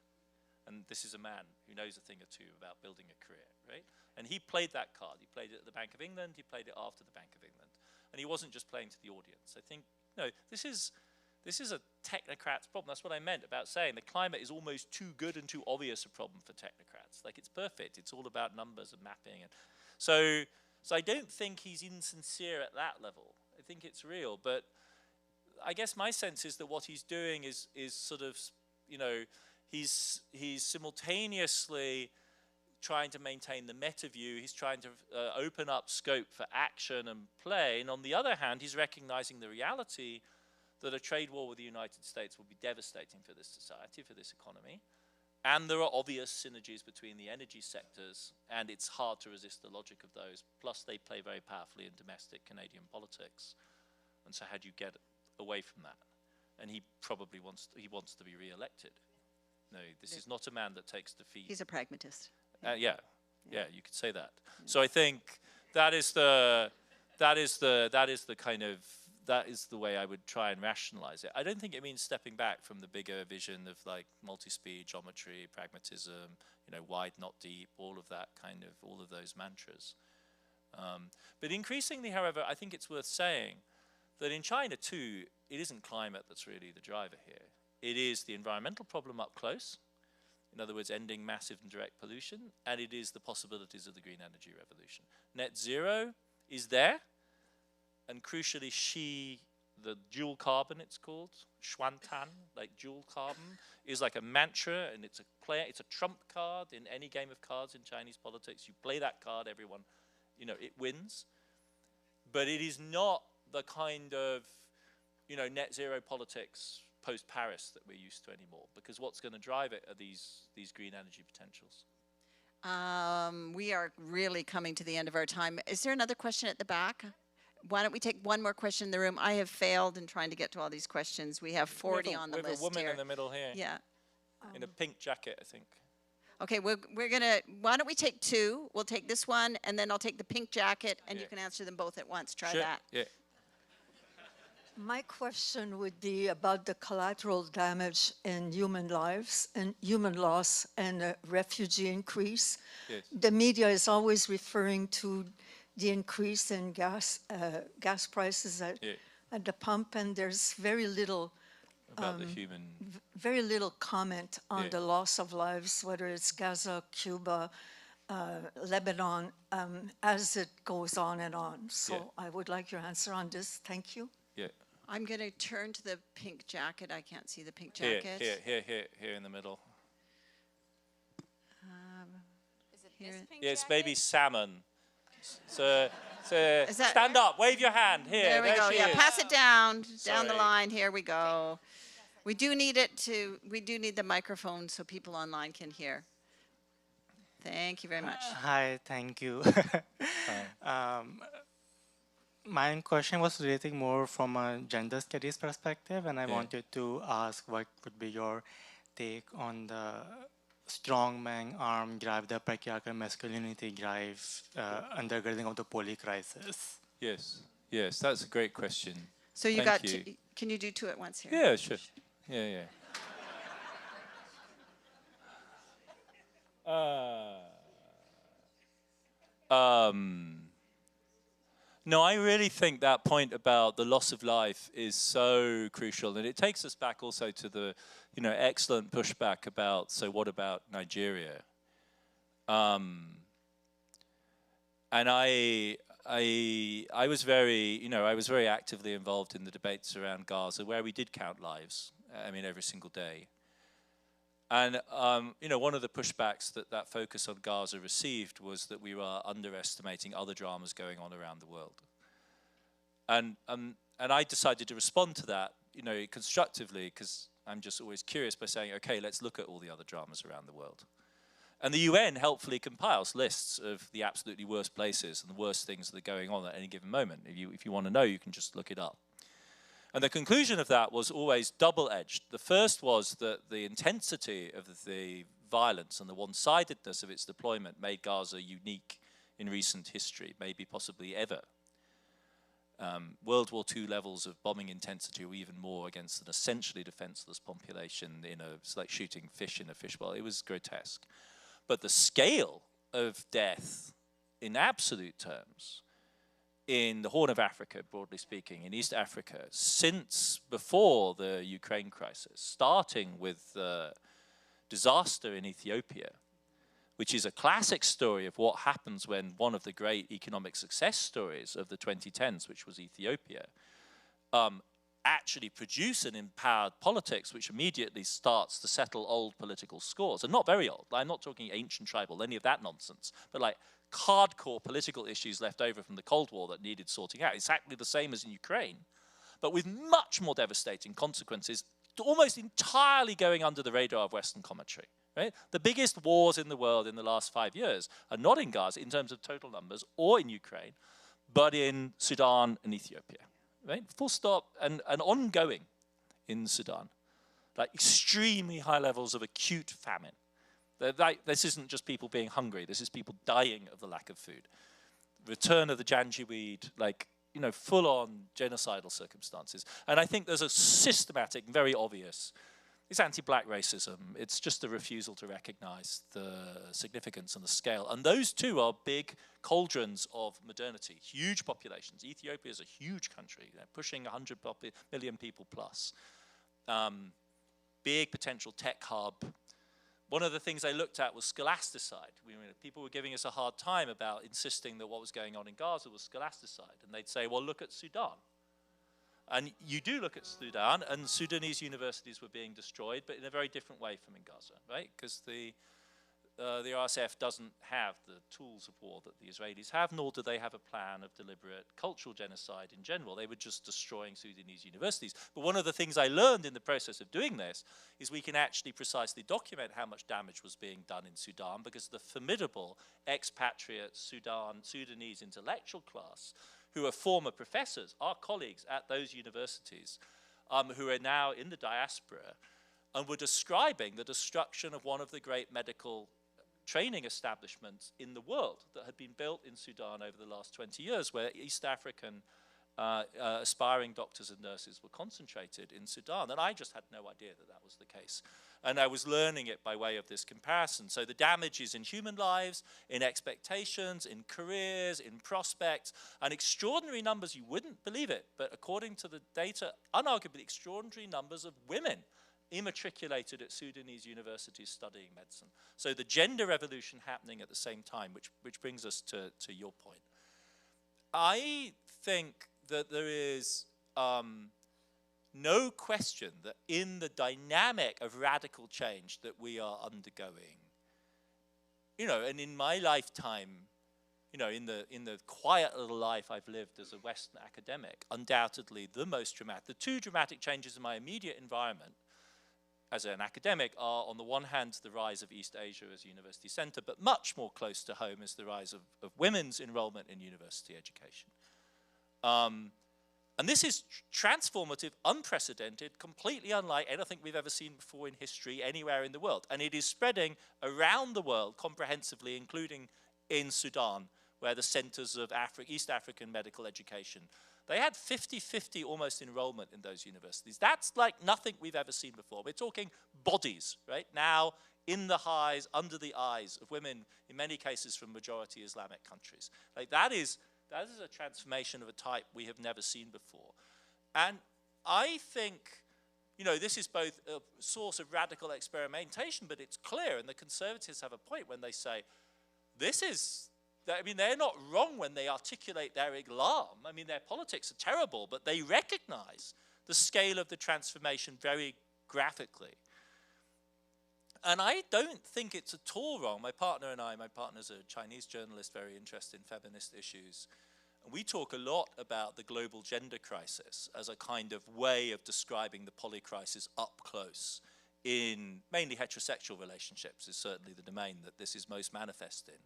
And this is a man who knows a thing or two about building a career, right? And he played that card. He played it at the Bank of England. He played it after the Bank of England. And he wasn't just playing to the audience. I think, you know, this is a technocrat's problem. That's what I meant about saying the climate is almost too good and too obvious a problem for technocrats. Like, it's perfect. It's all about numbers and mapping. And so I don't think he's insincere at that level. I think it's real. But I guess my sense is that what he's doing is sort of, you know, he's simultaneously trying to maintain the meta view. He's trying to open up scope for action and play. And on the other hand, he's recognizing the reality that a trade war with the United States will be devastating for this society, for this economy. And there are obvious synergies between the energy sectors, and it's hard to resist the logic of those. Plus, they play very powerfully in domestic Canadian politics. And so how do you get away from that? And he probably wants to be re-elected. No, this is not a man that takes defeat. He's a pragmatist. Yeah, you could say that. Yeah. So I think that is the way I would try and rationalize it. I don't think it means stepping back from the bigger vision of like multi-speed, geometry, pragmatism, you know, wide, not deep, all of those mantras. But increasingly, however, I think it's worth saying that in China too, it isn't climate that's really the driver here. It is the environmental problem up close, in other words, ending massive and direct pollution, and it is the possibilities of the green energy revolution. Net zero is there, and crucially, the dual carbon, it's called, Shutdown, like dual carbon, is like a mantra, and it's a trump card in any game of cards in Chinese politics. You play that card, everyone, you know, it wins. But it is not the kind of, you know, net zero politics post-Paris that we're used to anymore, because what's going to drive it are these green energy potentials. We are really coming to the end of our time. Is there another question at the back? Why don't we take one more question in the room? I have failed in trying to get to all these questions. We have 40 on the list. We have a woman here. in the middle here. Yeah. In a pink jacket, I think. Okay, we're gonna, why don't we take two? We'll take this one, and then I'll take the pink jacket, and you can answer them both at once. Try that. Yeah. My question would be about the collateral damage in human lives and human loss and refugee increase. Yes. The media is always referring to the increase in gas prices at the pump, and there's very little about the human, very little comment on the loss of lives, whether it's Gaza, Cuba, Lebanon, as it goes on and on. So I would like your answer on this. Thank you. Yeah. I'm going to turn to the pink jacket. I can't see the pink jacket. Here in the middle. Is it this pink It's jacket? baby salmon. So stand up, wave your hand. Here, there we go. she Yeah, is. pass it down the Sorry. line. Here we go. We do need the microphone so people online can hear. Thank you very much. Hi, thank you. My question was relating more from a gender studies perspective, and I wanted to ask what would be your take on the strongman arm drive, the patriarchal masculinity drive, undergirding of the polycrisis? Yes, yes, that's a great question. So you Thank got, you. can you do two at once here? Yeah, sure. Yeah, yeah. No, I really think that point about the loss of life is so crucial, and it takes us back also to the, excellent pushback about, so what about Nigeria? And I was very actively involved in the debates around Gaza, where we did count lives. Every single day. And one of the pushbacks that focus on Gaza received was that we were underestimating other dramas going on around the world. And I decided to respond to that, constructively, because I'm just always curious, by saying, okay, let's look at all the other dramas around the world. And the UN helpfully compiles lists of the absolutely worst places and the worst things that are going on at any given moment. If you want to know, you can just look it up. And the conclusion of that was always double-edged. The first was that the intensity of the violence and the one-sidedness of its deployment made Gaza unique in recent history, maybe possibly ever. World War II levels of bombing intensity were even more against an essentially defenseless population. It's like shooting fish in a fishbowl. It was grotesque. But the scale of death in absolute terms in the Horn of Africa, broadly speaking, in East Africa, since before the Ukraine crisis, starting with the disaster in Ethiopia, which is a classic story of what happens when one of the great economic success stories of the 2010s, which was Ethiopia, actually produce an empowered politics which immediately starts to settle old political scores. And not very old. I'm not talking ancient tribal, any of that nonsense, but like hardcore political issues left over from the Cold War that needed sorting out. Exactly the same as in Ukraine, but with much more devastating consequences, almost entirely going under the radar of Western commentary. Right? The biggest wars in the world in the last 5 years are not in Gaza in terms of total numbers or in Ukraine, but in Sudan and Ethiopia. Right? Full stop, and ongoing in Sudan. Like extremely high levels of acute famine. This isn't just people being hungry, this is people dying of the lack of food. Return of the Janjaweed, full-on genocidal circumstances. And I think there's a systematic, very obvious, it's anti-black racism. It's just a refusal to recognize the significance and the scale. And those two are big cauldrons of modernity, huge populations. Ethiopia is a huge country, pushing 100 million people plus. Big potential tech hub. One of the things I looked at was scholasticide. People were giving us a hard time about insisting that what was going on in Gaza was scholasticide. And they'd say, well, look at Sudan. And you do look at Sudan, and Sudanese universities were being destroyed, but in a very different way from in Gaza, right? Because the RSF doesn't have the tools of war that the Israelis have, nor do they have a plan of deliberate cultural genocide in general. They were just destroying Sudanese universities. But one of the things I learned in the process of doing this is we can actually precisely document how much damage was being done in Sudan, because the formidable expatriate Sudanese intellectual class who are former professors, our colleagues at those universities, who are now in the diaspora, and were describing the destruction of one of the great medical training establishments in the world that had been built in Sudan over the last 20 years, where East African aspiring doctors and nurses were concentrated in Sudan. And I just had no idea that that was the case. And I was learning it by way of this comparison. So the damage is in human lives, in expectations, in careers, in prospects, and extraordinary numbers, you wouldn't believe it, but according to the data, unarguably extraordinary numbers of women immatriculated at Sudanese universities studying medicine. So the gender revolution happening at the same time, which brings us to your point. I think that there is no question that in the dynamic of radical change that we are undergoing, and in my lifetime, in the quiet little life I've lived as a Western academic, undoubtedly the most dramatic, the two dramatic changes in my immediate environment as an academic are, on the one hand, the rise of East Asia as a university center, but much more close to home is the rise of women's enrollment in university education. And this is transformative, unprecedented, completely unlike anything we've ever seen before in history anywhere in the world. And it is spreading around the world comprehensively, including in Sudan, where the centers of East African medical education, they had 50-50 almost enrollment in those universities. That's like nothing we've ever seen before. We're talking bodies, right? Now in the highs, under the eyes of women, in many cases from majority Islamic countries. Like that is a transformation of a type we have never seen before. And I think, you know, this is both a source of radical experimentation, but it's clear, and the conservatives have a point when they say, this is, I mean, they're not wrong when they articulate their Islam. I mean, their politics are terrible, but they recognize the scale of the transformation very graphically. And I don't think it's at all wrong. My partner's a Chinese journalist, very interested in feminist issues. And we talk a lot about the global gender crisis as a kind of way of describing the polycrisis up close in mainly heterosexual relationships is certainly the domain that this is most manifest in.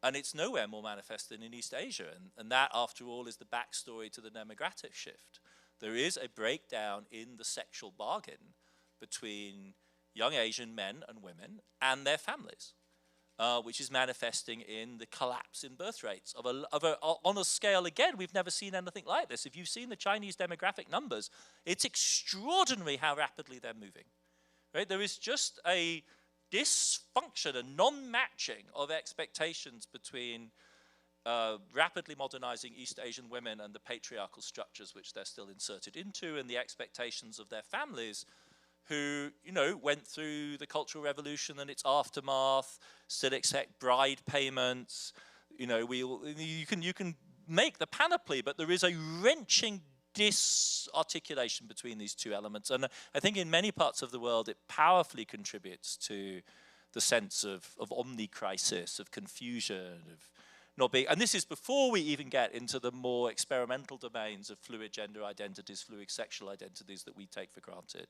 And it's nowhere more manifest than in East Asia. And that, after all, is the backstory to the demographic shift. There is a breakdown in the sexual bargain between young Asian men and women and their families, which is manifesting in the collapse in birth rates on a scale, again, we've never seen anything like this. If you've seen the Chinese demographic numbers, it's extraordinary how rapidly they're moving. Right? There is just a dysfunction, a non-matching of expectations between rapidly modernizing East Asian women and the patriarchal structures which they're still inserted into, and the expectations of their families who, you know, went through the Cultural Revolution and its aftermath, still accept bride payments. You know, you can make the panoply, but there is a wrenching disarticulation between these two elements. And I think in many parts of the world, it powerfully contributes to the sense of omnicrisis, of confusion, of not being, and this is before we even get into the more experimental domains of fluid gender identities, fluid sexual identities that we take for granted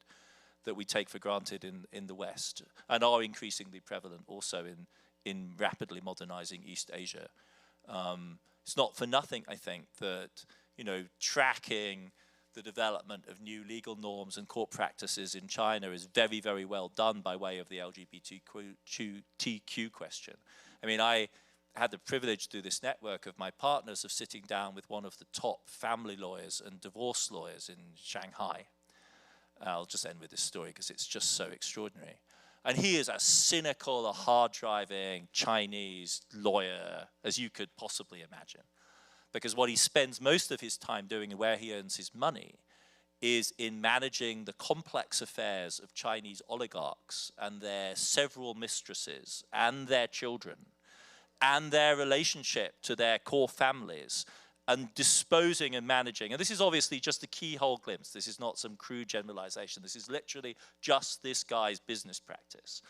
in the West, and are increasingly prevalent also in rapidly modernizing East Asia. It's not for nothing, I think, that, you know, tracking the development of new legal norms and court practices in China is very, very well done by way of the LGBTQ question. I mean, I had the privilege through this network of my partners of sitting down with one of the top family lawyers and divorce lawyers in Shanghai. I'll just end with this story because it's just so extraordinary. And he is as cynical, a hard-driving Chinese lawyer as you could possibly imagine. Because what he spends most of his time doing and where he earns his money is in managing the complex affairs of Chinese oligarchs and their several mistresses and their children and their relationship to their core families, and disposing and managing. And this is obviously just a keyhole glimpse. This is not some crude generalization. This is literally just this guy's business practice.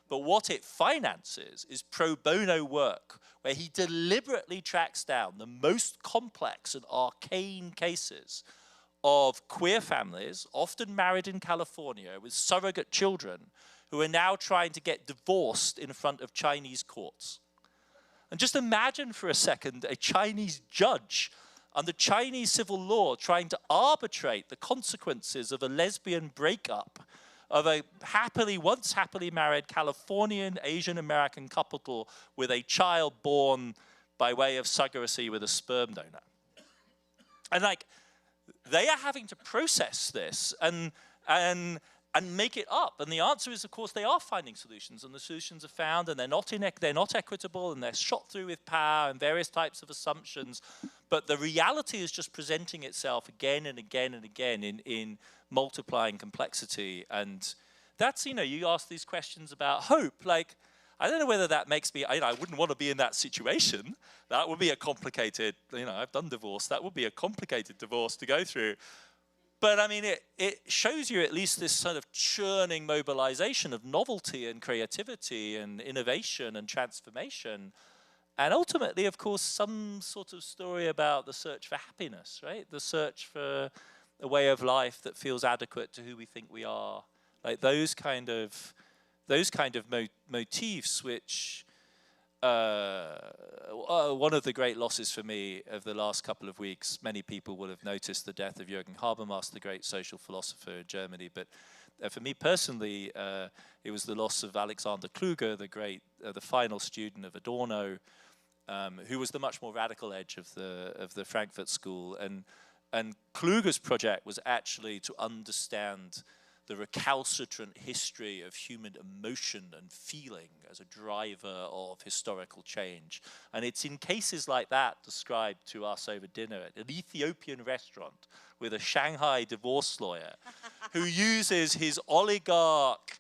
But what it finances is pro bono work where he deliberately tracks down the most complex and arcane cases of queer families, often married in California with surrogate children, who are now trying to get divorced in front of Chinese courts. And just imagine for a second a Chinese judge under Chinese civil law trying to arbitrate the consequences of a lesbian breakup of a once happily married Californian Asian American couple with a child born by way of surrogacy with a sperm donor. And like, they are having to process this and make it up. And the answer is, of course, they are finding solutions, and the solutions are found, and they're not equitable, and they're shot through with power and various types of assumptions. But the reality is just presenting itself again and again and again in multiplying complexity. And that's, you know, you ask these questions about hope. Like, I don't know whether that makes me, I wouldn't want to be in that situation. That would be a complicated, you know, I've done divorce. That would be a complicated divorce to go through. But I mean, it shows you at least this sort of churning mobilization of novelty and creativity and innovation and transformation. And ultimately, of course, some sort of story about the search for happiness, right? The search for a way of life that feels adequate to who we think we are. Like those kind of motifs, which one of the great losses for me of the last couple of weeks, many people will have noticed the death of Jürgen Habermas, the great social philosopher in Germany, but for me personally, it was the loss of Alexander Kluge, the final student of Adorno, who was the much more radical edge of the Frankfurt School, and Kluge's project was actually to understand the recalcitrant history of human emotion and feeling as a driver of historical change. And it's in cases like that described to us over dinner at an Ethiopian restaurant with a Shanghai divorce lawyer who uses his oligarch,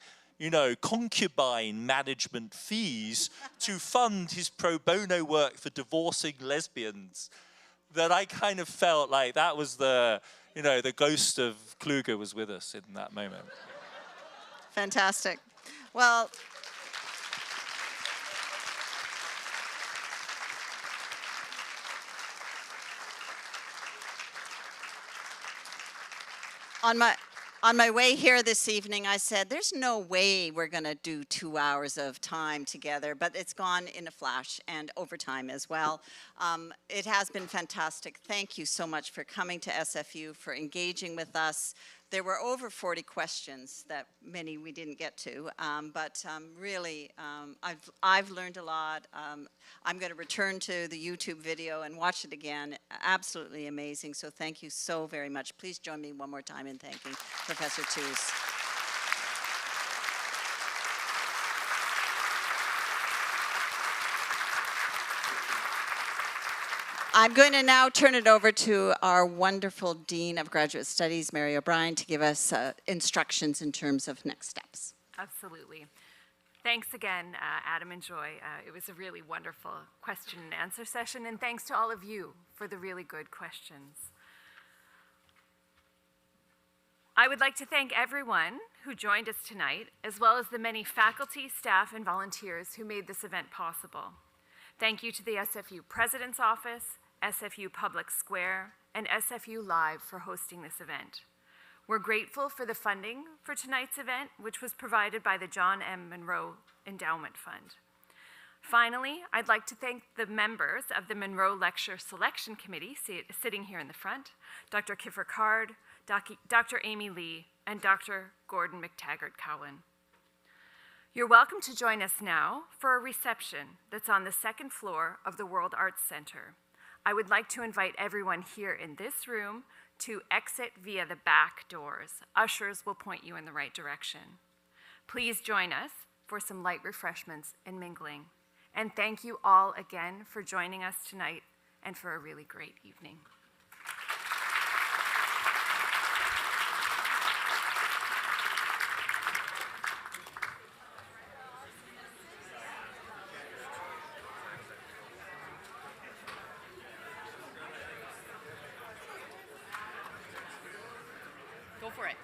concubine management fees to fund his pro bono work for divorcing lesbians, that I kind of felt like that was the ghost of Kluge was with us in that moment. Fantastic. Well, on my way here this evening, I said, there's no way we're going to do 2 hours of time together, but it's gone in a flash and overtime as well. It has been fantastic. Thank you so much for coming to SFU, for engaging with us. There were over 40 questions that many we didn't get to, but really, I've learned a lot. I'm going to return to the YouTube video and watch it again. Absolutely amazing. So thank you so very much. Please join me one more time in thanking Professor Tooze. I'm going to now turn it over to our wonderful Dean of Graduate Studies, Mary O'Brien, to give us instructions in terms of next steps. Absolutely. Thanks again, Adam and Joy. It was a really wonderful question and answer session, and thanks to all of you for the really good questions. I would like to thank everyone who joined us tonight, as well as the many faculty, staff, and volunteers who made this event possible. Thank you to the SFU President's Office, SFU Public Square, and SFU Live for hosting this event. We're grateful for the funding for tonight's event, which was provided by the John M. Munro Endowment Fund. Finally, I'd like to thank the members of the Munro Lecture Selection Committee sitting here in the front, Dr. Kiffer Card, Dr. Amy Lee, and Dr. Gordon McTaggart-Cowan. You're welcome to join us now for a reception that's on the second floor of the World Arts Center. I would like to invite everyone here in this room to exit via the back doors. Ushers will point you in the right direction. Please join us for some light refreshments and mingling. And thank you all again for joining us tonight and for a really great evening. Go for it.